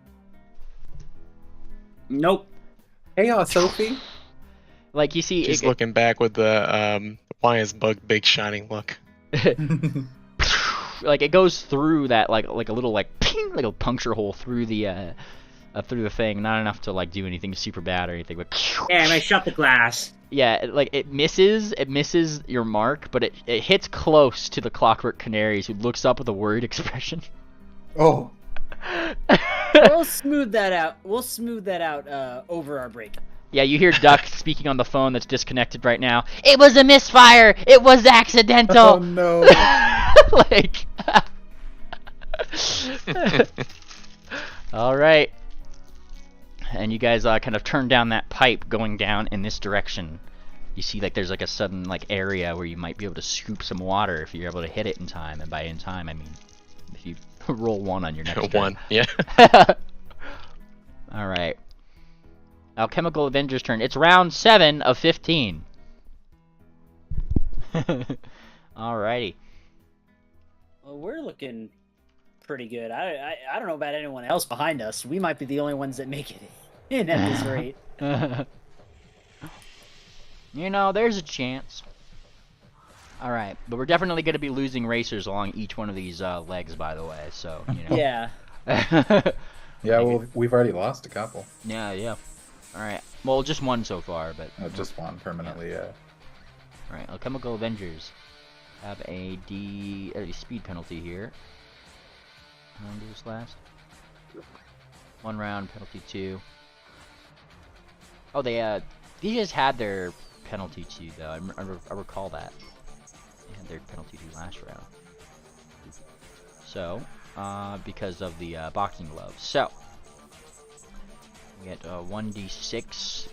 Nope. Hey, Sophie. Like you see, She's looking back with the Appliance Bug big shining look. like it goes through that like a little like ping, like a puncture hole through the thing. Not enough to like do anything super bad or anything, but Damn, I shot the glass. yeah, it misses your mark, but it hits close to the Clockwork Canaries, who looks up with a worried expression. Oh. We'll smooth that out. Over our break. Yeah, you hear Duck speaking on the phone that's disconnected right now. It was a misfire. It was accidental. Oh no. Like. All right. And you guys kind of turn down that pipe going down in this direction. You see, like, there's like a sudden like area where you might be able to scoop some water if you're able to hit it in time. And by in time, I mean if you roll 1 on your next turn. 1, yeah. All right. Alchemical Avenger's turn. It's round 7 of 15. Alrighty. Well, we're looking pretty good. I don't know about anyone else behind us. We might be the only ones that make it in at this rate. You know, there's a chance. Alright, but we're definitely going to be losing racers along each one of these legs, by the way, so, you know. Yeah. Yeah, well, we've already lost a couple. Yeah. Alright, well, just one so far, but... Just one permanently, yeah. Alright, Alchemical Avengers have a speed penalty here. How long did this last? 1 round, penalty 2. Oh, they just had their penalty 2, though. I recall that. They had their penalty 2 last round. So, because of the boxing gloves. So, we get 1d6.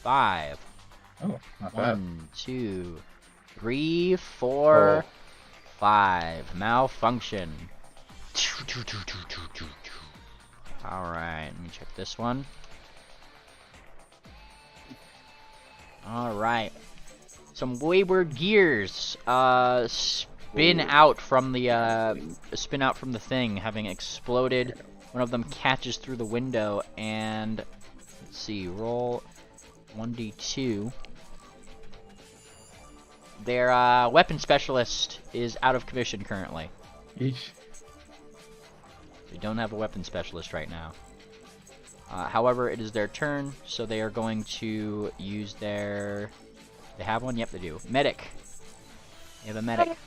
5. Oh, not bad. 1, 2, 3, 4, 5. Malfunction. Alright, let me check this one. Alright. Some wayward gears spin out from the thing, having exploded. One of them catches through the window, and let's see, roll 1d2. Their weapon specialist is out of commission currently. Yeesh. They don't have a weapon specialist right now. However, it is their turn, so they are going to use their... They have one? Yep, they do. Medic. They have a medic.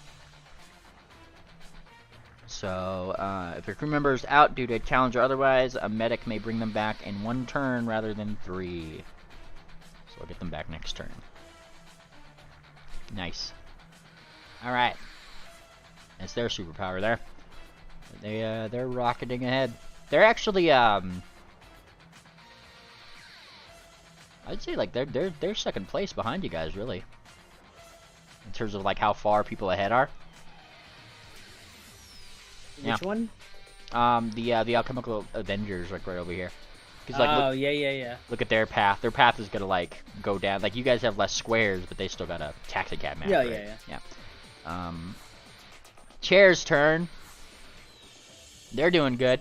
So, if their crew member is out due to a challenge or otherwise, a medic may bring them back in 1 turn rather than 3. So I'll get them back next turn. Nice. Alright. That's their superpower there. They're rocketing ahead. They're actually, I'd say like they're second place behind you guys, really. In terms of like how far people ahead are. Which one? The Alchemical Avengers, like right over here. Cause, like, oh, look, yeah. Look at their path. Their path is gonna like go down. Like you guys have less squares, but they still got a taxi cab map. Yeah, right? Yeah. Chair's turn. They're doing good.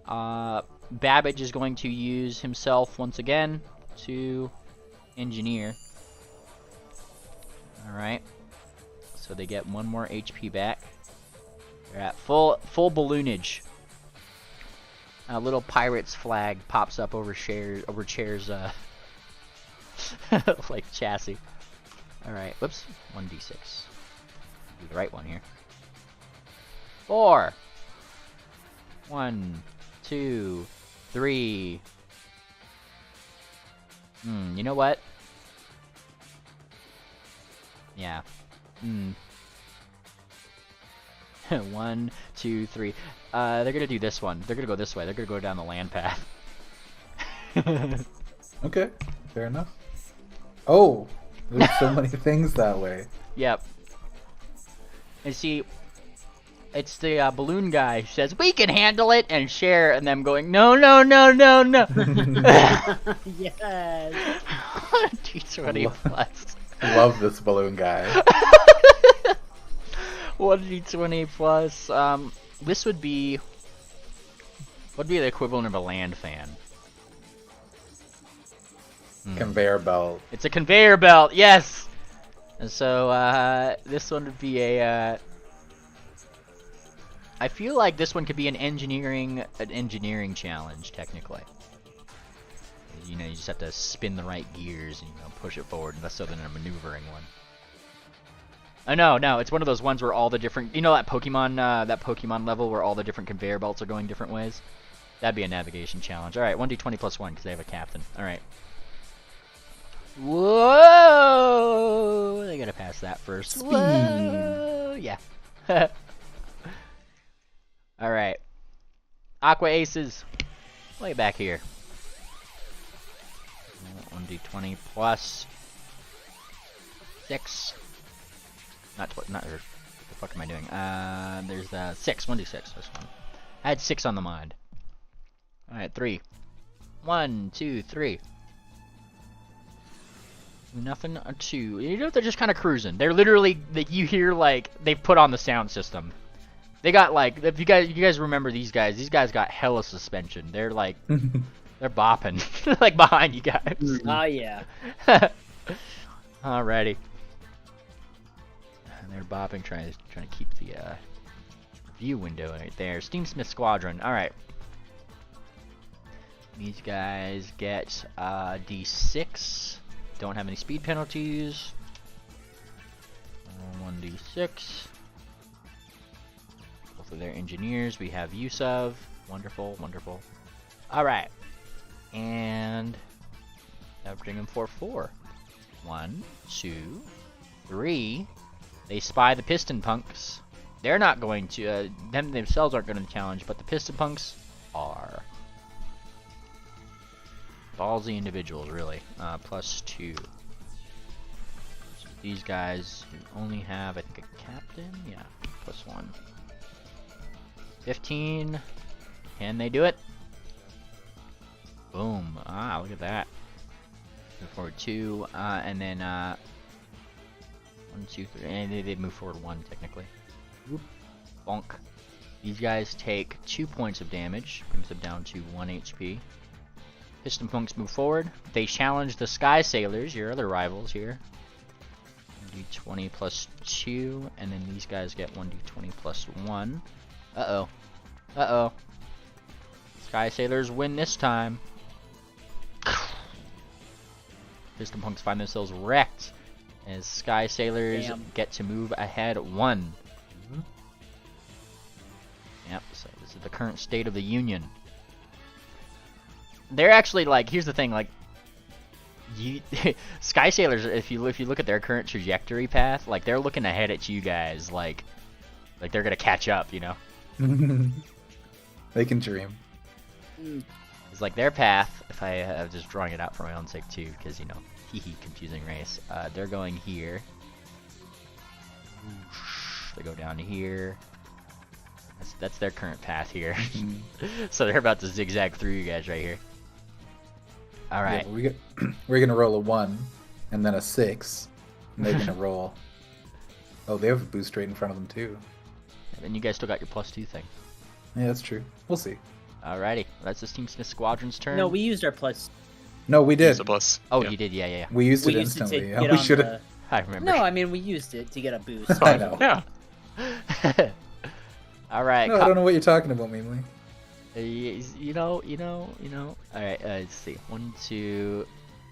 Babbage is going to use himself once again to engineer. All right. So they get 1 more HP back. They're at full balloonage. A little pirate's flag pops up over Chair's like chassis. All right. Whoops. 1d6. Do the right one here. 4. 1, 2, 3. You know what? Yeah. 1, 2, 3. They're gonna do this one. They're gonna go this way. They're gonna go down the land path. Okay, fair enough. Oh, there's so many things that way. Yep. And see, it's the balloon guy who says, "We can handle it," and Cher and them going, "No, no, no, no, no." Yes. D20 plus. Love this balloon guy. 1d20 plus. This would be the equivalent of a land fan. Conveyor belt. It's a conveyor belt, yes. And so this one would be a. I feel like this one could be an engineering challenge technically. You know, you just have to spin the right gears and push it forward, less so than a maneuvering one. Oh no, it's one of those ones where all the different, that Pokemon level where all the different conveyor belts are going different ways. That'd be a navigation challenge. All right, 1d20 plus 1 because they have a captain. All right. Whoa! They gotta pass that first. Speed. Whoa! Yeah. All right. Aqua Aces, way back here. 1d20 plus 6. Not what the fuck am I doing? There's 6. 1d6. This one. I had 6 on the mind. All right, 3. 1, 2, 3. Nothing. 2. They're just kind of cruising. They're literally. You hear like they've put on the sound system. They got like, if you guys remember these guys. These guys got hella suspension. They're like, they're bopping like behind you guys. Oh yeah. Alrighty. And they're bopping, trying to keep the view window right there. Steamsmith Squadron. All right. These guys get D6. Don't have any speed penalties. 1d6. Both of their engineers we have use of. Wonderful, wonderful. All right. And that'll bring them for 4. 1, 2, 3. They spy the piston punks. They're not going to, them themselves aren't going to challenge, but the piston punks are. Ballsy individuals, really. Plus 2. So these guys only have, I think, a captain? Yeah, plus 1. 15. Can they do it? Boom. Ah, look at that. Move forward 2, and then 1, 2, 3, and they move forward 1 technically. Whoop. Bonk. These guys take 2 points of damage, brings them down to 1 HP. Piston punks move forward. They challenge the Sky Sailors, your other rivals here. 1d20 plus 2, and then these guys get 1d20 plus 1. Uh-oh. Uh-oh. Sky Sailors win this time. Piston punks find themselves wrecked as Sky Sailors get to move ahead 1. Yep, so this is the current state of the Union. They're actually like, here's the thing, like, Sky Sailors, if you look at their current trajectory path, like they're looking ahead at you guys, like they're gonna catch up, you know. They can dream. It's like their path. If I'm just drawing it out for my own sake too, because confusing race. They're going here. They go down to here. That's their current path here. So they're about to zigzag through you guys right here. All right. Yeah, we're gonna roll a 1 and then a 6, and they're gonna roll. Oh, they have a boost rate in front of them too. And then you guys still got your +2 thing. Yeah, that's true. We'll see. Alrighty, that's the Team Smith Squadron's turn. No, we used our plus. No, we did. Use a plus. Oh, Yeah. you did, yeah. We used it used instantly. to get We on should the... have. I remember. No, I mean we used it to get a boost. I know. Yeah. All right. No, I don't know what you're talking about, Mimley. You know. All right. Let's see. 1, 2.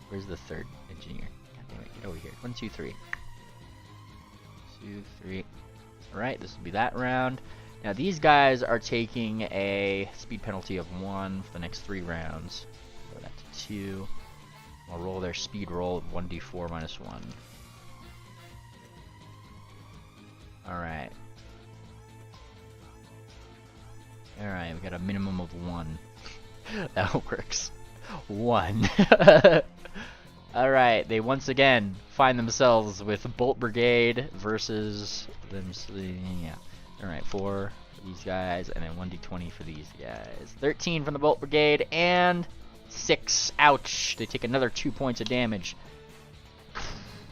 Where's the third engineer? God damn it! Get over here. 1, 2, 3. 2, 3. All right. This will be that round. Now these guys are taking a speed penalty of 1 for the next 3 rounds. Go that to 2. I'll roll their speed roll of 1d4 minus 1. All right. Alright, we got a minimum of 1. That works. 1. Alright, they once again find themselves with Bolt Brigade versus them. Yeah. Alright, 4 for these guys, and then 1d20 for these guys. 13 from the Bolt Brigade, and 6. Ouch! They take another 2 points of damage.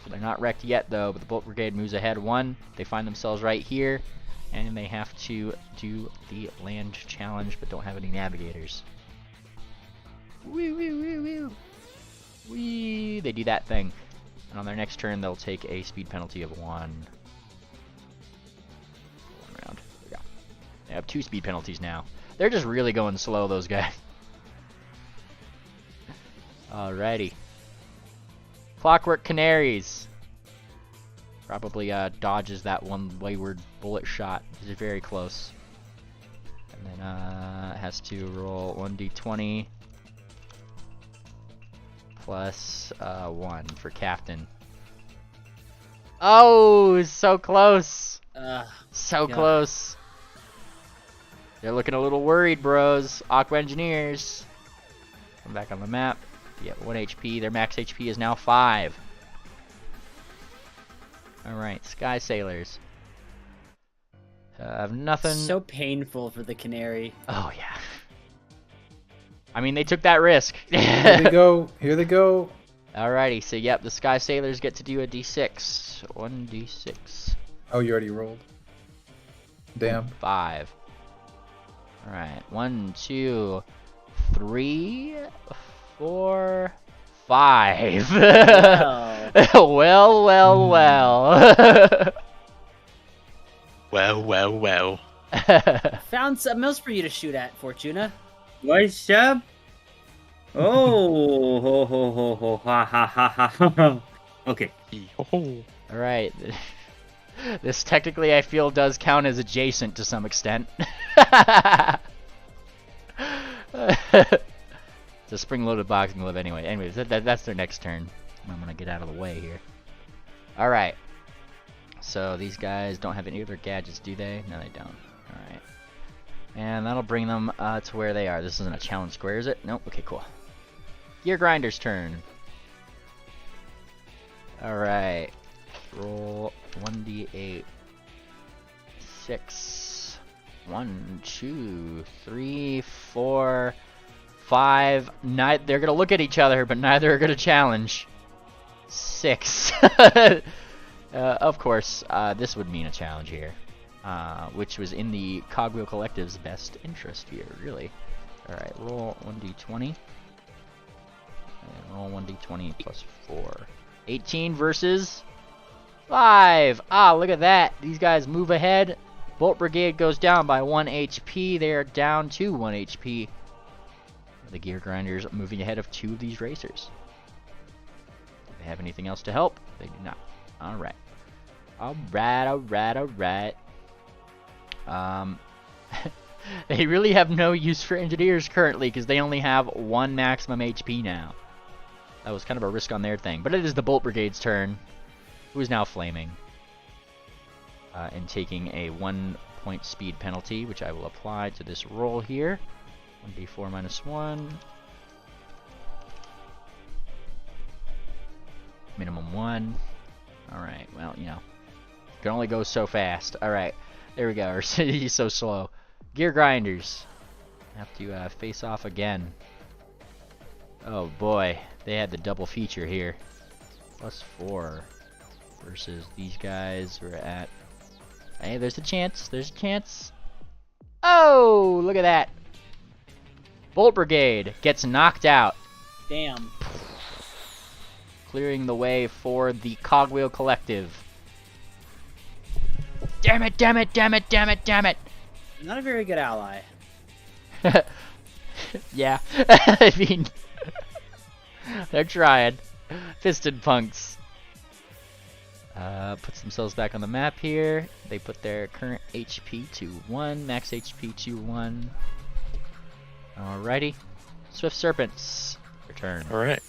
They're not wrecked yet, though, but the Bolt Brigade moves ahead 1. They find themselves right here. And they have to do the land challenge, but don't have any navigators. Woo, woo, woo, woo. Wee. They do that thing. And on their next turn, they'll take a speed penalty of 1. 1 round. There we go. They have 2 speed penalties now. They're just really going slow, those guys. Alrighty. Clockwork Canaries. Probably dodges that one wayward bullet shot. It's very close. And then has to roll 1d20 plus 1 for Captain. Oh, so close. So God. close. They're looking a little worried, bros. Aqua Engineers. Come back on the map. Yeah, 1 HP. Their max HP is now 5. Alright, Sky Sailors. Have nothing. So painful for the Canary. Oh, yeah. I mean, they took that risk. Here they go. Here they go. Alrighty, so yep, the Sky Sailors get to do a d6. 1d6. Oh, you already rolled. Damn. 5. Alright, 1, 2, 3, 4, 5. Well, well, well. Well. Found something else for you to shoot at, Fortuna. What's up? Oh, ho ho ho ho ha ha ha ha. Okay. Alright. This technically I feel does count as adjacent to some extent. It's a spring-loaded boxing glove anyway. Anyways, that's their next turn. I'm gonna get out of the way here. Alright. So these guys don't have any of their gadgets, do they? No, they don't. Alright. And that'll bring them to where they are. This isn't a challenge square, is it? Nope. Okay, cool. Gear Grinder's turn. Alright. Roll 1d8. 6. 1, 2, 3, 4, 5. They're gonna look at each other, but neither are gonna challenge. 6. Of course, this would mean a challenge here, which was in the Cogwheel Collective's best interest here, really. Alright, roll 1d20. And roll 1d20 plus 4. 18 versus 5. Ah, look at that. These guys move ahead. Bolt Brigade goes down by 1 HP. They are down to 1 HP. The Gear Grinders moving ahead of 2 of these racers. Do they have anything else to help? They do not. Alright. Alright. They really have no use for engineers currently because they only have 1 maximum HP now. That was kind of a risk on their thing. But it is the Bolt Brigade's turn, who is now flaming. And taking a 1 point speed penalty, which I will apply to this roll here. 1d4 minus 1. Minimum 1. Alright, well, you know. Can only go so fast. Alright, there we go. He's so slow. Gear grinders have to face off again. Oh boy, they had the double feature here. +4 versus these guys. We're at. Hey, there's a chance. There's a chance. Oh, look at that. Bolt Brigade gets knocked out. Damn. Clearing the way for the Cogwheel Collective. Damn it, damn it, damn it, damn it, damn it. Not a very good ally. Yeah. I mean, they're trying. Piston Punks. Puts themselves back on the map here. They put their current HP to 1, max HP to 1. Alrighty. Swift Serpents. Return. Alright.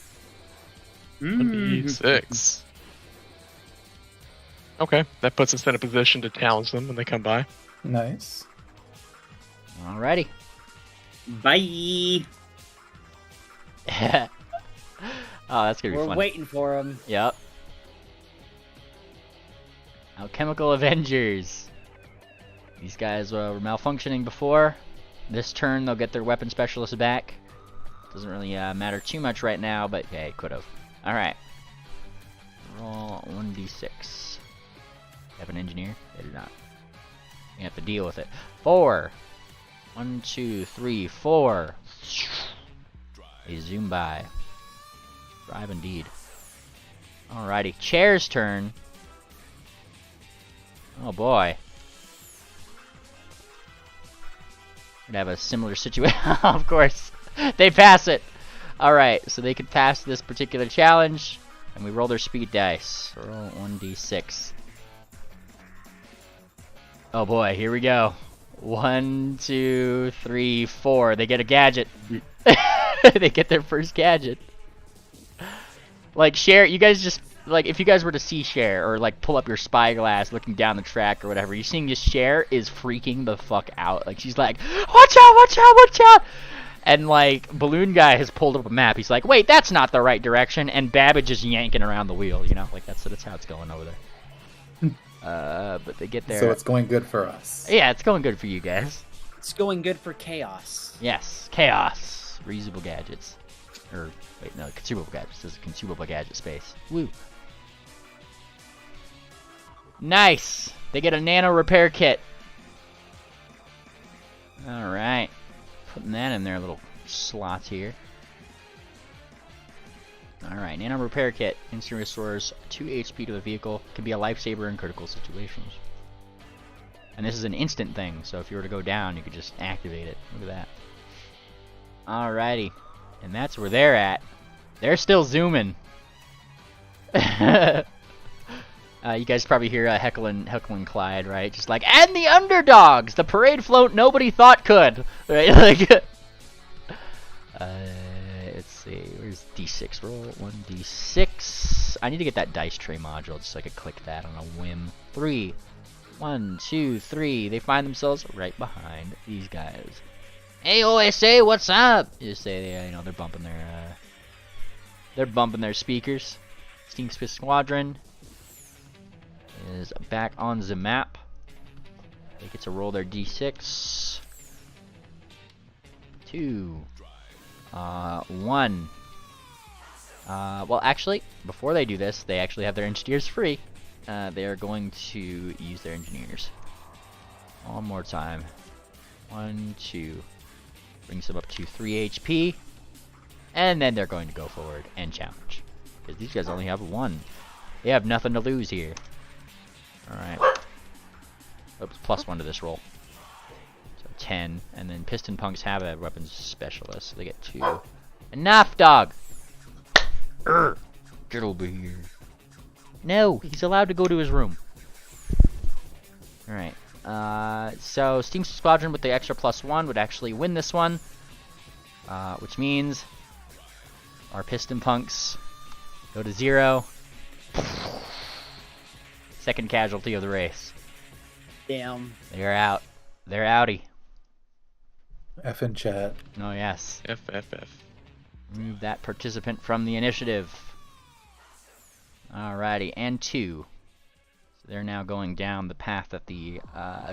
6. Okay, that puts us in a position to challenge them when they come by. Nice. Alrighty. Bye. Oh, that's gonna be We're fun. waiting for him. Yep. Alchemical Avengers. These guys were malfunctioning before. This turn, they'll get their weapon specialist back. Doesn't really matter too much right now, but hey, could have. All right. Roll 1d6. Have an engineer? They do not. You have to deal with it. 4. 1, 2, 3, 4. They zoom by. Drive indeed. Alrighty, Chair's turn. Oh boy. We'd have a similar situation. Of course. They pass it. Alright, so they could pass this particular challenge. And we roll their speed dice. Roll 1d6. Oh boy, here we go. 1, 2, 3, 4. They get a gadget. They get their first gadget. Like, Cher, you guys just, like, if you guys were to see Cher, or, like, pull up your spyglass looking down the track or whatever, you're seeing just Cher is freaking the fuck out. Like, she's like, watch out, watch out, watch out! And, like, Balloon Guy has pulled up a map. He's like, wait, that's not the right direction. And Babbage is yanking around the wheel, you know? Like, that's how it's going over there. But they get there. So it's going good for us. Yeah, it's going good for you guys. It's going good for Chaos. Yes, Chaos. Reusable gadgets. Or, wait, no, consumable gadgets. This is a consumable gadget space. Woo. Nice! They get a nano repair kit. Alright. Putting that in their little slots here. Alright, nano repair kit. Instant restores 2 HP to the vehicle. Can be a lifesaver in critical situations. And this is an instant thing, so if you were to go down, you could just activate it. Look at that. Alrighty. And that's where they're at. They're still zooming. You guys probably hear heckling Clyde, right? Just like, and the underdogs! The parade float nobody thought could! Right? Like, let's see. Where's D6? Roll 1d6. I need to get that dice tray module just so I could click that on a whim. 3. 1, 2, 3. They find themselves right behind these guys. Hey OSA, what's up? You just say, you know, they're bumping their speakers. Steam Space Squadron is back on the map. They get to roll their d6. 2. 1. Well, actually, before they do this, they actually have their engineers free. They are going to use their engineers. One more time. 1, 2. Brings them up to 3 HP. And then they're going to go forward and challenge. Because these guys only have 1. They have nothing to lose here. Alright. Oops, +1 to this roll. So 10. And then Piston Punks have a weapons specialist. So they get 2. Enough, dog! Get over here. No, he's allowed to go to his room. Alright. So Steam Squadron with the extra +1 would actually win this one. Which means our Piston Punks go to 0. Second casualty of the race. Damn. They're out. They're outie. F in chat. Oh yes. FFF. Remove that participant from the initiative. Alrighty, and 2. So they're now going down the path that the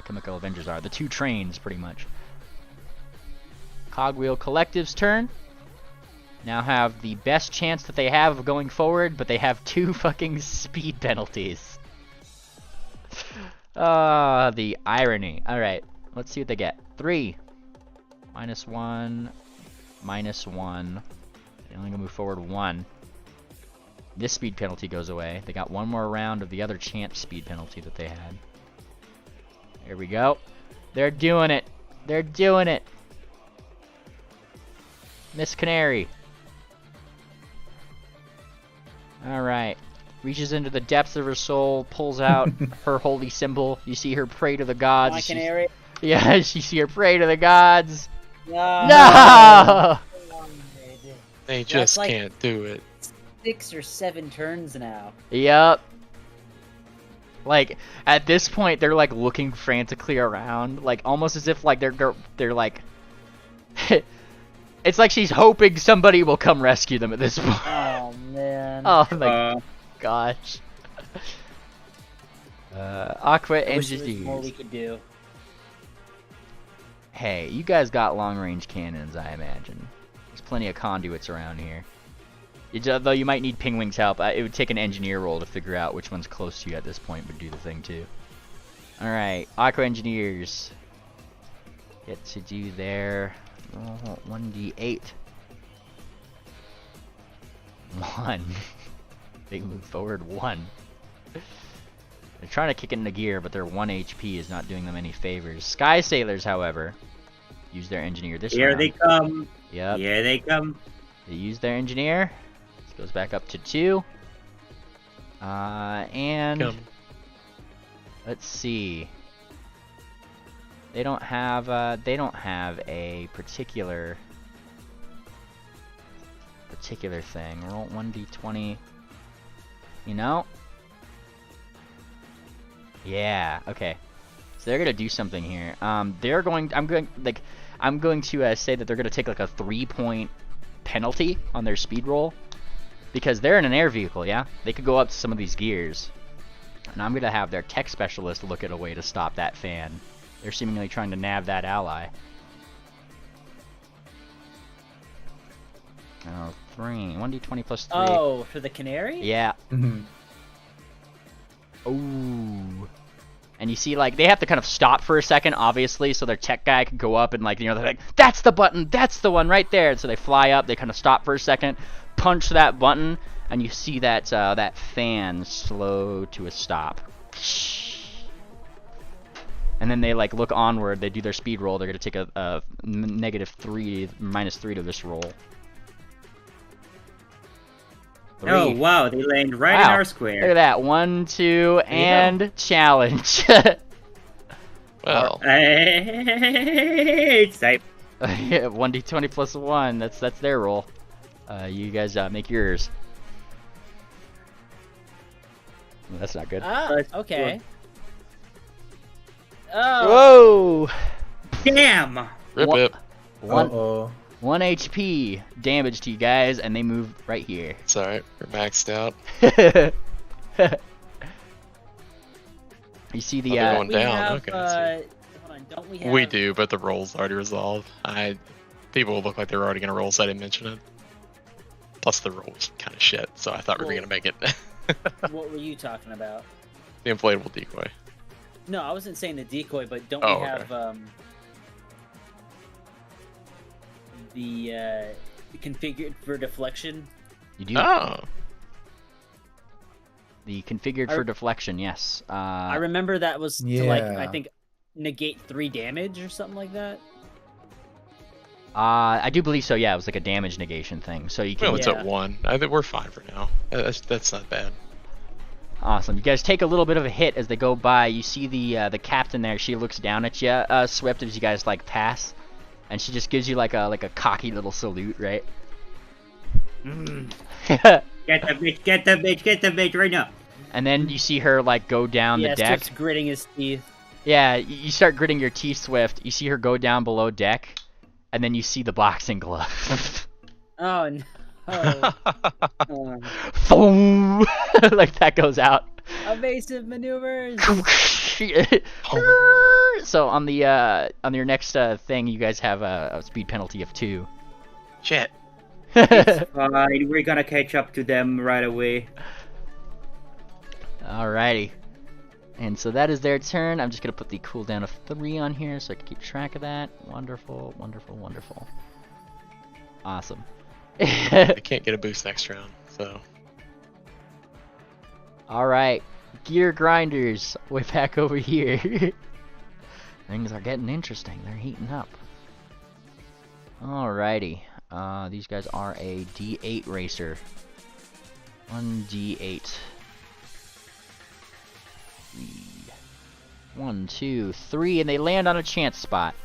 Chemical Avengers are. The 2 trains, pretty much. Cogwheel Collective's turn. Now have the best chance that they have of going forward, but they have 2 fucking speed penalties. The irony. Alright, let's see what they get. 3. -1. -1. They're only gonna move forward 1. This speed penalty goes away. They got 1 more round of the other chance speed penalty that they had. Here we go. They're doing it. They're doing it. Miss Canary. Alright. Reaches into the depths of her soul, pulls out her holy symbol. You see her pray to the gods. My Canary. Yeah, you see her pray to the gods. No! No! They just like can't do it. 6 or 7 turns now. Yep. Like, at this point, they're like looking frantically around, like almost as if like they're like, it's like she's hoping somebody will come rescue them at this point. Oh man. Oh my gosh. Aqua I wish there was Engineers. more we could do. Hey, you guys got long-range cannons, I imagine. There's plenty of conduits around here. Though you might need Pingwing's help, it would take an engineer roll to figure out which one's close to you at this point, but do the thing too. Alright, Aqua Engineers get to do their 1d8. 1. They move forward 1. They're trying to kick it into gear, but their 1 HP is not doing them any favors. Sky Sailors, however, use their engineer this round. Here they come. Yep. Here they come. They use their engineer. This goes back up to 2. And Come. let's see. They don't have a particular thing. Roll 1d20. You know? Yeah. Okay. So they're gonna do something here. I'm going to say that they're gonna take like a 3-point penalty on their speed roll because they're in an air vehicle. Yeah, they could go up to some of these gears, and I'm gonna have their tech specialist look at a way to stop that fan. They're seemingly trying to nab that ally. Oh, 3. 1d20 plus 3. Oh, for the Canary? Yeah. Mm-hmm. Ooh. And you see, like, they have to kind of stop for a second, obviously, so their tech guy can go up and, like, you know, they're like, that's the button, that's the one right there. And so they fly up, they kind of stop for a second, punch that button, and you see that that fan slow to a stop. And then they, like, look onward, they do their speed roll, they're going to take a -3, -3 to this roll. 3. Oh wow, they land right in our square. Look at that. 1, 2, and challenge. Well, Hey, type. 1d20 plus 1. That's their roll. You guys make yours. Well, that's not good. Ah, okay. Oh. Whoa! Damn. rip it. 1 HP damage to you guys, and they move right here. It's alright. We're maxed out. You see the They're going We down. have, Okay. hold on, don't we have... We do, but the roll's already resolved. People will look like they were already gonna roll, so I didn't mention it. Plus the roll was kind of shit, so I thought we were gonna make it. What were you talking about? The inflatable decoy. No, I wasn't saying the decoy, but don't Oh, we okay. have the configured for deflection? You do. Oh. The configured for deflection, yes. I remember that was to, like, I Yeah. think, negate 3 damage or something like that. I do believe so. Yeah, it was like a damage negation thing. So you can. Well, it's Yeah. at 1. I think we're fine for now. That's not bad. Awesome. You guys take a little bit of a hit as they go by. You see the captain there. She looks down at you, Swift, as you guys like pass, and she just gives you like a cocky little salute, right? Get the bitch, get the bitch, get the bitch right now. And then you see her like go down Yeah, the deck. Swift's gritting his teeth. Yeah, you start gritting your teeth, Swift. You see her go down below deck, and then you see the boxing glove. Oh no. Oh. Boom! Like that goes out. Evasive maneuvers. So on your next thing, you guys have a speed penalty of 2. Shit. It's fine. We're gonna catch up to them right away. Alrighty. And so that is their turn. I'm just gonna put the cooldown of 3 on here so I can keep track of that. Wonderful, wonderful, wonderful. Awesome. I can't get a boost next round, so. Alright. Gear grinders. Way back over here. Things are getting interesting. They're heating up. Alrighty. These guys are a D8 racer. 1d8. 1, 2, 3, and they land on a chance spot.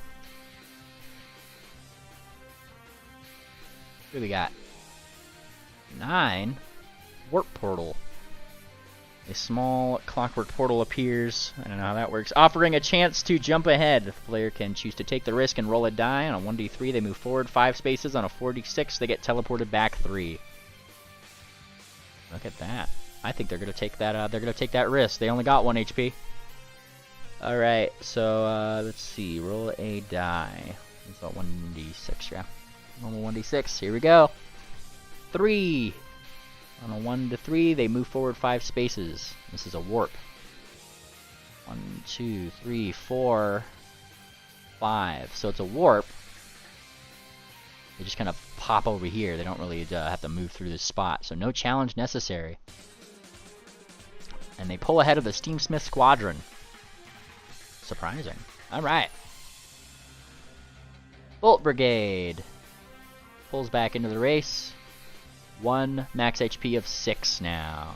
What do we got? 9. Warp portal. A small clockwork portal appears. I don't know how that works. Offering a chance to jump ahead. The player can choose to take the risk and roll a die. On a 1d3, they move forward 5 spaces. On a 4d6, they get teleported back 3. Look at that. I think they're gonna take that. They're gonna take that risk. They only got 1 HP. All right. So let's see. Roll a die. It's about 1d6. Yeah. Normal 1d6. Here we go. 3. On a 1 to 3, they move forward 5 spaces. This is a warp. 1, 2, 3, 4, 5. So it's a warp. They just kind of pop over here. They don't really have to move through this spot. So no challenge necessary. And they pull ahead of the Steamsmith Squadron. Surprising. Alright. Bolt Brigade. Pulls back into the race. 1 max HP of 6 now.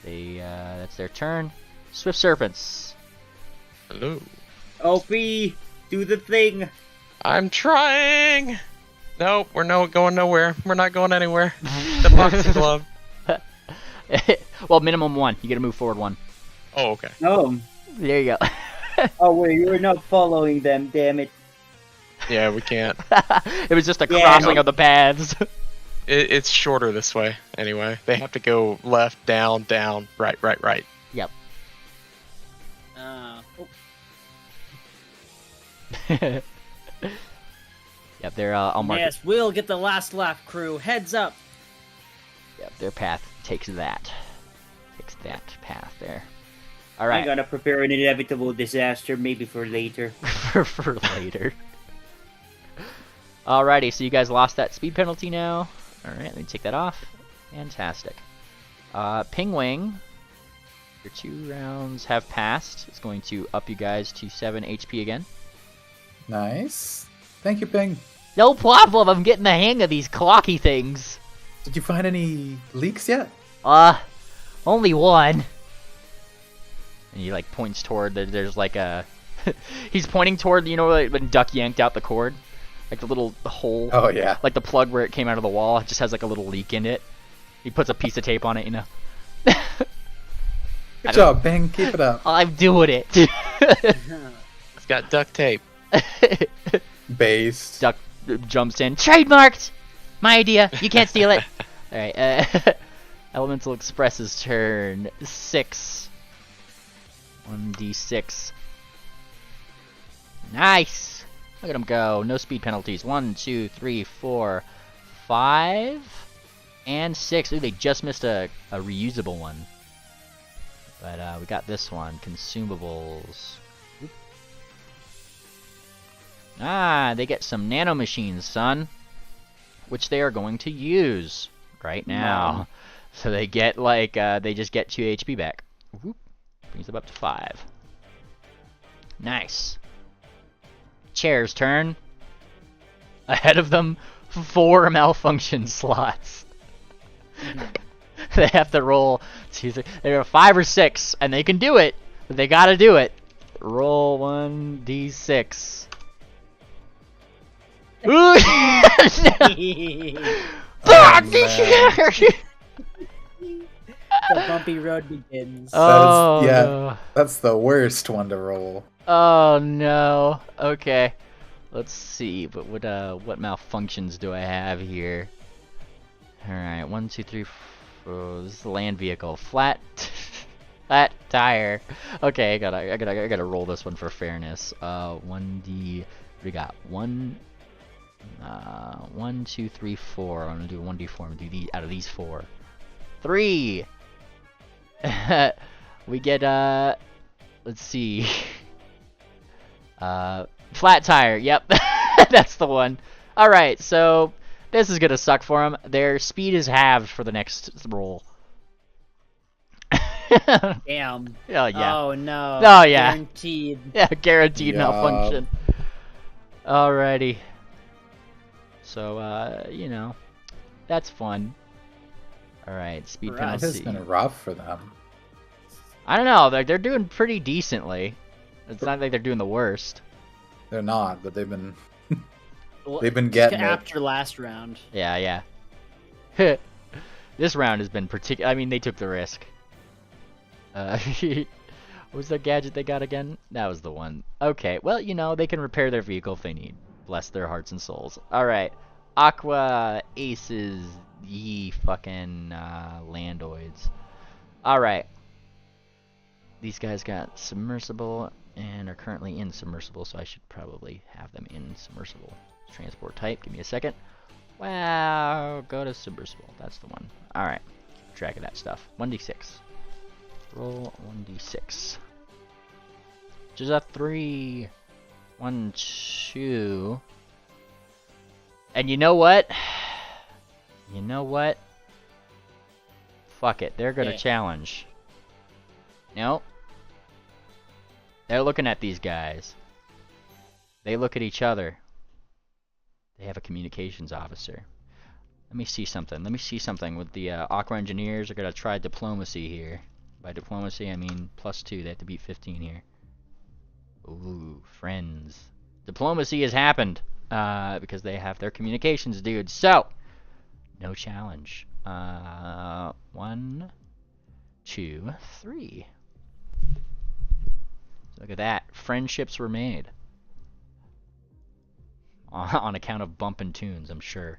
That's their turn. Swift Serpents. Hello. OP, do the thing. I'm trying. Nope, we're going nowhere. We're not going anywhere. The boxing glove. Well, minimum 1. You gotta move forward 1. Oh, okay. Oh. There you go. Oh wait, you're not following them. Damn it. Yeah, we can't. It was just a crossing of the paths. It's shorter this way, anyway. They have to go left, down, down, right, right, right. Yep. Yep, they're I'll mark Yes, it. we'll get the last lap, crew. Heads up. Yep, their path takes that. Takes that path there. Alright. I'm gonna prepare an inevitable disaster, maybe for later. for later. Alrighty, so you guys lost that speed penalty now. Alright, let me take that off. Fantastic. Pingwing. Your 2 rounds have passed. It's going to up you guys to 7 HP again. Nice. Thank you, Ping. No problem, I'm getting the hang of these clocky things. Did you find any leaks yet? Only 1. And he like points toward there's like a he's pointing toward, you know, like when Duck yanked out the cord? Like the little hole. Oh, yeah. Like the plug where it came out of the wall. It just has like a little leak in it. He puts a piece of tape on it, you know. Good job, Ping. Keep it up. I'm doing it. It's got duct tape. Based. Duck jumps in. Trademarked! My idea. You can't steal it. Alright, Elemental Express's turn. 6. 1d6. Nice! Look at him go. No speed penalties. 1, 2, 3, 4, 5, and 6. Ooh, they just missed a reusable one. But we got this one. Consumables. Oop. Ah, they get some nanomachines, son. Which they are going to use right now. So they get like, they just get 2 HP back. Whoop. Brings them up to 5. Nice. Chair's turn. Ahead of them, 4 malfunction slots. They have to roll. They're 5 or 6, and they can do it. But they gotta do it. Roll 1d6. Ooh! The bumpy road begins. Oh, yeah, no. That's the worst one to roll. Oh no. Okay. Let's see. But what malfunctions do I have here? All right. 1, 2, 3, 4. This is the land vehicle. Flat. Flat tire. Okay, I gotta roll this one for fairness. 1d. We got 1, 2, 3, 4. I'm gonna do a 1d4. I'm gonna do these out of these 4. 3. We get let's see. Flat tire. Yep, that's the one. All right, so this is gonna suck for them. Their speed is halved for the next roll. Damn. Oh yeah. Oh no. Oh yeah. Guaranteed. Yeah, guaranteed Yeah. malfunction. Alrighty. So you know, that's fun. All right, speed For us. This has penalty. been rough for them. I don't know. They're doing pretty decently. It's not like they're doing the worst. They're not, but they've been Well, they've been getting it. after last round. Yeah, yeah. This round has been particular. I mean, they took the risk. What was the gadget they got again? That was the one. Okay, well, you know, they can repair their vehicle if they need. Bless their hearts and souls. Alright. Aqua Aces, ye fucking landoids. Alright. These guys got submersible and are currently in submersible, so I should probably have them in submersible. Transport type, give me a second. Wow, go to submersible. That's the one. Alright. Keep track of that stuff. 1d6. Roll 1d6. Which is a 3. 1, 2. And you know what? You know what? Fuck it. They're gonna challenge. No. They're looking at these guys. They look at each other. They have a communications officer. Let me see something. Let me see something with the Aqua Engineers are gonna try diplomacy here. By diplomacy, I mean +2. They have to beat 15 here. Ooh, friends. Diplomacy has happened because they have their communications, dude. So, no challenge. 1, 2, 3. Look at that. Friendships were made. On account of bumping tunes, I'm sure.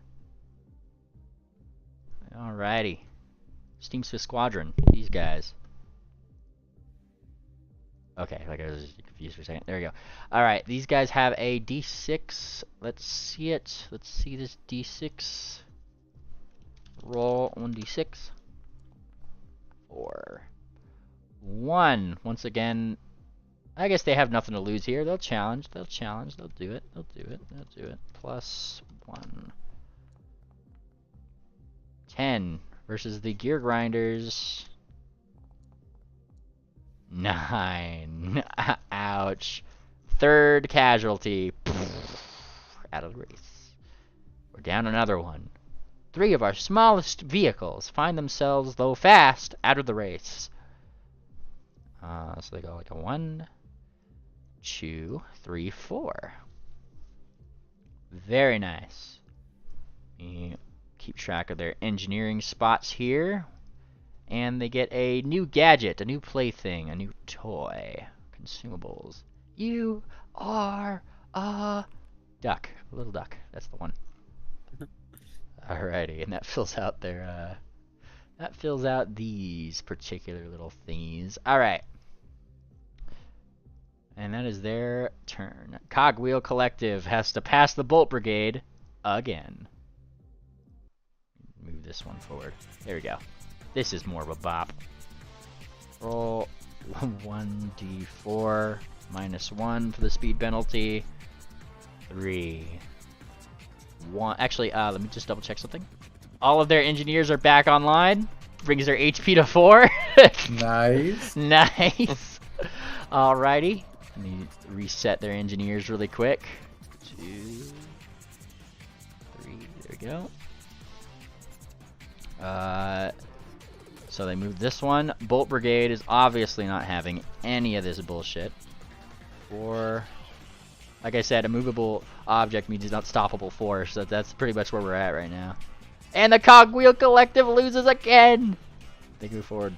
Alrighty. Steam Swift Squadron. These guys. Okay, like I was confused for a second. There we go. Alright, these guys have a D6. Let's see it. Let's see this D6. Roll 1d6. 4. 1. Once again, I guess they have nothing to lose here. They'll challenge. They'll challenge. They'll do it. They'll do it. They'll do it. +1. 10 versus the Gear Grinders. 9. Ouch. Third casualty. Out of the race. We're down another one. 3 of our smallest vehicles find themselves, though fast, out of the race. So they go like a 1, 2, 3, 4. Very nice. You keep track of their engineering spots here. And they get a new gadget, a new plaything, a new toy. Consumables. You are a duck. A little duck. That's the one. Alrighty, and that fills out their, that fills out these particular little thingies. Alright. And that is their turn. Cogwheel Collective has to pass the Bolt Brigade again. Move this one forward. There we go. This is more of a bop. Roll 1d4 -1 for the speed penalty. 3. 1. Actually, let me just double check something. All of their engineers are back online. Brings their HP to 4. Nice. Nice. Alrighty. Let me reset their engineers really quick. 2, 3. There we go. So they moved this one. Bolt Brigade is obviously not having any of this bullshit. 4. Like I said, a movable object means an unstoppable force. So that's pretty much where we're at right now. And the Cogwheel Collective loses again. They move forward.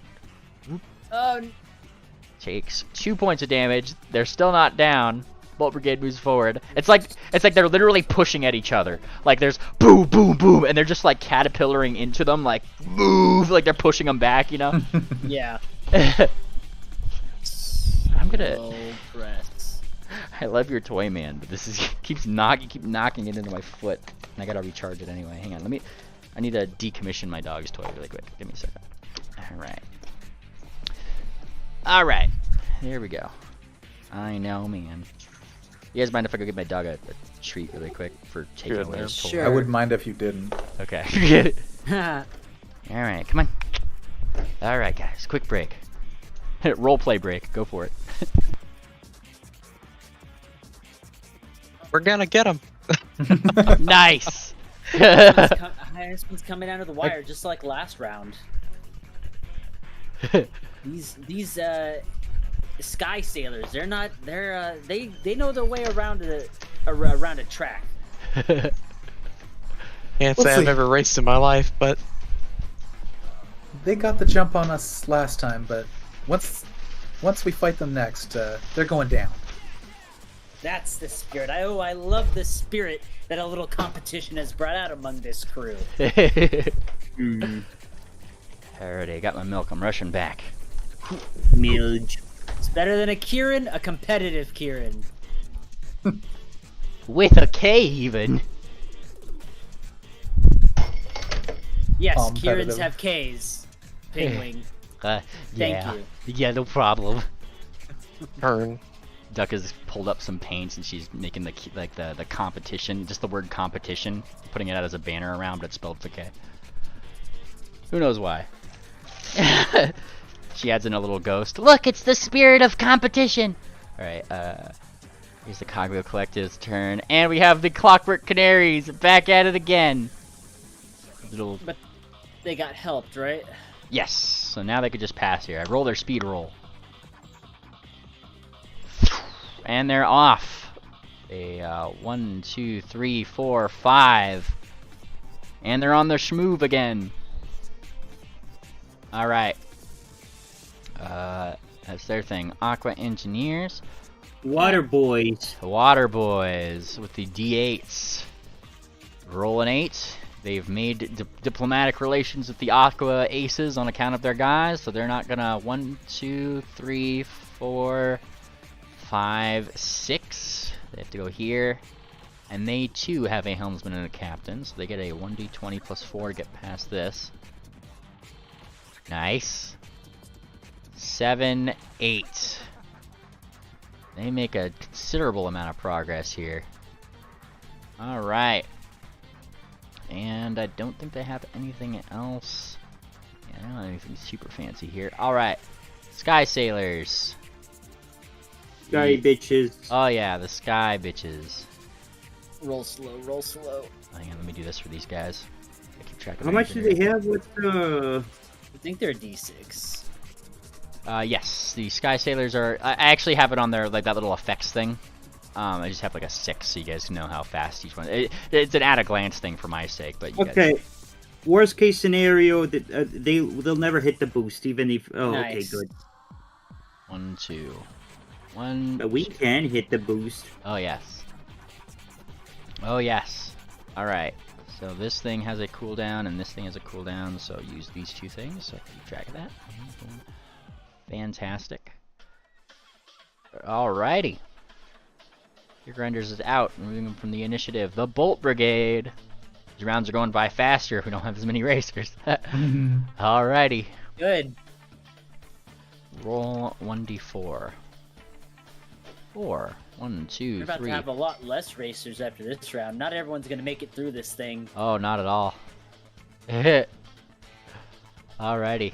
Takes 2 points of damage. They're still not down. Bolt Brigade moves forward. It's like they're literally pushing at each other. Like there's boom, boom, boom, and they're just like caterpillaring into them, like move, like they're pushing them back, you know? Yeah. I'm gonna. Low press. I love your toy man, but this is keep knocking it into my foot, and I gotta recharge it anyway. Hang on, I need to decommission my dog's toy really quick. Give me a second. All right. There we go. I know, man. You guys mind if I go give my dog a treat really quick for taking away his toy? Sure. I wouldn't mind if you didn't. Okay. All right, come on. All right, guys, quick break. Role play break. Go for it. We're gonna get him. Nice. Highest one's coming out of the wire, just like last round. These sky sailors, they know their way around a track. Can't say I've ever raced in my life, but They got the jump on us last time, but once we fight them next, they're going down. That's the spirit. I love the spirit that a little competition has brought out among this crew. Alrighty, I got my milk. I'm rushing back. Milge. It's better than a Kieran, a competitive Kieran. With a K, even. Yes, Competitive. Kierans have Ks. Pingwing. Thank Thank you. Yeah, no problem. turn. Duck has pulled up some paints and she's making the competition, just the word competition, putting it out as a banner around, but it's spelled with a K. Who knows why? She adds in a little ghost. Look, it's the spirit of competition. All right, here's the Cogwheel Collective's turn, and we have the Clockwork Canaries back at it again. Little. But they got helped, right? Yes. So now they could just pass here. I roll their speed roll. And they're off. A 1, 2, 3, 4, 5. And they're on their schmoove again. Alright. That's their thing. Aqua Engineers. Water boys. The Water Boys with the D8s. Roll an 8. They've made diplomatic relations with the Aqua Aces on account of their guys, so they're not gonna 1, 2, 3, 4, 5, 6. They have to go here. And they too have a helmsman and a captain, so they get a 1d20 plus 4 to get past this. Nice. 7, 8. They make a considerable amount of progress here. Alright. And I don't think they have anything else. Yeah, I don't have anything super fancy here. Alright. Sky Sailors. Sky bitches. Oh yeah, the Sky Bitches. Roll slow, roll slow. Hang on, let me do this for these guys. I keep track of How much do everything they here. have with I think they're D6. Yes, the Sky Sailors are... I actually have it on there, like that little effects thing. I just have like a 6 so you guys know how fast each one... it's an at-a-glance thing for my sake, but you Okay. guys... Worst case scenario, that they'll never hit the boost, even if... Oh, Nice. okay, good. 1, 2... 1... But we can hit the boost. Oh, yes. Oh, yes. Alright. So this thing has a cooldown, and this thing has a cooldown, so use these two things, so keep track of that. Fantastic. Alrighty. Your grinders is out, removing them from the initiative. The Bolt Brigade. These rounds are going by faster if we don't have as many racers. Alrighty. Good. Roll 1d4. 4. 1, 2, We're about 3. to have a lot less racers after this round. Not everyone's gonna make it through this thing. Oh, not at all. Alrighty.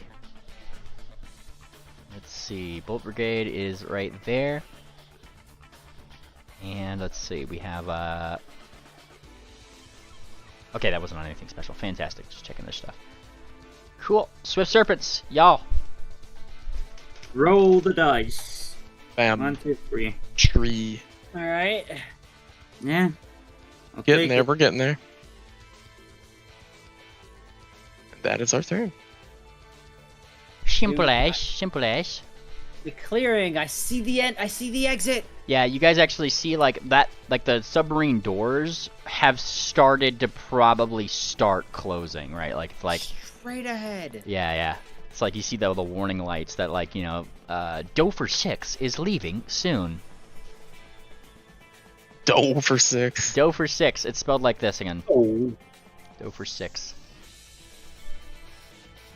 Let's see. Bolt Brigade is right there. And let's see. We have okay, that wasn't on anything special. Fantastic. Just checking this stuff. Cool. Swift Serpents, y'all. Roll the dice. Bam. 1, 2, 3. Tree. All right. Yeah. I'll Getting take there. it. We're getting there. That is our turn. Simple as. Simple as. The clearing. I see the end. I see the exit. Yeah, you guys actually see like that, like the submarine doors have started to probably start closing, right? Like Straight ahead. yeah, yeah. It's like you see the warning lights that, like, you know, Dofer 6 is leaving soon. Dofer 6. Dofer 6. It's spelled like this again. Oh. Dofer 6.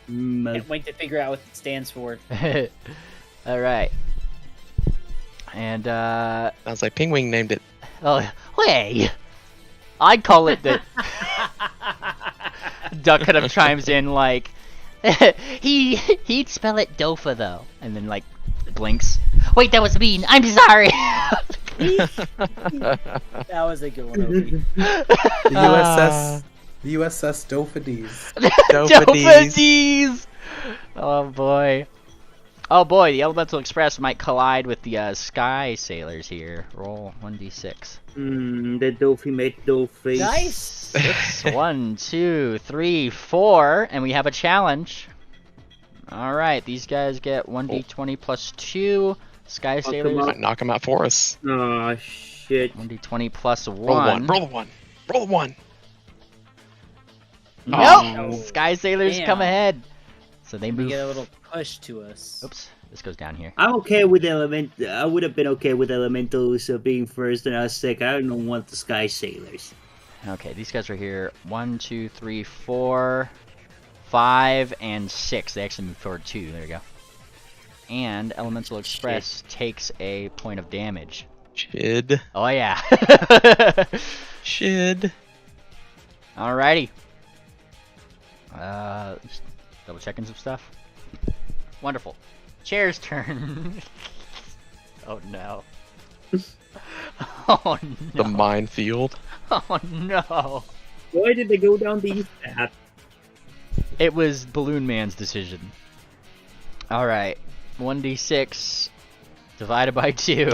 Can't wait to figure out what it stands for. All right. And Sounds like Pingwing named it. oh, hey, I'd call it the. Duck kind of chimes in like, he'd spell it Dofa though, and then like blinks. Wait, that was mean. I'm sorry. That was a good one, Obi. The USS Dofades. Dofades! Oh boy. Oh boy, the Elemental Express might collide with the Sky Sailors here. Roll 1d6. The Dofi made Dofi. Nice! 6, 1, 2, 3, 4, and we have a challenge. Alright, these guys get 1d20 plus 2. Sky Sailors. Might knock him out for us. Oh, shit. 1d20 plus 1. Roll one. Roll the one. Roll the one. Nope! Oh. Sky Sailors Damn. come ahead. So they We move. get a little push to us. Oops, this goes down here. I'm okay with I would have been okay with Elementals being first, and I was like, I don't want the Sky Sailors. Okay, these guys are here. 1, 2, 3, 4, 5, and 6. They actually move forward 2. There you go. And Elemental Express takes a point of damage. Shid. Oh yeah. Shid. Alrighty. Just double checking some stuff. Wonderful. Chair's turn. Oh no. Oh The no. minefield. Oh no. Why did they go down these paths? It was Balloon Man's decision. Alright. 1d6 divided by 2.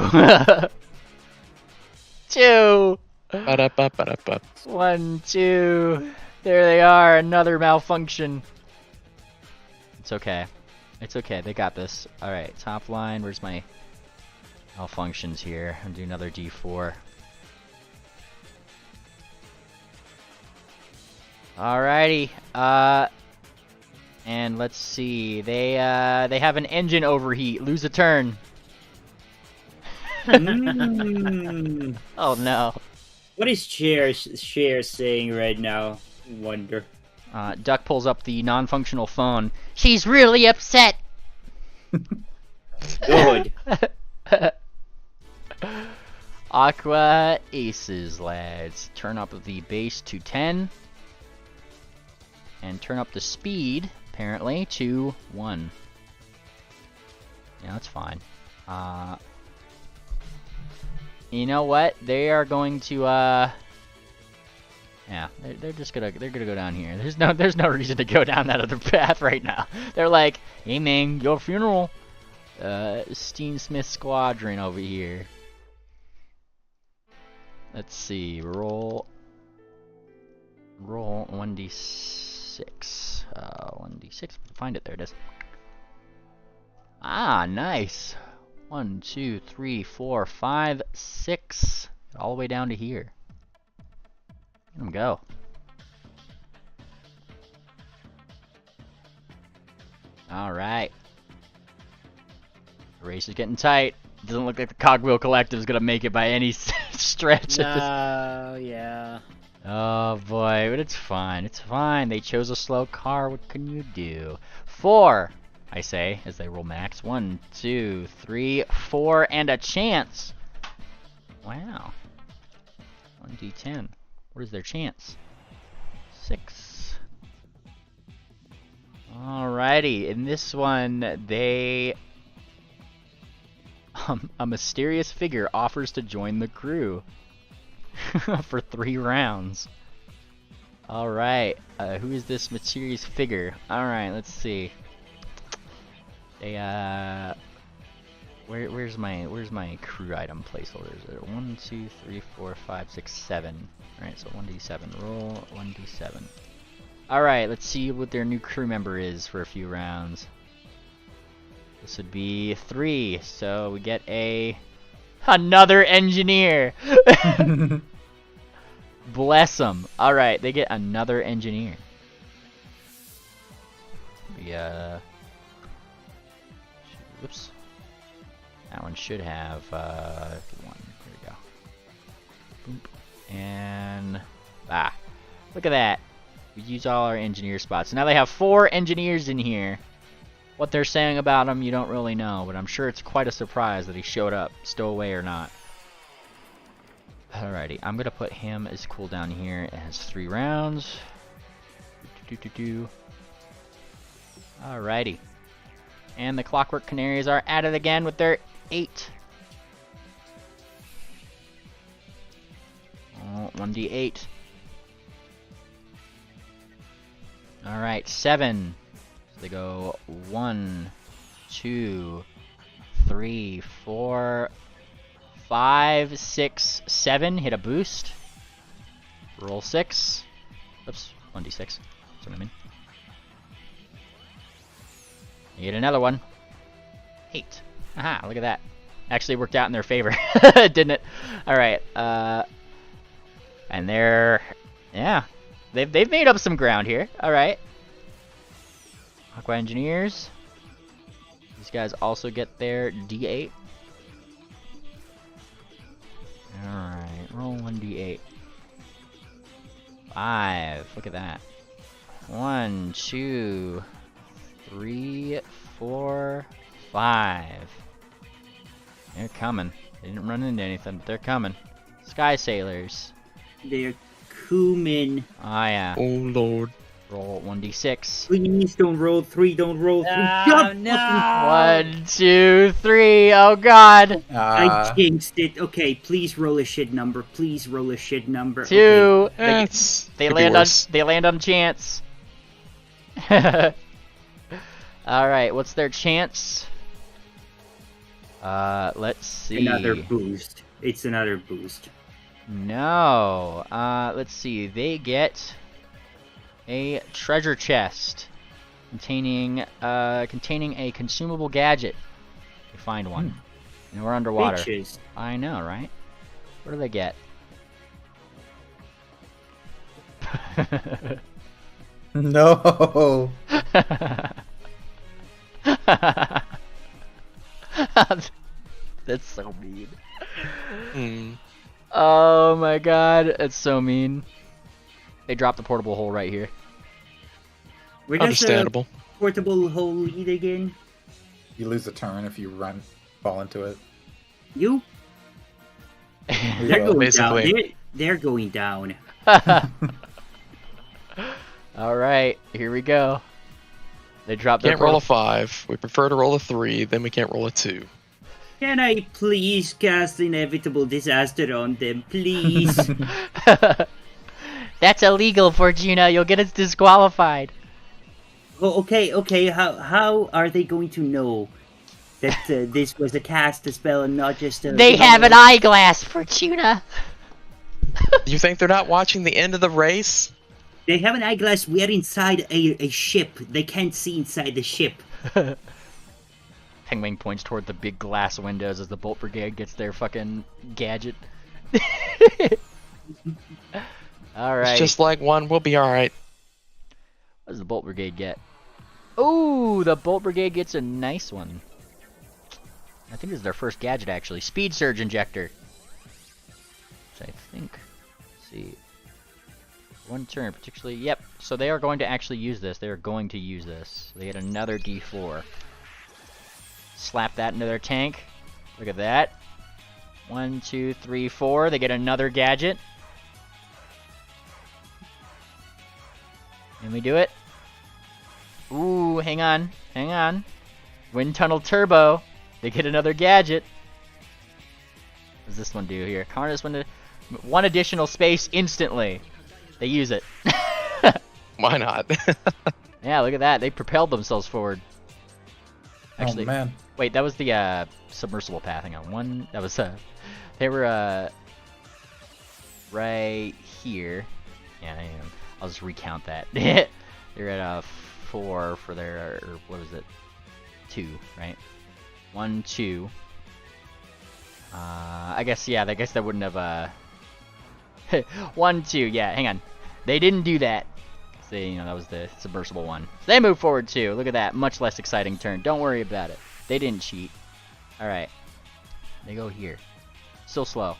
2! Ba-da-ba-ba-da-ba. 1, 2. There they are. Another malfunction. It's okay. It's okay. They got this. Alright, top line. Where's my malfunctions here? I'll do another d4. Alrighty. And let's see. They have an engine overheat. Lose a turn. Oh no. What is Cher saying right now? Wonder. Duck pulls up the non-functional phone. She's really upset. Good. Aqua aces, lads. Turn up the base to 10. And turn up the speed, apparently, to 1. Yeah, that's fine. You know what? They are going to, yeah, they're gonna go down here. There's no reason to go down that other path right now. They're like, hey man, your funeral. Steensmith Squadron over here. Let's see, roll 1d6. 1d6, find it, there it is. Ah, nice. 1, 2, 3, 4, 5, 6. All the way down to here. Let him go. Alright. The race is getting tight. Doesn't look like the Cogwheel Collective is going to make it by any stretch. No, yeah. Oh boy, but it's fine. It's fine. They chose a slow car. What can you do? 4, I say, as they roll max. 1, 2, 3, 4, and a chance. Wow. 1d10. What is their chance? 6. Alrighty, in this one, they... a mysterious figure offers to join the crew. For 3 rounds. Alright, who is this mysterious figure? Alright, let's see. They, where's my crew item placeholders? 1, 2, 3, 4, 5, 6, 7. Alright, so 1d7. Roll 1d7. Alright, let's see what their new crew member is for a few rounds. This would be 3, so we get another engineer! Bless them. Alright, they get another engineer. Oops. That one should have 1. There we go. Boop. And look at that. We use all our engineer spots. So now they have 4 engineers in here. What they're saying about him, you don't really know, but I'm sure it's quite a surprise that he showed up, stowaway or not. Alrighty, I'm gonna put him as cooldown here. It has 3 rounds. Alrighty. And the Clockwork Canaries are at it again with their 8. Oh, 1d8. Alright, 7. So they go 1, 2, 3, 4, 5, 6, 7. Hit a boost. Roll 6. Oops, 1d6. That's what I mean. You get another one. 8. Aha, look at that. Actually worked out in their favor, didn't it? Alright, and yeah. They've made up some ground here. Alright. Aqua Engineers. These guys also get their D8. Alright, roll 1d8. 5. Look at that. 1, 2, 3, 4, 5. They're coming. They didn't run into anything, but they're coming. Sky Sailors. They're cumin. Ah, yeah. Oh, Lord. Roll 1d6. Please don't roll 3, don't roll 3. Oh, no! 1, 2, 3. Oh, God. I jinxed it. Okay, please roll a shit number. Please roll a shit number. 2. Okay. They land on chance. Alright, what's their chance? Let's see. Another boost. It's another boost. No. Let's see. They get a treasure chest containing a consumable gadget. You find one. And we're underwater. Bitches. I know, right? What do they get? No. That's so mean. Hmm. Oh my god, that's so mean. They dropped the portable hole right here. Where does Understandable. the portable hole lead again? You lose a turn if you fall into it. You? You They're go. going basically. down. They're going down. Alright, here we go. They dropped their Can't roll a 5. We prefer to roll a 3, then we can't roll a 2. Can I please cast inevitable disaster on them, please? That's illegal, Fortuna. You'll get us disqualified. Oh, okay. How are they going to know that this was a cast a spell and not just a... They have an eyeglass, Fortuna. You think they're not watching the end of the race? They have an eyeglass. We're inside a ship. They can't see inside the ship. Penguin points toward the big glass windows as the Bolt Brigade gets their fucking gadget. Alright. It's just like one. We'll be alright. What does the Bolt Brigade get? Oh, the Bolt Brigade gets a nice one. I think this is their first gadget, actually. Speed Surge Injector. Which I think... Let's see. One turn, particularly... Yep, so they are going to actually use this. They are going to use this. They get another D4. Slap that into their tank. Look at that. 1, 2, 3, 4. They get another gadget. Can we do it? Ooh, hang on. Hang on. Wind Tunnel Turbo. They get another gadget. What does this one do here? Harness one additional space instantly. They use it. Why not? Yeah, look at that. They propelled themselves forward. Actually, oh man. Wait, that was the submersible path. Hang on. One, that was they were right here. Yeah, I'll just recount that. They're at 4 for their, or what was it? 2, right? 1, 2. I guess, yeah, I guess that wouldn't have 1, 2. Yeah, hang on. They didn't do that. So, that was the submersible one. So they move forward too. Look at that. Much less exciting turn. Don't worry about it. They didn't cheat. Alright. They go here. Still slow.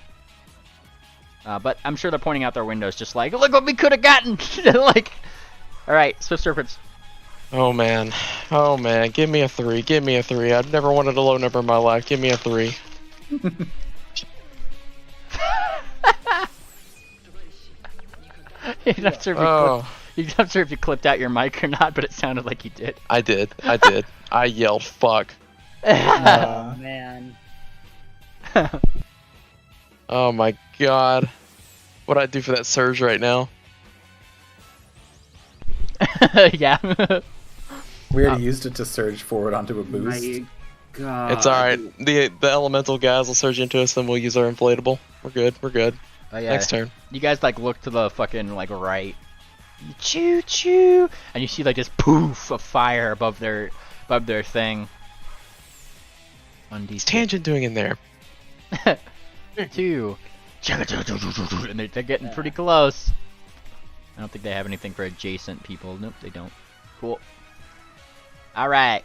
But I'm sure they're pointing out their windows just like, look what we could have gotten! Like, alright, Swift Serpents. Oh man. Oh man. Give me a 3. Give me a 3. I've never wanted a low number in my life. Give me a 3. You're not sure if you clipped out your mic or not, but it sounded like you did. I did. I yelled fuck. Oh, man. Oh my god. What'd I do for that surge right now? Yeah. We already used it to surge forward onto a boost. My God. It's alright. The elemental guys will surge into us, then we'll use our inflatable. We're good. We're good. Oh, yeah. Next turn. You guys like look to the fucking like right. Choo choo, and you see like this poof of fire above their thing. 1d6. What's Tangent doing in there? 2. And they're getting pretty close. I don't think they have anything for adjacent people. Nope, they don't. Cool. Alright.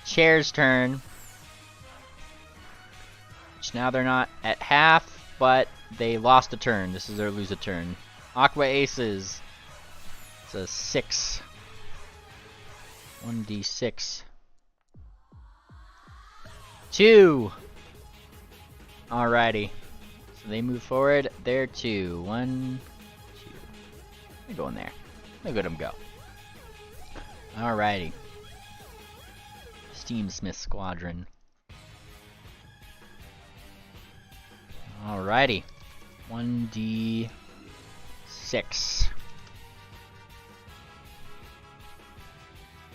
Chair's turn. Which now they're not at half, but they lost a turn. This is their lose a turn. Aqua Aces. It's a 6. 1d6. 2. Alrighty. So they move forward. They're 2. 1, 2. They're going there. Look at them go. Alrighty. Steamsmith Squadron. Alrighty. 1d6.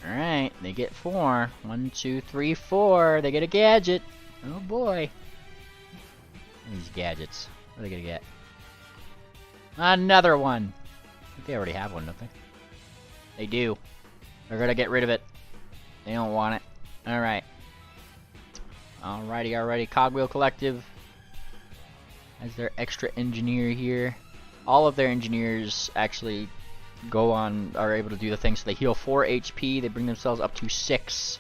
Alright, they get 4. 1, 2, 3, 4. They get a gadget. Oh boy. These gadgets. What are they gonna get? Another one. I think they already have one, don't they? They do. They're gonna get rid of it. They don't want it. Alright. Alrighty. Cogwheel Collective has their extra engineer here. All of their engineers actually are able to do the thing, so they heal 4 HP, they bring themselves up to 6.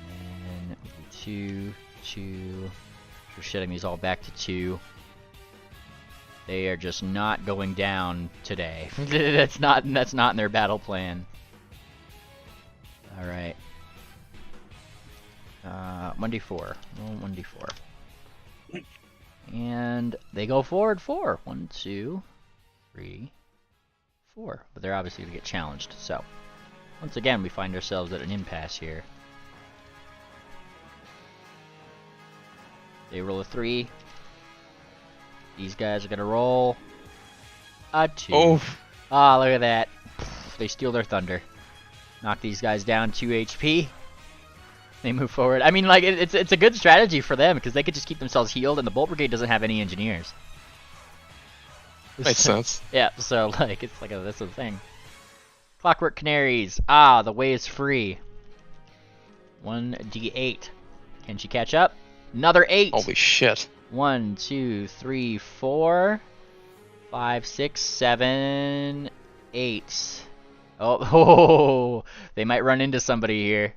And 2, 2. We're shedding these all back to 2. They are just not going down today. That's not in their battle plan. Alright. 1d4. Roll 1d4. And they go forward 4. 1, 2, 3, 4. But they're obviously going to get challenged. So, once again, we find ourselves at an impasse here. They roll a 3. These guys are going to roll a 2. Oh. Ah, look at that. They steal their thunder. Knock these guys down 2 HP. They move forward. I mean, like, it's a good strategy for them, because they could just keep themselves healed, and the Bolt Brigade doesn't have any engineers. Makes sense. Yeah, so, like, it's like that's the thing. Clockwork Canaries. Ah, the way is free. 1d8. Can she catch up? Another 8. Holy shit. 1, 2, 3, 4, 5, 6, 7, 8. Oh, they might run into somebody here.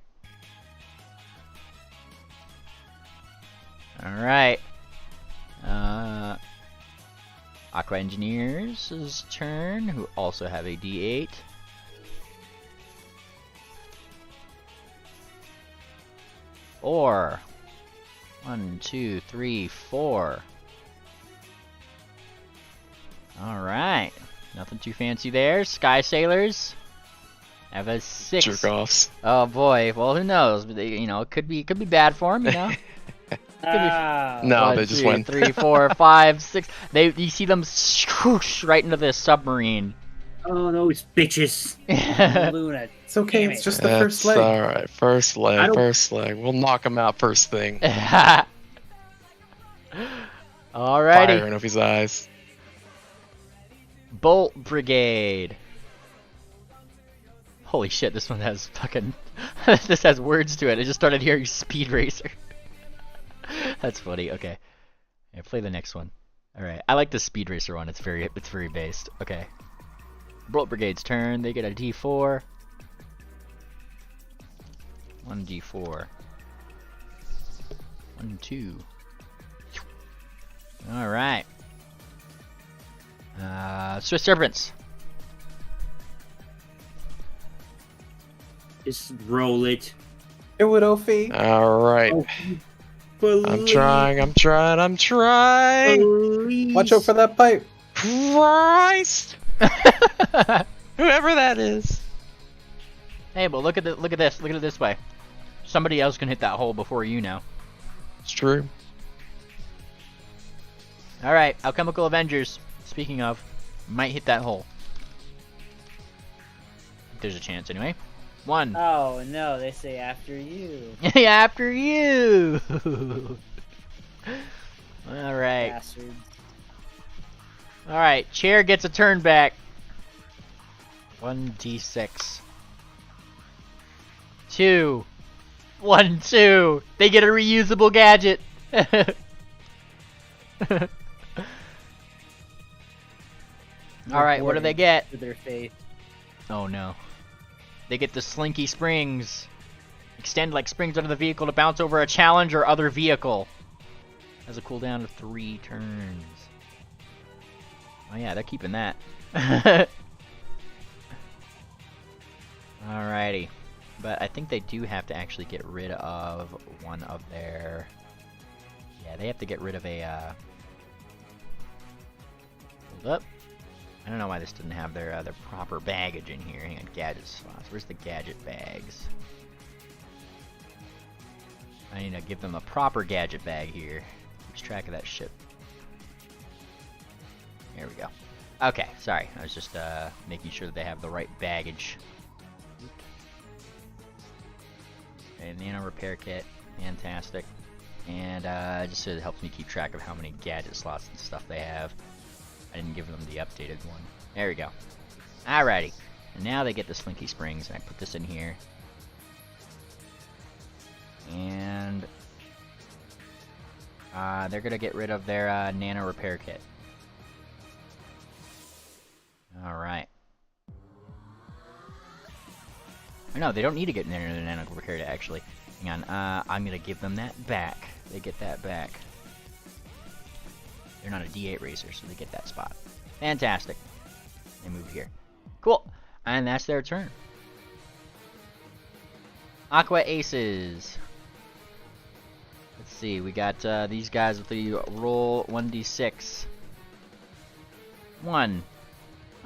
Alright. Aqua Engineers' turn, who also have a D8. Four. 1, 2, 3, 4. Alright. Nothing too fancy there. Sky Sailors have a 6. Jerk-offs. Oh boy. Well, who knows? They, it could be bad for them, No, 1, they just 2, went. 3, 4, 5, 6. You see them swoosh right into the submarine. Oh, those bitches. Luna. It's okay. Damn It's it. just the first leg. Alright, first leg. We'll knock him out first thing. Alrighty. Fire in his eyes. Bolt Brigade. Holy shit, this one has fucking... this has words to it. I just started hearing Speed Racer. That's funny. Okay. Yeah, play the next one. Alright. I like the Speed Racer one. It's very based. Okay. Bolt Brigade's turn. They get a D4. 1d4. 1, 2. Alright. Swift Serpents. Just roll it. It would OP. Alright. I'm trying. Watch out for that pipe. Christ! Whoever that is. Hey, but look at this. Look at it this way. Somebody else can hit that hole before you now. It's true. All right, Alchemical Avengers. Speaking of, might hit that hole. There's a chance anyway. 1. Oh no, they say after you. After you. All right. Bastards. All right. Chair gets a turn back. 1d6. 2. 1, 2. They get a reusable gadget. All right. What do they get? To their faith. Oh no. They get the Slinky Springs. Extend like springs under the vehicle to bounce over a challenge or other vehicle. Has a cooldown of 3 turns. Oh yeah, they're keeping that. Alrighty. But I think they do have to actually get rid of one of their... Yeah, they have to get rid of a... Hold up. I don't know why this didn't have their proper baggage in here. Hang on, gadget slots. Where's the gadget bags? I need to give them a proper gadget bag here. Keeps track of that shit. There we go. Okay, sorry. I was just making sure that they have the right baggage. And nano repair kit, fantastic. And just so it helps me keep track of how many gadget slots and stuff they have. I didn't give them the updated one. There we go. Alrighty. And now they get the Slinky Springs, and I put this in here. And they're gonna get rid of their nano repair kit. Alright. No, they don't need to get nano repair kit, actually. Hang on, I'm gonna give them that back. They get that back. They're not a D8 racer, so they get that spot. Fantastic. They move here. Cool. And that's their turn. Aqua Aces. Let's see, we got these guys with the roll 1d6. 1.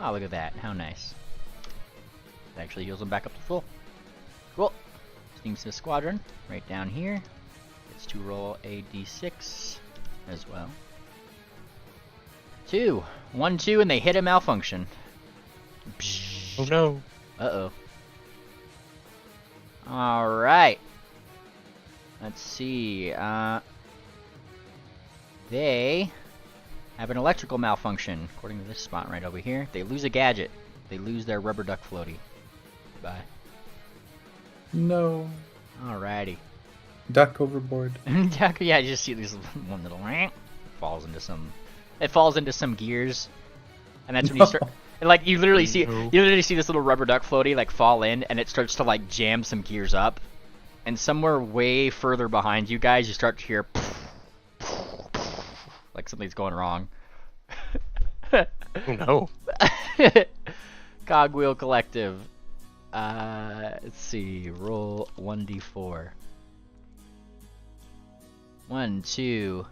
Oh, look at that. How nice. That actually heals them back up to full. Cool. Steam Smith Squadron, right down here. Gets to roll a d6 as well. 2. 1, 2, and they hit a malfunction. Oh no. Uh-oh. Alright. Let's see. They have an electrical malfunction, according to this spot right over here. They lose a gadget. They lose their rubber duck floaty. Goodbye. No. Alrighty. Duck overboard. Duck, yeah, you just see this one little falls into some. It falls into some gears, and that's when you start. And like you literally see this little rubber duck floaty like fall in, and it starts to like jam some gears up, and somewhere way further behind you guys, you start to hear like something's going wrong. Oh no. Cogwheel Collective. Let's see. Roll 1d4. 1, 2,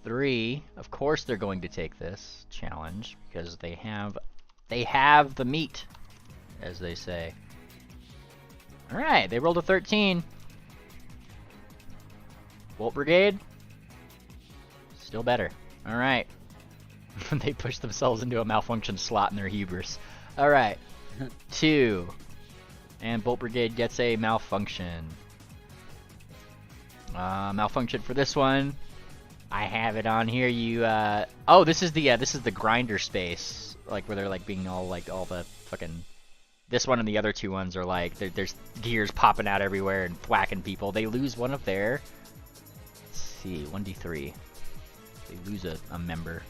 3. Of course they're going to take this challenge because they have the meat, as they say. All right, they rolled a 13. Bolt Brigade. Still better. All right. They push themselves into a malfunction slot in their hubris. All right. 2. And Bolt Brigade gets a malfunction. Malfunction for this one. I have it on here. You oh, this is the grinder space, like where they're like being all the fucking. This one and the other two ones are like there's gears popping out everywhere and whacking people. They lose one of their. Let's see, 1d3. They lose a member.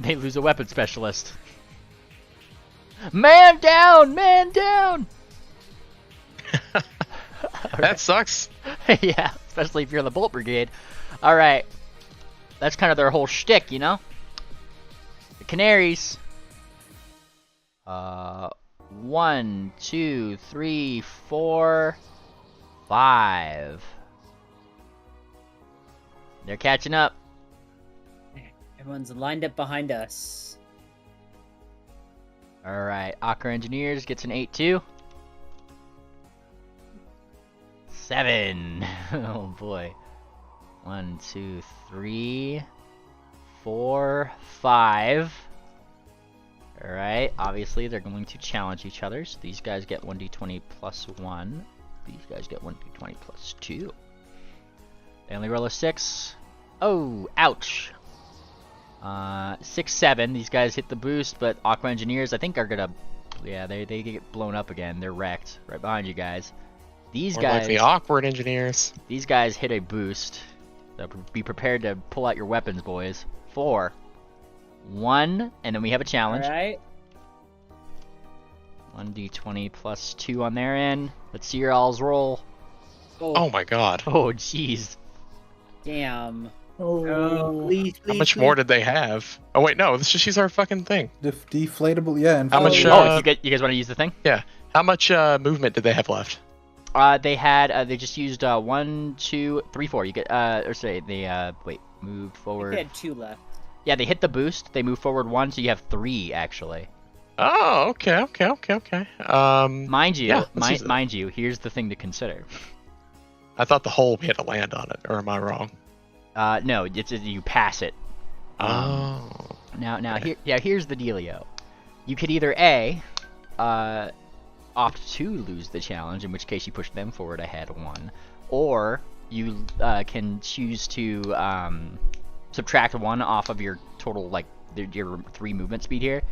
They lose a weapon specialist. Man down! Man down! That sucks. Yeah, especially if you're the Bolt Brigade. All right, that's kind of their whole shtick, you know. The Canaries. 1, 2, 3, 4, 5. They're catching up. Everyone's lined up behind us. All right, Aqua Engineers gets an 8-2. 7. Oh boy. 1, 2, 3, 4, 5. Alright, obviously they're going to challenge each other. So these guys get 1d20 plus 1. These guys get 1d20 plus 2. They only roll a 6. Oh, ouch. 6, 7. These guys hit the boost, but Aqua Engineers, I think, are gonna... Yeah, they get blown up again. They're wrecked. Right behind you guys. These More guys... like the awkward engineers. These guys hit a boost. So be prepared to pull out your weapons, boys. 4. 1, and then we have a challenge. Alright. 1d20 plus 2 on their end. Let's see your all's roll. Oh my god. Oh, jeez. Damn. Oh, Please, How much more did they have? Oh wait, no, she's our fucking thing. deflatable, yeah. And How much? You guys want to use the thing? Yeah. How much movement did they have left? They had, they just used 1, 2, 3, 4. You get, or say, they, wait, moved forward. They had 2 left. Yeah, they hit the boost. They move forward 1, so you have 3, actually. Oh, okay. Mind you, Yeah, mind you, here's the thing to consider. I thought the hole we had to land on it, or am I wrong? No, you pass it. Oh. Now, here's the dealio. You could either A, opt to lose the challenge, in which case you push them forward ahead 1, or you can choose to subtract 1 off of your total, like, your 3 movement speed here,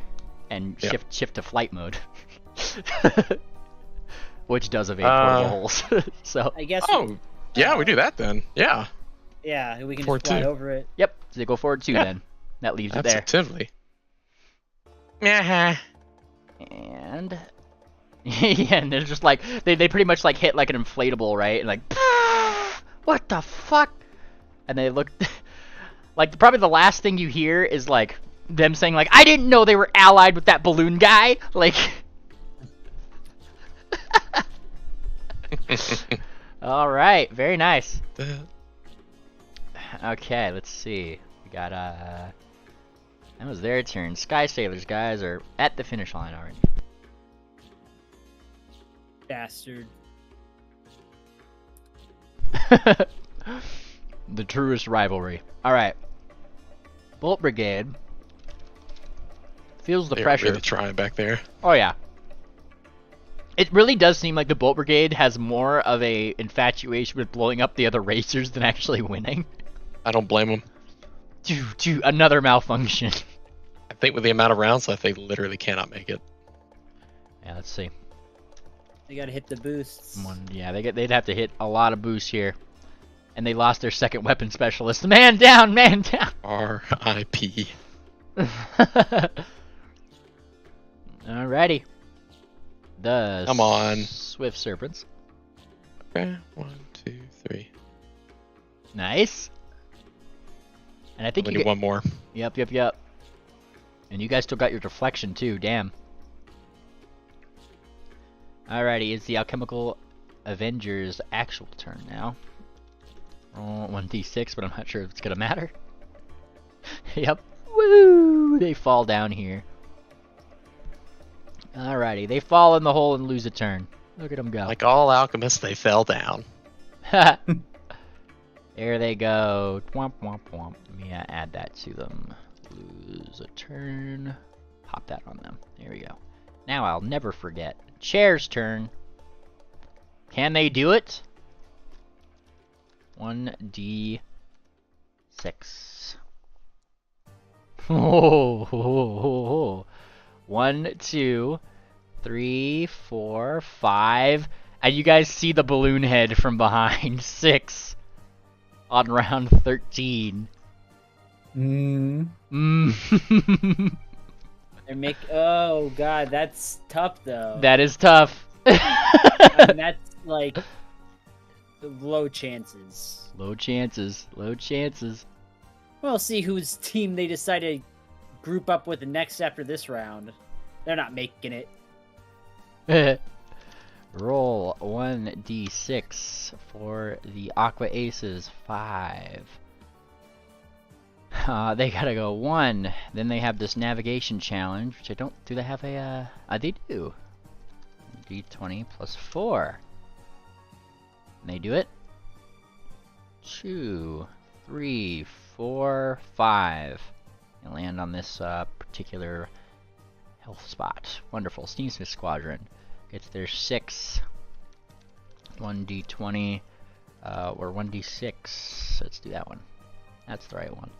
and shift to flight mode. Which does evade portable holes. So I guess. Oh, yeah, we do that then. Yeah. Yeah, we can Forward just fly 2. over it. Yep, so they go forward 2 Yeah. then. That leaves it there. Positively. Yeah. And yeah, and they're just like they pretty much like hit like an inflatable, right? And like, what the fuck? And they look like probably the last thing you hear is like them saying like, I didn't know they were allied with that balloon guy. Like, all right, very nice. Okay, let's see. We got that was their turn. Sky Sailors guys are at the finish line already. Bastard. The truest rivalry. Alright. Bolt Brigade feels the They're pressure. really trying back there. Oh yeah. It really does seem like the Bolt Brigade has more of a infatuation with blowing up the other racers than actually winning. I don't blame them. Dude, another malfunction. I think with the amount of rounds left, they literally cannot make it. Yeah, let's see. They gotta hit the boosts. Yeah, they'd have to hit a lot of boosts here. And they lost their second weapon specialist. Man down, man down! R.I.P. Alrighty. The Come on. Swift Serpents. Okay, 1, 2, 3. Nice. And I think We you need get... one more. Yep. And you guys still got your deflection too, damn. Alrighty, it's the Alchemical Avengers' actual turn now. Oh, 1d6, but I'm not sure if it's gonna matter. Yep. Woo! They fall down here. Alrighty, they fall in the hole and lose a turn. Look at them go. Like all alchemists, they fell down. There they go. Womp womp womp. Let me add that to them. Lose a turn. Pop that on them. There we go. Now I'll never forget. Chair's turn. Can they do it? 1d6. Oh. 1, 2, 3, 4, 5. And you guys see the balloon head from behind. 6 on round 13. Oh god, that's tough though. That is tough. I mean, that's like Low chances. Low chances. Low chances. We'll see whose team they decide to group up with next after this round. They're not making it. Roll 1d6 for the Aqua Aces. 5. They gotta go 1. Then they have this navigation challenge, which I don't. Do they have a? They do. D20 plus 4. And they do it. 2, 3, 4, 5. And land on this particular health spot. Wonderful. Steamsmith Squadron gets their 6. 1d20 or 1d6. Let's do that one. That's the right one.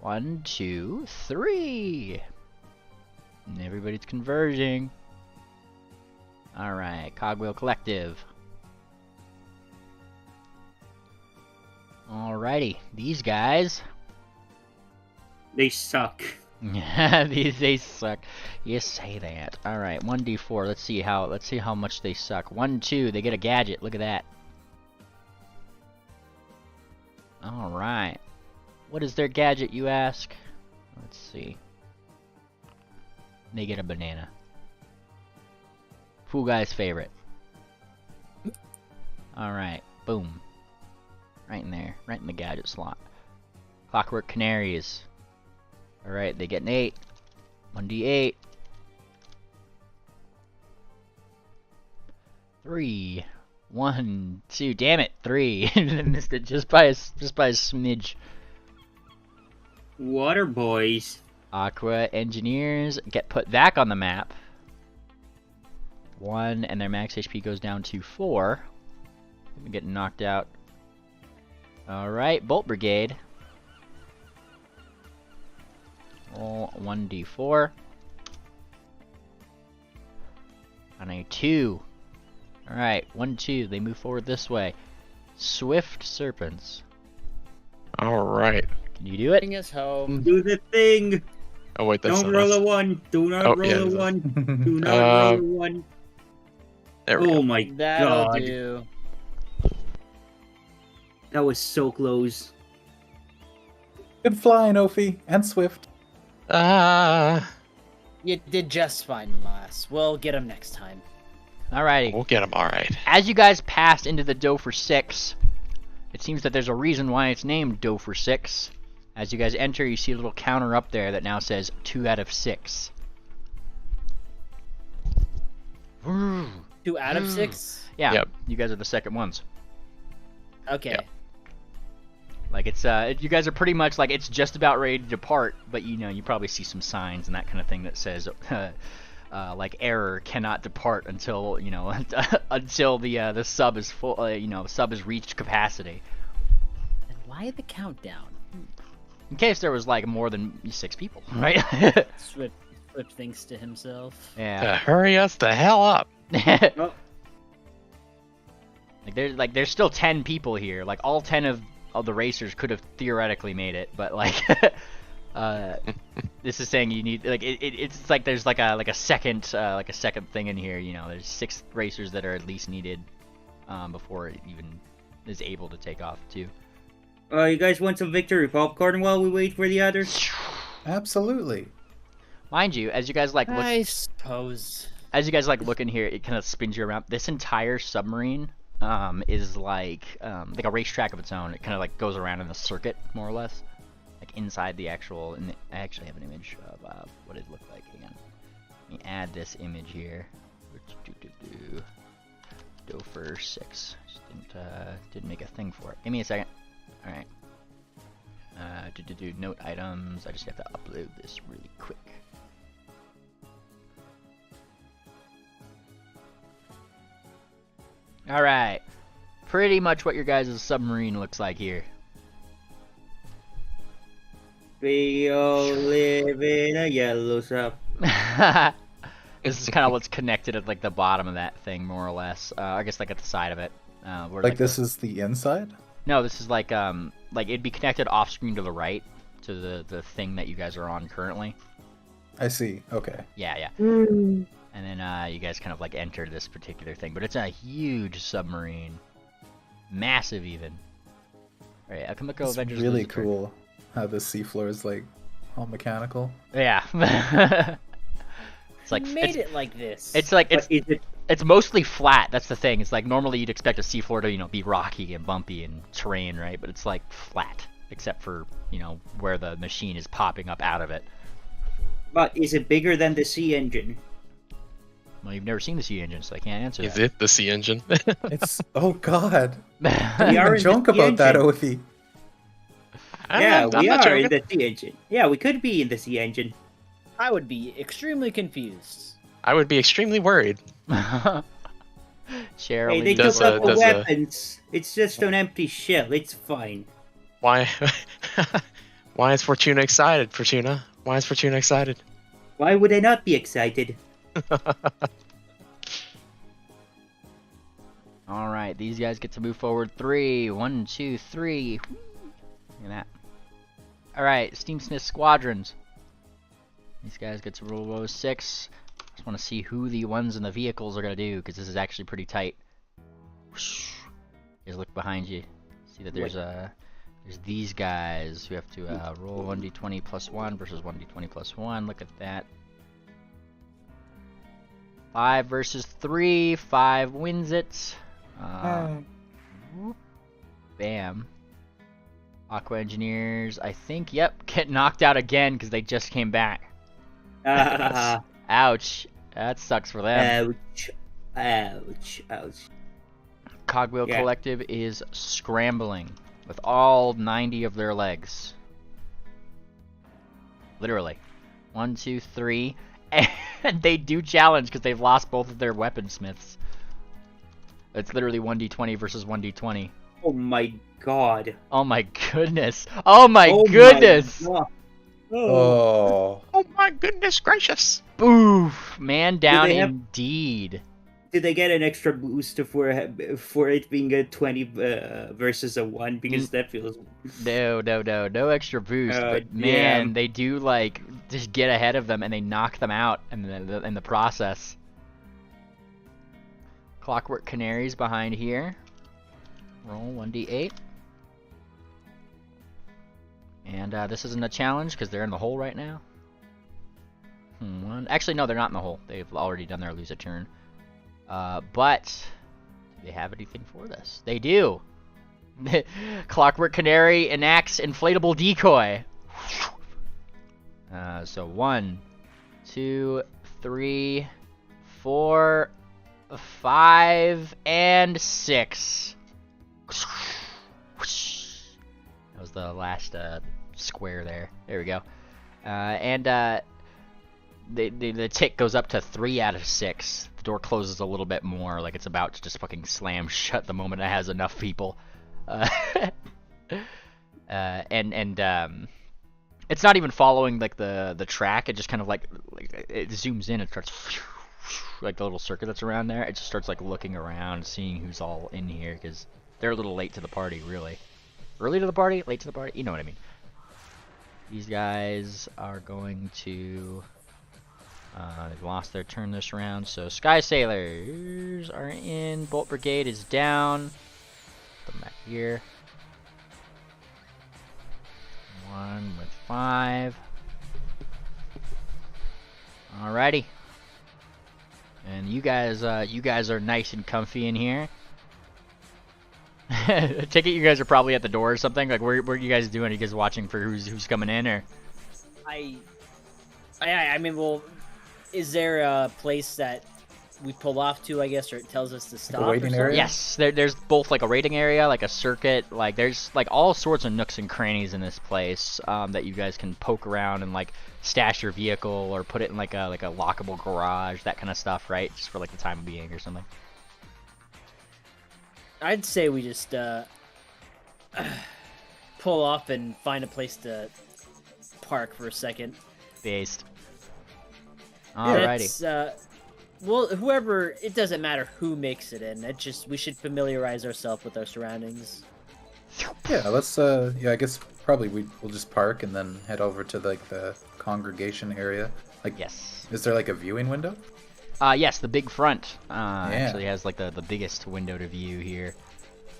1, 2, 3. And everybody's converging. Alright, Cogwheel Collective. Alrighty, these guys. They suck. they suck. You say that. Alright, 1d4. Let's see how much they suck. 1, 2, they get a gadget. Look at that. Alright. What is their gadget, you ask? Let's see. They get a banana. Fool Guy's favorite. Alright, boom. Right in there. Right in the gadget slot. Clockwork Canaries. Alright, they get an 8. 1d8. 3. 1, 2. Damn it, 3. Missed it just by a smidge. Water boys. Aqua Engineers get put back on the map. 1, and their max HP goes down to 4. They're getting knocked out. Alright, Bolt Brigade. Roll 1d4. On a 2. Alright, 1, 2. They move forward this way. Swift Serpents. Alright. Can you do it? Bring us home. Do the thing. Oh wait, that's Don't not roll us. a 1. Do not roll a 1. Do not roll a 1. There we Oh go. my That'll god. do. That was so close. Good flying, Ophi, and Swift. You did just fine, Moss. We'll get him next time. Alrighty. We'll get him alright. As you guys passed into the Doe for 6, it seems that there's a reason why it's named Doe for 6. As you guys enter, you see a little counter up there that now says 2 out of 6. 2 out of 6? Yeah, Yep. you guys are the second ones. Okay. Yep. Like it's you guys are pretty much like it's just about ready to depart, but you know you probably see some signs and that kind of thing that says like error cannot depart until you know until the sub is full. You know, the sub has reached capacity. And why the countdown? In case there was like more than 6 people, right? Swift thinks to himself. Yeah. Hurry us the hell up. Oh, Like there's still 10 people here. Like all 10 of the racers could have theoretically made it, but like this is saying you need like it's like there's like a second thing in here. You know, there's 6 racers that are at least needed before it even is able to take off too. you guys want some victory popcorn while we wait for the others? Absolutely. Mind you, as you guys like look, I suppose. as you guys like look in here, it kind of spins you around. This entire submarine is like a racetrack of its own. It kind of like goes around in a circuit, more or less, like inside the actual. And I actually have an image of what it looked like. Hang on, let me add this image here. Dofer 6. Just didn't make a thing for it. Give me a second. All right. Note items. I just have to upload this really quick. Alright. Pretty much what your guys' submarine looks like here. We all live in a yellow sub. This is kind of what's connected at like the bottom of that thing, more or less. I guess like at the side of it. Where, Like this is the inside? No, this is like it'd be connected off screen to the right to the thing that you guys are on currently. I see. Okay. Yeah. And then you guys kind of like enter this particular thing, but it's a huge submarine. Massive even. Alright, Akamiko It's Avengers really loses a turn. cool how the seafloor is like all mechanical. Yeah. It's like Who made it like this? It's like But is it? it's mostly flat. That's the thing. It's like normally you'd expect a seafloor to be rocky and bumpy and terrain, right? But it's like flat, except for where the machine is popping up out of it. But is it bigger than the sea engine? Well, you've never seen the sea engine, so I can't answer Is that. it the sea engine? It's oh god. We Don't are even in joke the sea about that, engine. Ovi. Yeah, I'm we not are in joking. the sea engine. Yeah, we could be in the sea engine. I would be extremely confused. I would be extremely worried. Cheryl, Hey, they Does, took out the does, weapons. It's just an empty shell. It's fine. Why? Why is Fortuna excited, Fortuna? Why is Fortuna excited? Why would I not be excited? All right, these guys get to move forward 3. 1, 2, 3. Look at that. All right, Steamsmith Squadrons. These guys get to roll 6. Just want to see who the ones in the vehicles are gonna do, because this is actually pretty tight. You guys look behind you. See that there's these guys who have to roll 1d20 plus 1 versus 1d20 plus 1. Look at that. 5 versus 3. 5 wins it. Bam. Aqua Engineers, I think, yep, get knocked out again because they just came back. Ouch. That sucks for them. Ouch. Ouch. Ouch. Cogwheel Yeah. Collective is scrambling with all 90 of their legs. Literally. 1, 2, 3. And they do challenge because they've lost both of their weaponsmiths. It's literally 1d20 versus 1d20. Oh my god. Oh my goodness. Oh my Oh my goodness. god. Oh. Oh my goodness gracious! Boof. Man down they have- indeed. Did they get an extra boost for it being a 20 versus a 1? Because that feels... No extra boost. Oh, But man, damn. they do like just get ahead of them and they knock them out in the process. Clockwork Canaries behind here. Roll 1d8. And this isn't a challenge because they're in the hole right now. Actually, no, they're not in the hole. They've already done their lose a turn. But do they have anything for this? They do. Clockwork Canary enacts inflatable decoy. So 1, 2, 3, 4, 5, and 6. That was the last square there. There we go. The tick goes up to 3 out of 6. The door closes a little bit more, like it's about to just fucking slam shut the moment it has enough people. It's not even following like the track. It just kind of like it zooms in and starts like the little circuit that's around there. It just starts like looking around, seeing who's all in here because they're a little late to the party, really. Early to the party, late to the party. You know what I mean. These guys are going to. They've lost their turn this round, so Sky Sailors are in. Bolt Brigade is down. Put them back here. 1 with 5. Alrighty. And you guys are nice and comfy in here. Take it you guys are probably at the door or something. Like, where are you guys doing? Are you guys watching for who's coming in, or? I mean, well, is there a place that we pull off to, I guess, or it tells us to stop? waiting or something? area? Yes, there's both like a raiding area, like a circuit, like there's like all sorts of nooks and crannies in this place that you guys can poke around and like stash your vehicle or put it in like a lockable garage, that kind of stuff, right? Just for like the time being or something. I'd say we just pull off and find a place to park for a second. Based. That's, Alrighty. well, whoever, it doesn't matter who makes it in. It just, we should familiarize ourselves with our surroundings. Yeah, let's yeah, I guess probably we'll just park and then head over to like the congregation area. Like, Yes. is there like a viewing window? Yes, the big front actually has like the biggest window to view here.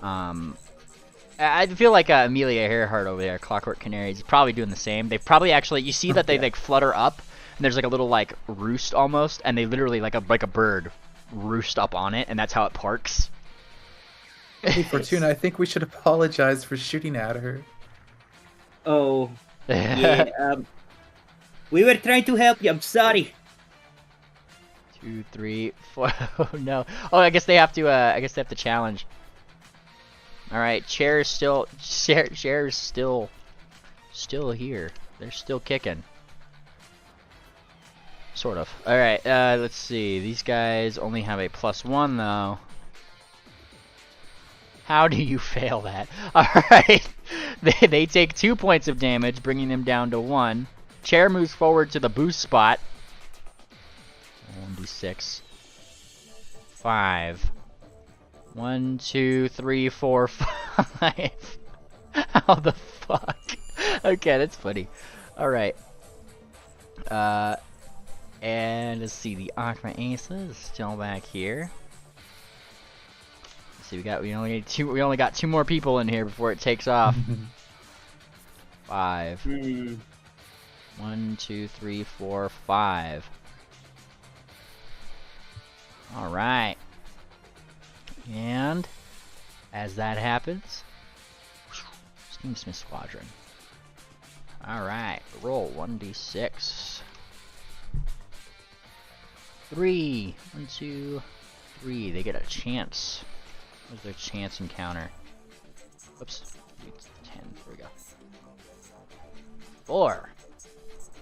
I feel like Amelia Earhart over there, Clockwork Canary, is probably doing the same. They probably actually, you see that they like flutter up, and there's like a little like roost almost, and they literally like a bird roost up on it, and that's how it parks. Hey, Fortuna, I think we should apologize for shooting at her. Oh, yeah. We were trying to help you. I'm sorry. 2, 3, 4. Oh no. Oh, I guess they have to. I guess they have to challenge. All right, Chair's still here. They're still kicking. Sort of. All right. Let's see. These guys only have a +1 though. How do you fail that? All right. They take 2 points of damage, bringing them down to 1. Chair moves forward to the boost spot. 1d6. 5. 1, 2, 3, 4, 5. How the fuck? Okay, that's funny. All right. And let's see. The Aqua Aces still back here. Let's see. We only got 2 more people in here before it takes off. 5. 1, 2, 3, 4, 5. All right. And as that happens, Steamsmith Squadron. All right, roll 1d6. 3. 1, 2, 3. They get a chance. Where's their chance encounter? Oops. 10. There we go. 4.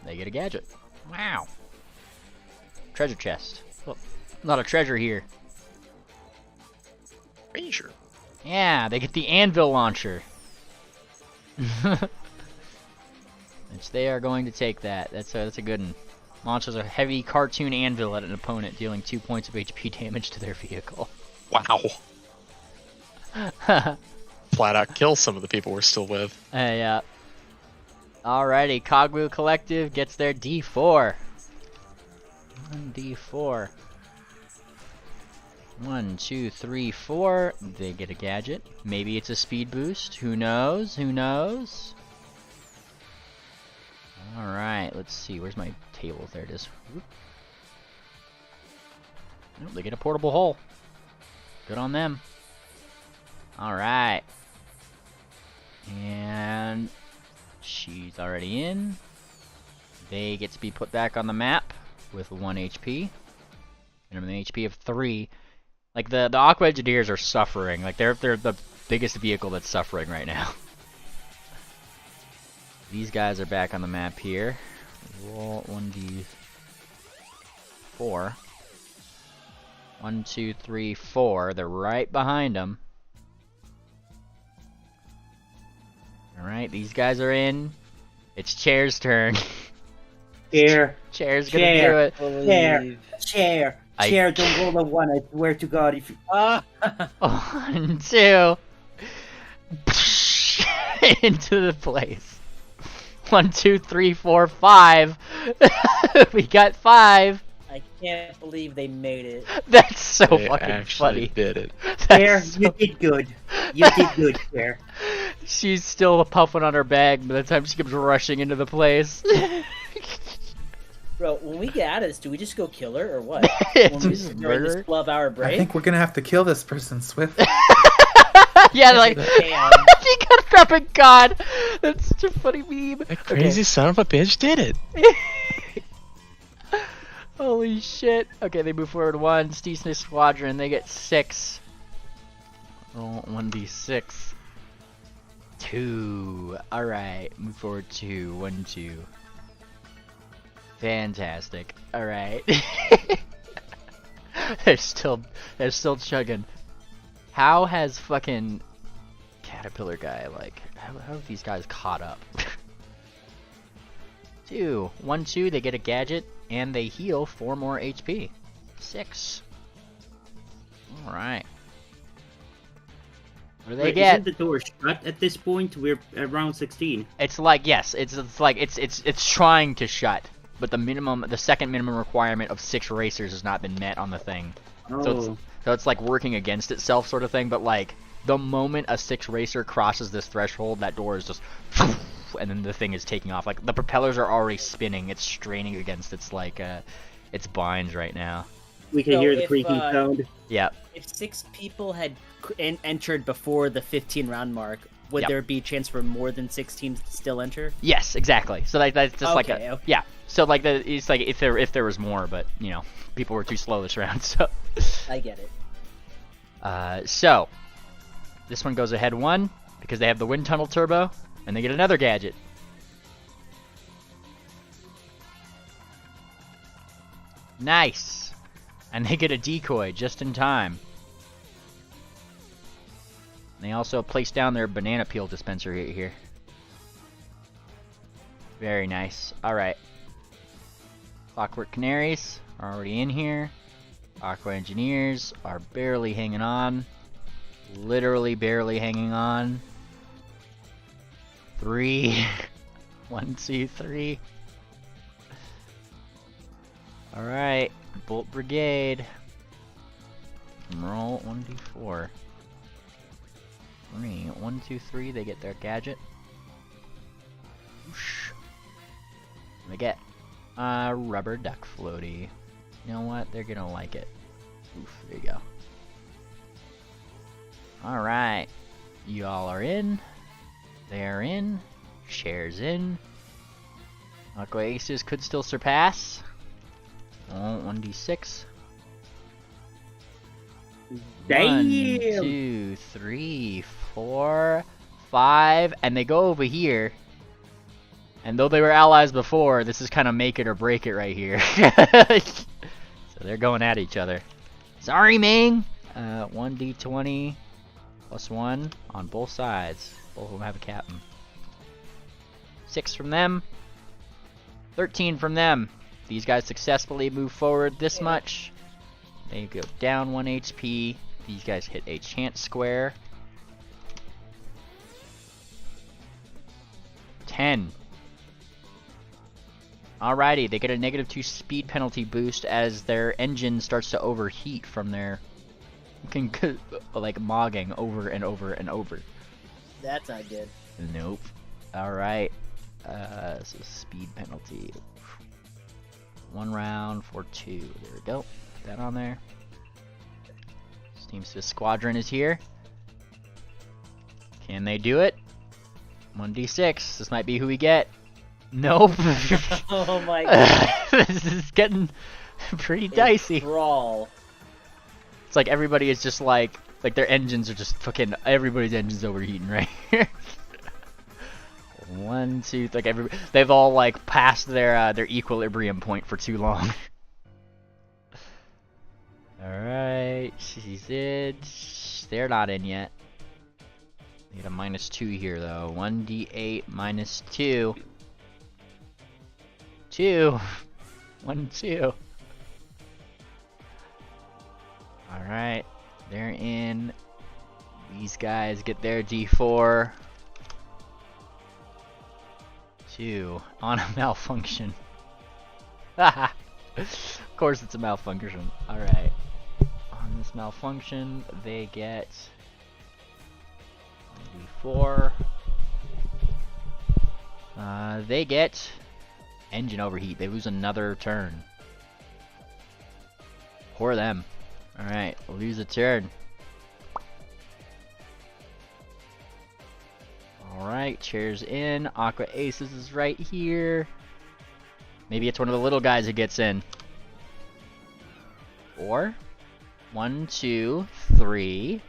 They get a gadget. Wow. Treasure chest. Oh, a lot of treasure here. Treasure. Yeah, they get the anvil launcher. Which they are going to take that. That's a good one. Launches a heavy cartoon anvil at an opponent, dealing 2 points of HP damage to their vehicle. Wow. Flat out kill some of the people we're still with. Yeah. Alrighty, Cogwheel Collective gets their D4. 1d4. 1, 2, 3, 4. They get a gadget. Maybe it's a speed boost. Who knows? Who knows? Alright, let's see. Where's my table? There it is. Whoop. Nope, they get a portable hole. Good on them. Alright. And she's already in. They get to be put back on the map with 1 HP. And an HP of 3. Like the Aqua Engineers are suffering. Like they're the biggest vehicle that's suffering right now. These guys are back on the map here. Roll 1d4. 1, 2, 3, 4. They're right behind them. Alright, these guys are in. It's Chair's turn. Chair's gonna do it. Chair, don't roll a 1, I swear to God. If you... 1, 2. Into the place. 1, 2, 3, 4, 5. We got 5. I can't believe they made it. That's so They fucking actually funny. did it. Chair, you did good. You did good, Chair. She's still puffing on her bag by the time she comes rushing into the place. Bro, when we get out of this, do we just go kill her or what? It's When we just during this murder. 12-hour I break? think we're gonna have to kill this person, Swift. Yeah, like, Damn. she got up and God. That's such a funny meme. That crazy son of a bitch did it. Holy shit. Okay, they move forward 1. Steesmith Squadron, they get 6. Roll 1d6. 2. Alright, move forward 2. 1, 2. Fantastic. Alright. They're still chugging. How has fucking Caterpillar guy, like, how have these guys caught up? 2. 1, 2, they get a gadget, and they heal 4 more HP. 6. Alright. What do they get? Isn't the door shut at this point? We're at round 16. It's like, yes, it's trying to shut, but the second minimum requirement of 6 racers has not been met on the thing. Oh. So it's like working against itself sort of thing, but like the moment a 6 racer crosses this threshold, that door is just, and then the thing is taking off. Like the propellers are already spinning. It's straining against its like its binds right now. We can hear the creaking sound. Yeah. If 6 people had entered before the 15-round mark, would there be a chance for more than 6 teams to still enter? Yes, exactly. So like that's just yeah. So like it's like if there was more, but you know, people were too slow this round. So I get it. So this one goes ahead 1 because they have the wind tunnel turbo, and they get another gadget. Nice, and they get a decoy just in time. They also place down their banana peel dispenser here. Very nice. Alright. Clockwork Canaries are already in here. Aqua Engineers are barely hanging on. Literally barely hanging on. 3. 1, 2, 3. Alright. Bolt Brigade. Roll 1d4. 3. 1, 2, 3. They get their gadget. Whoosh. They get rubber duck floaty. You know what? They're gonna like it. Oof, there you go. Alright. You all are in. They're in. Shares in. Aqua Aces could still surpass. Oh, 1d6. Damn! 1, 2, 3, 4, 5, and they go over here. And though they were allies before, this is kind of make it or break it right here. So they're going at each other. Sorry, Ming! 1d20 plus 1 on both sides. Both of them have a captain. 6 from them. 13 from them. These guys successfully move forward this much. They go down 1 HP. These guys hit a chance square. 10. Alrighty, they get a -2 speed penalty boost as their engine starts to overheat from their like mogging over and over and over. That's not good. Nope. Alright. So speed penalty. 1 round for 2. There we go. Put that on there. Steam Swiss Squadron is here. Can they do it? 1d6. This might be who we get. Nope. Oh my god. This is getting pretty dicey. Brawl. It's like everybody is just like their engines are just fucking, everybody's engines overheating right here. 1, 2, like they've all like passed their equilibrium point for too long. Alright, she's in. They're not in yet. They get a -2 here though. 1d8 -2. 2. 1, 2. Alright, they're in. These guys get their d4. 2 on a malfunction. Of course it's a malfunction. Alright. On this malfunction, they get d4. They get engine overheat. They lose another turn. Poor them. Alright, lose a turn. Alright, chairs in. Aqua Aces is right here. Maybe it's one of the little guys who gets in. 4. 1, 2, 3.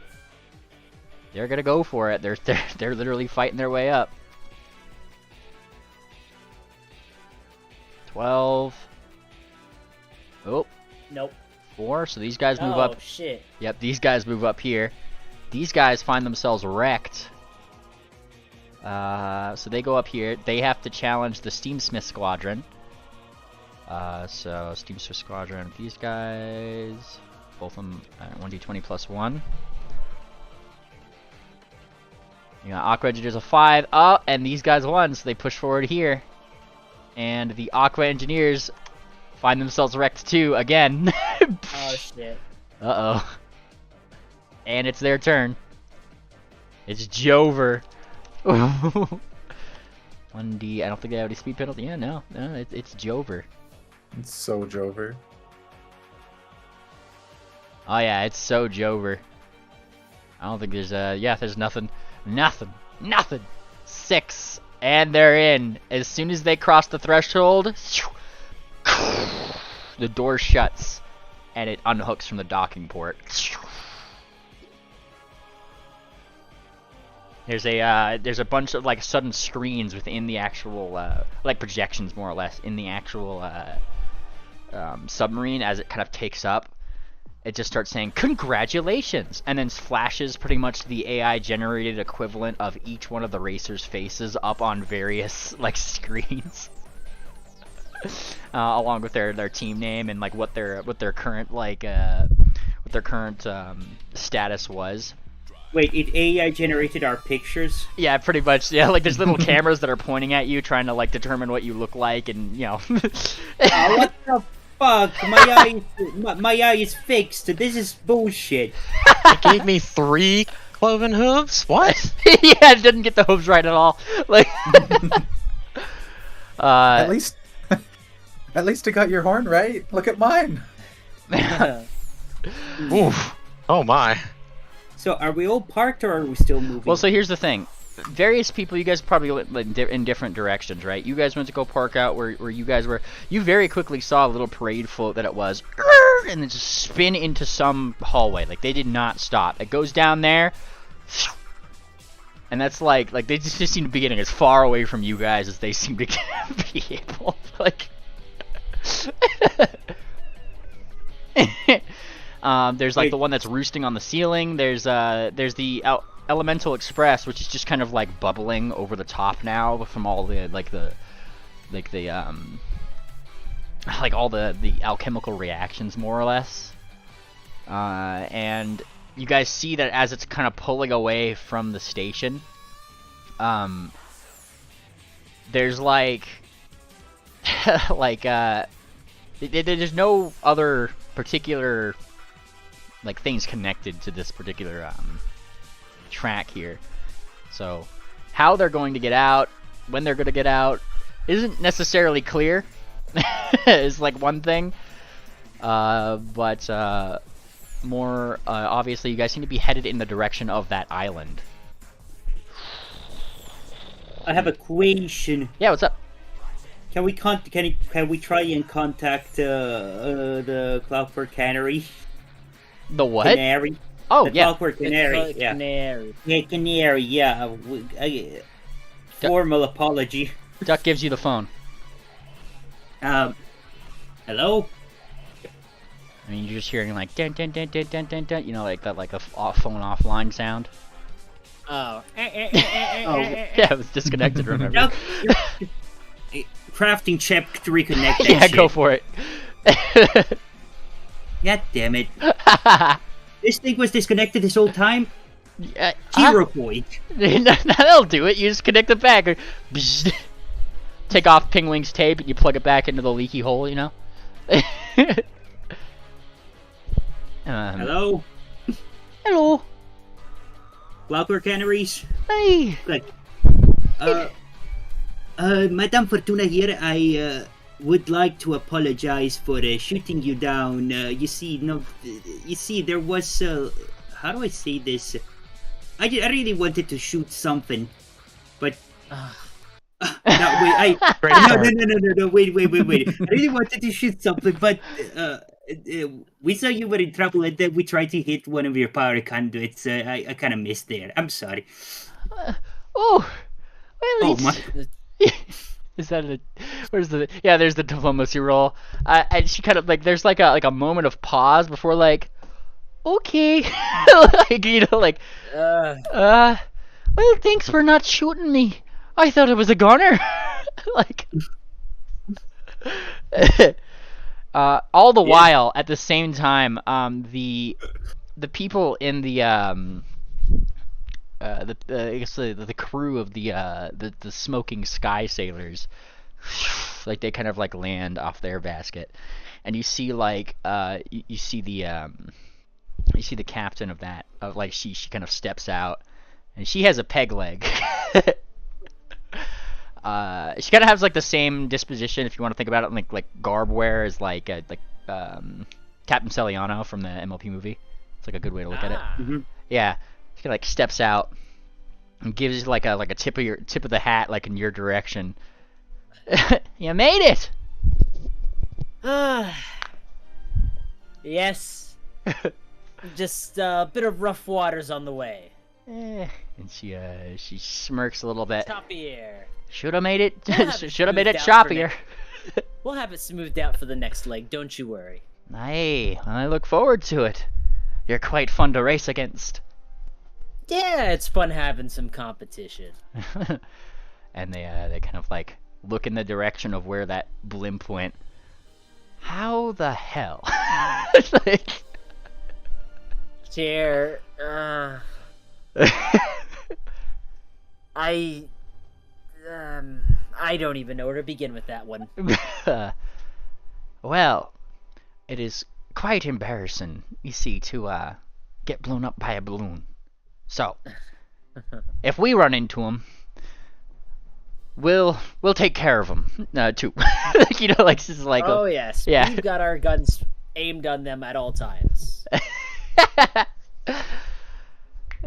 They're gonna go for it. They're literally fighting their way up. 12. Oh. Nope. 4. So these guys move up. Oh shit. Yep, these guys move up here. These guys find themselves wrecked. So they go up here. They have to challenge the Steamsmith Squadron. So Steamsmith Squadron, these guys, both of them 1d20 plus 1. You got Aqua Engineers a 5. Oh, and these guys won, so they push forward here. And the Aqua Engineers find themselves wrecked too again. Oh shit. Uh-oh. And it's their turn. It's Jover. 1D. I don't think they have any speed penalty. Yeah, no, it's Jover. It's so Jover. Oh yeah, it's so Jover. I don't think there's there's nothing. 6, and they're in. As soon as they cross the threshold, the door shuts, and it unhooks from the docking port. There's a bunch of like sudden screens within the actual like projections, more or less, in the actual submarine as it kind of takes up. It just starts saying congratulations, and then flashes pretty much the AI generated equivalent of each one of the racers' faces up on various like screens, along with their team name and like what their current status was. Wait, it AI generated our pictures? Yeah, pretty much. Yeah, like there's little cameras that are pointing at you, trying to like determine what you look like, and you know. What the fuck? My eye is fixed. This is bullshit. It gave me 3 cloven hooves. What? Yeah, it didn't get the hooves right at all. Like, at least it got your horn right. Look at mine. Oof. Oh my. So are we all parked or are we still moving? Well, so here's the thing. Various people, you guys probably went in different directions, right? You guys went to go park out where you guys were. You very quickly saw a little parade float that it was, and then just spin into some hallway. Like, they did not stop. It goes down there, and that's like they just seem to be getting as far away from you guys as they seem to be able. Like, there's like the one that's roosting on the ceiling. There's the Elemental Express, which is just kind of like bubbling over the top now from all the all the alchemical reactions, more or less. And you guys see that as it's kind of pulling away from the station, there's like there's no other particular like things connected to this particular track here. So how they're going to get out, when they're going to get out, isn't necessarily clear. Is like one thing, but more obviously, you guys seem to be headed in the direction of that island. I have a question. Yeah, what's up? Can we try and contact the Clockwork Canary? The what? Canary. Oh, the yeah. Clockwork Canary. Yeah. Canary. Yeah, Canary. Yeah. Formal apology. Duck gives you the phone. Hello. I mean, you're just hearing like dun dun dun dun dun dun dun. You know, like that, like a phone offline sound. Oh. Yeah, it was disconnected. Remember? Duck, crafting check to reconnect that Yeah, shit. go for it. God damn it. This thing was disconnected this whole time? Yeah, 0 point. That'll do it. You just connect it back. Take off Pingwing's tape and you plug it back into the leaky hole, you know? Hello? Hello. Clockwork Canaries? Hey. Like, Madame Fortuna here, I would like to apologize for shooting you down. You see, there was, how do I say this? I really wanted to shoot something, but... no, wait, wait. I really wanted to shoot something, but we saw you were in trouble, and then we tried to hit one of your power conduits. I kind of missed there. I'm sorry. Is that a? Where's the? Yeah, there's the diplomacy roll. And she kind of like there's like a moment of pause before like, okay, like you know like, well, thanks for not shooting me. I thought it was a gunner. Like, all the while at the same time, the people in the I guess the crew of the smoking sky sailors, like they kind of like land off their basket, and you see like you see the captain of that, of like she kind of steps out and she has a peg leg. She kind of has like the same disposition, if you want to think about it, like garb wear is like Captain Celiano from the MLP movie. It's like a good way to look at it. Mm-hmm. Yeah, she like steps out and gives like a tip of the hat like in your direction. You made it. Yes. Just a bit of rough waters on the way. And she smirks a little bit. Choppy air. Should have made it. We'll Should have made it smoothed out for choppier. We'll have it smoothed out for the next leg. Don't you worry. Aye, I look forward to it. You're quite fun to race against. Yeah, it's fun having some competition. And they kind of like look in the direction of where that blimp went. How the hell? Like... Chair. I don't even know where to begin with that one. Well, it is quite embarrassing, you see, to get blown up by a balloon. So, if we run into him, we'll take care of him too. You know, like this is like. Oh yes, yeah. We've got our guns aimed on them at all times.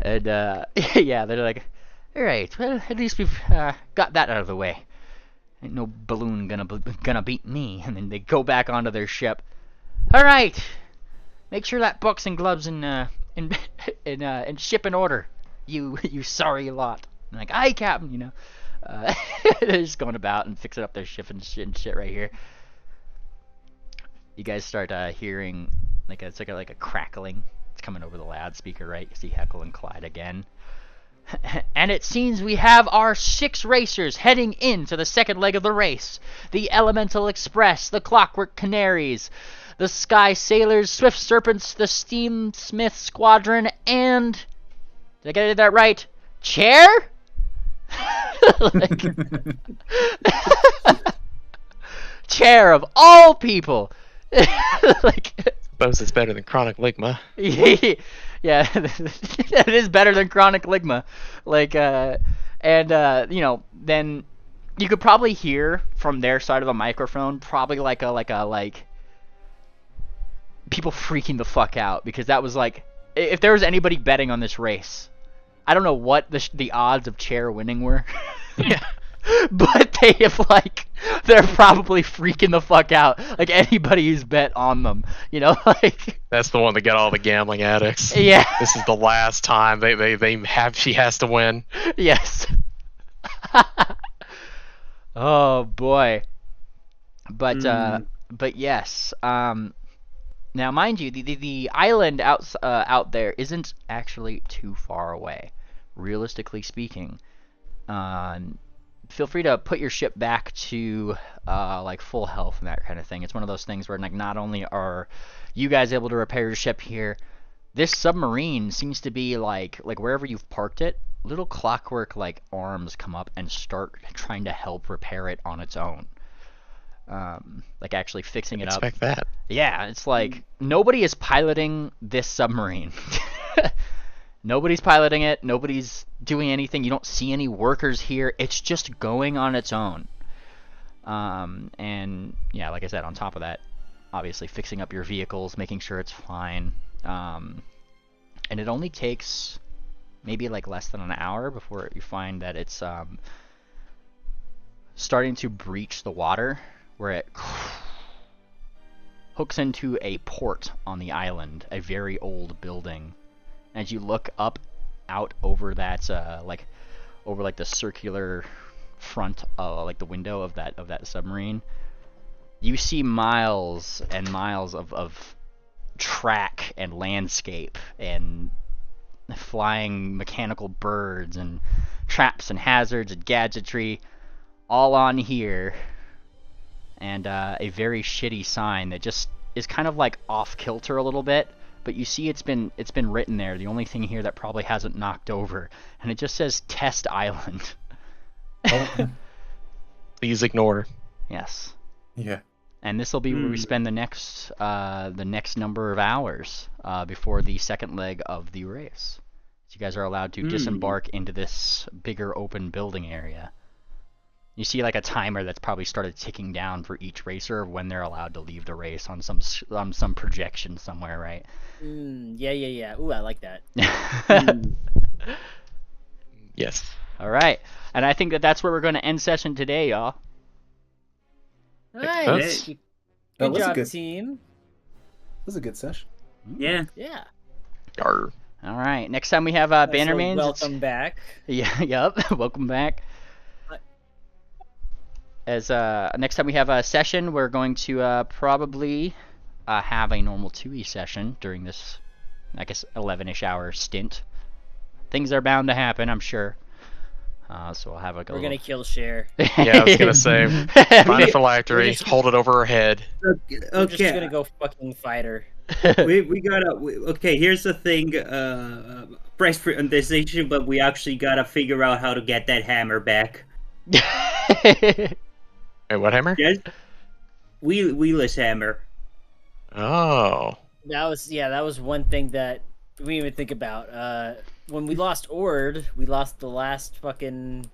And yeah, they're like, all right, well, at least we've got that out of the way. Ain't no balloon gonna beat me. And then they go back onto their ship. All right, make sure that boxing gloves in ship in order. You sorry lot. I'm like, aye, Captain. You know, they're just going about and fixing up their ship and shit right here. You guys start hearing like a crackling. It's coming over the loudspeaker, right? You see Heckle and Clyde again. And it seems we have our 6 racers heading into the second leg of the race. The Elemental Express, the Clockwork Canaries, the Sky Sailors, Swift Serpents, the Steamsmith Squadron, and... Did I get that right? Chair? Like... Chair of all people! Like... Suppose it's better than Chronic Ligma. Yeah, it is better than Chronic Ligma. Like, and you know, then you could probably hear from their side of the microphone, probably like people freaking the fuck out, because that was like, if there was anybody betting on this race, I don't know what the odds of Chair winning were. Yeah. But they're probably freaking the fuck out, like anybody who's bet on them, you know, like. That's the one that got all the gambling addicts. Yeah. This is the last time she has to win. Yes. Oh boy. But yes. Now, mind you, the island out there isn't actually too far away, realistically speaking. Feel free to put your ship back to like full health and that kind of thing. It's one of those things where like not only are you guys able to repair your ship here, this submarine seems to be like wherever you've parked it, little clockwork like arms come up and start trying to help repair it on its own. Like actually fixing it up. Expect that. Yeah, it's like nobody is piloting this submarine. Nobody's piloting it. Nobody's doing anything. You don't see any workers here. It's just going on its own. And yeah, like I said, on top of that, obviously fixing up your vehicles, making sure it's fine. And it only takes maybe like less than an hour before you find that it's starting to breach the water, where it hooks into a port on the island, a very old building. As you look up out over that over the circular front like the window of that submarine, you see miles and miles of track and landscape and flying mechanical birds and traps and hazards and gadgetry all on here, and a very shitty sign that just is kind of like off kilter a little bit. But you see it's been written there. The only thing here that probably hasn't knocked over, and it just says Test Island. Oh. Please ignore. Yes. Yeah. And this will be where we spend the next number of hours before the second leg of the race. So you guys are allowed to disembark into this bigger open building area. You see like a timer that's probably started ticking down for each racer of when they're allowed to leave the race on some projection somewhere, right? Yeah. Ooh, I like that. Yes. All right, and I think that's where we're going to end session today, y'all. Nice. That Good was a job, good- team. It was a good session. Yeah. Yeah. Arr. All right, next time we have So Bannermanes. welcome back. Yeah, yep. Welcome back. As next time we have a session, we're going to probably have a normal 2E session during this, I guess, 11-ish hour stint. Things are bound to happen, I'm sure. So we'll have like a We're little... gonna kill Cher. Yeah, I was gonna say, find a phylactery, just- hold it over her head. We're just gonna go fucking fight her. we gotta. Okay, here's the thing. Price for decision, but we actually gotta figure out how to get that hammer back. Wait, what hammer? Yes. Wheeless hammer. Oh. That was one thing that we didn't even think about. When we lost Ord, we lost the last fucking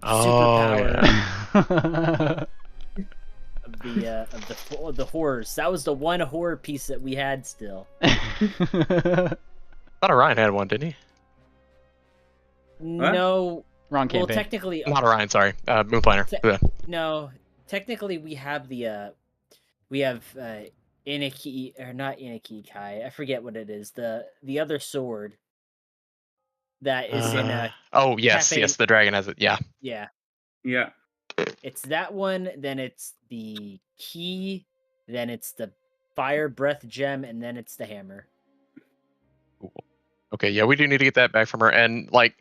superpower of the horrors. That was the one horror piece that we had still. I thought Orion had one, didn't he? No. Wrong Well, campaign. technically, Not Orion, sorry. Moonplaner. Yeah. no. Technically, we have Inaki, or not Inaki Kai. I forget what it is. The other sword that is in a Oh yes, cafe. yes, the dragon has it. Yeah. yeah. Yeah. It's that one. Then it's the key. Then it's the fire breath gem, and then it's the hammer. Okay, yeah, we do need to get that back from her. And like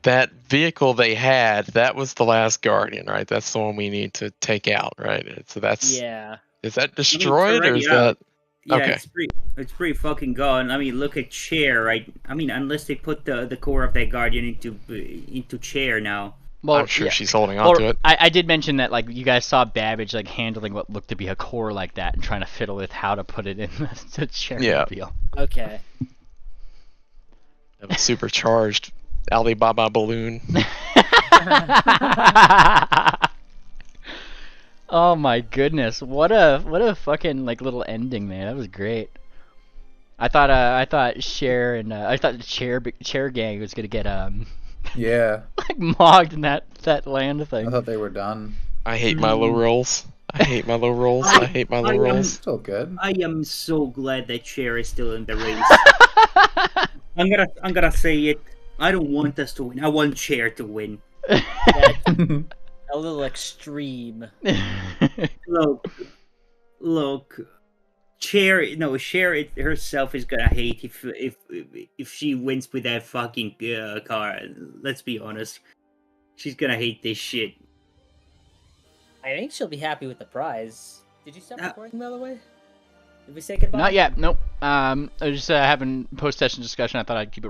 that vehicle they had, that was the last guardian, right? That's the one we need to take out, right? So that's Yeah. Is that destroyed or is already that? Yeah, Okay. it's pretty fucking gone. I mean, look at Chair, right? I mean, unless they put the core of that guardian into Chair now. Well, I'm sure yeah. she's holding on Well, to it. I did mention that like you guys saw Babbage like handling what looked to be a core like that and trying to fiddle with how to put it in the chair Yeah. wheel. Okay. A supercharged Alibaba balloon. Oh my goodness! What a fucking like little ending there. That was great. I thought Cher and I thought the chair gang was gonna get Yeah, like mogged in that land I thing. thought they were done. I hate my low rolls. I hate my low rolls. I hate my low rolls. Still good. I am so glad that Chair is still in the race. I'm gonna say it. I don't want us to win. I want Chair to win. That's a little extreme. Look. Chair herself is gonna hate if she wins with that fucking car. Let's be honest. She's gonna hate this shit. I think she'll be happy with the prize. Did you stop recording, by the way? Did we say goodbye? Not yet. Nope. I was just having post-session discussion. I thought I'd keep it